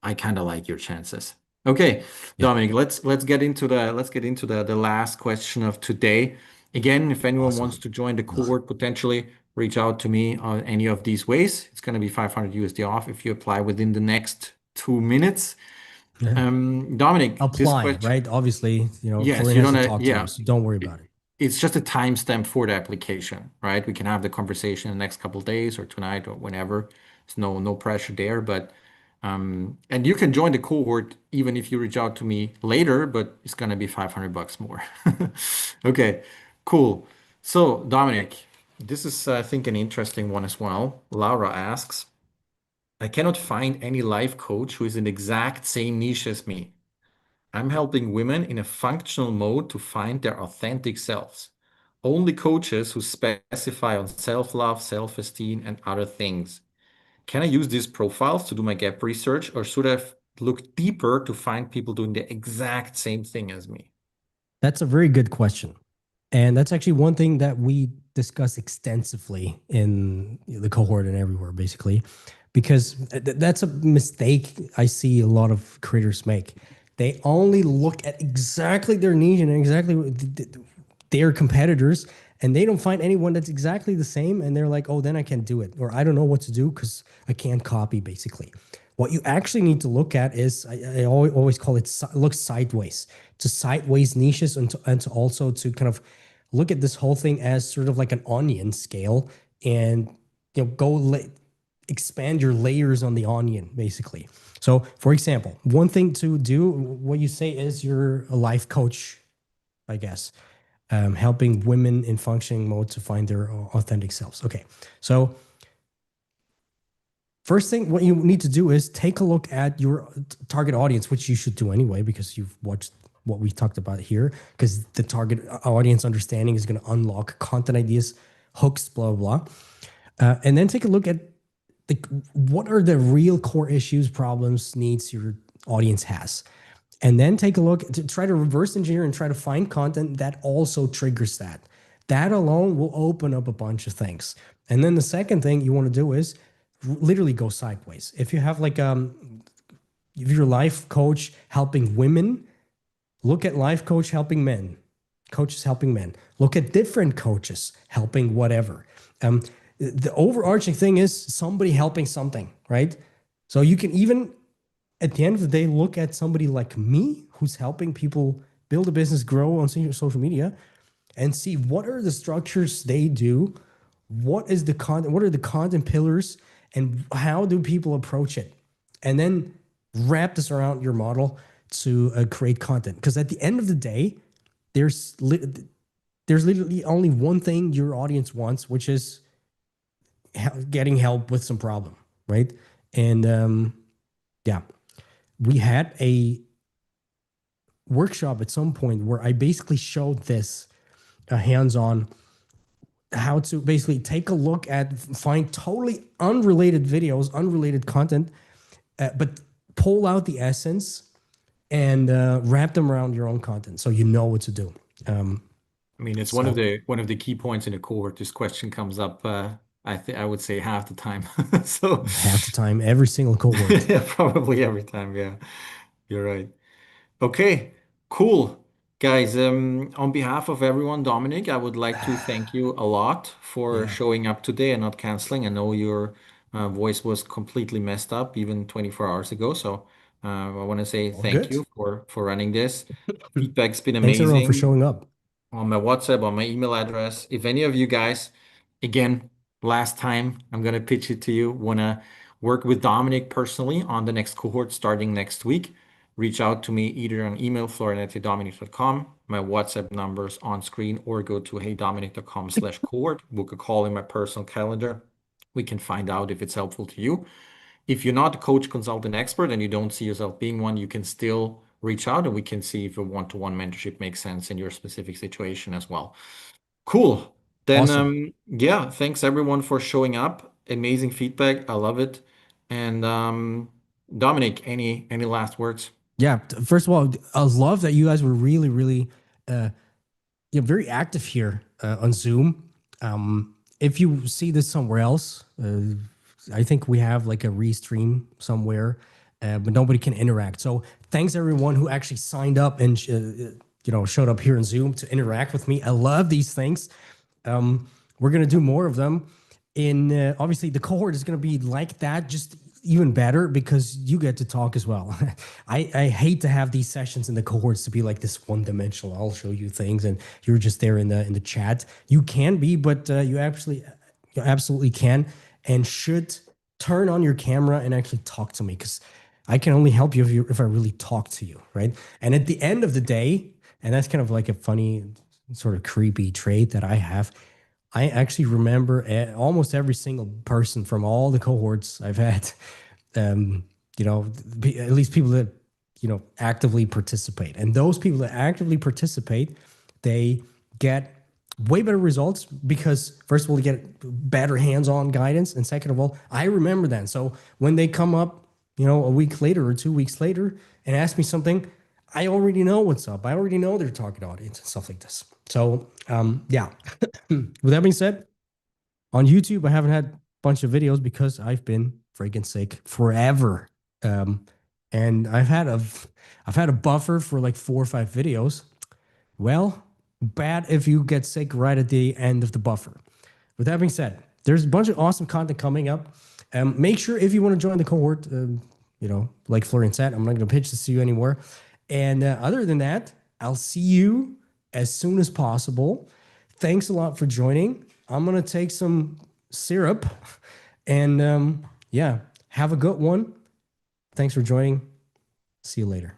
I kind of like your chances. Okay, Yeah. Dominic, let's get into the last question of today. Again, if anyone wants Awesome. to join the cohort, potentially reach out to me on any of these ways. It's going to be 500 USD off if you apply within the next 2 minutes. Yeah. Dominic, this Apply, question, right? Obviously, yes, Florian you has don't, to talk to you, yeah, so don't worry about it. it's just a timestamp for the application, right? We can have the conversation in the next couple of days or tonight or whenever. There's no pressure there, but and you can join the cohort even if you reach out to me later, but it's gonna be 500 bucks more. Okay, cool. So Dominic, this is I think an interesting one as well. Laura asks, I cannot find any life coach who is in the exact same niche as me. I'm helping women in a functional mode to find their authentic selves. Only coaches who specify on self-love, self-esteem, and other things. Can I use these profiles to do my gap research, or should I look deeper to find people doing the exact same thing as me? That's a very good question. And that's actually one thing that we discuss extensively in the cohort and everywhere, basically, because that's a mistake I see a lot of creators make. They only look at exactly their niche and exactly their competitors, and they don't find anyone that's exactly the same. And they're like, oh, then I can't do it. Or I don't know what to do because I can't copy, basically. What you actually need to look at is, I always call it look sideways, to sideways niches, and to also to kind of look at this whole thing as sort of like an onion scale, and expand your layers on the onion, basically. So, for example, one thing to do, what you say is you're a life coach, I guess, helping women in functioning mode to find their authentic selves. Okay, so first thing, what you need to do is take a look at your target audience, which you should do anyway, because you've watched what we talked about here, because the target audience understanding is going to unlock content ideas, hooks, blah, blah, blah. And then take a look at what are the real core issues, problems, needs your audience has. And then take a look to try to reverse engineer and try to find content that also triggers that. That alone will open up a bunch of things. And then the second thing you want to do is literally go sideways. If you have if you're a life coach helping women, look at life coach helping men, coaches helping men. Look at different coaches helping whatever. The overarching thing is somebody helping something, right? So you can even, at the end of the day, look at somebody like me who's helping people build a business, grow on social media, and see what are the structures they do, what is the content, what are the content pillars, and how do people approach it, and then wrap this around your model to create content. Because at the end of the day, there's literally only one thing your audience wants, which is getting help with some problem, right? And yeah, we had a workshop at some point where I basically showed this hands-on, how to basically take a look at, find totally unrelated videos, unrelated content, but pull out the essence and wrap them around your own content so you know what to do. I mean, it's So one of the key points in the cohort. This question comes up, I would say half the time. So half the time, every single cohort. yeah, probably every time. Yeah, you're right. Okay, cool. Guys, on behalf of everyone, Dominic, I would like to thank you a lot for Yeah, showing up today and not canceling. I know your voice was completely messed up even 24 hours ago. So I want to say all thank good. you for running this. Feedback's been Thanks everyone for amazing showing up. on my WhatsApp, on my email address. If any of you guys, again, last time, I'm gonna pitch it to you, wanna work with Dominic personally on the next cohort starting next week, reach out to me either on email, florian@heydominik.com, my WhatsApp number's on screen, or go to heydominik.com/cohort, book a call in my personal calendar. We can find out if it's helpful to you. If you're not a coach, consultant, expert, and you don't see yourself being one, you can still reach out and we can see if a one-to-one mentorship makes sense in your specific situation as well. Cool. Then, Awesome. yeah, thanks everyone for showing up. Amazing feedback. I love it. And Dominic, any last words? Yeah. First of all, I love that you guys were really, really, very active here on Zoom. If you see this somewhere else, I think we have like a restream somewhere, but nobody can interact. So thanks everyone who actually signed up and showed up here in Zoom to interact with me. I love these things. We're gonna do more of them. In obviously the cohort is gonna be like that, just even better because you get to talk as well. I hate to have these sessions in the cohorts to be like this one dimensional. I'll show you things and you're just there in the chat. You can be, but you absolutely can and should turn on your camera and actually talk to me because I can only help you if I really talk to you, right? And at the end of the day, and that's kind of like a funny, sort of creepy trait that I have. I actually remember almost every single person from all the cohorts I've had. Um, at least people that actively participate, and those people that actively participate, they get way better results because first of all, they get better hands-on guidance, and second of all, I remember them. So when they come up, a week later or 2 weeks later and ask me something, I already know what's up. I already know their target audience and stuff like this. So yeah. With that being said, on YouTube, I haven't had a bunch of videos because I've been freaking sick forever. And I've had a buffer for like 4 or 5 videos. Well, bad if you get sick right at the end of the buffer. With that being said, there's a bunch of awesome content coming up. Make sure if you want to join the cohort, like Florian said, I'm not going to pitch this to you anymore. And other than that, I'll see you as soon as possible. Thanks a lot for joining. I'm going to take some syrup and yeah, have a good one. Thanks for joining. See you later.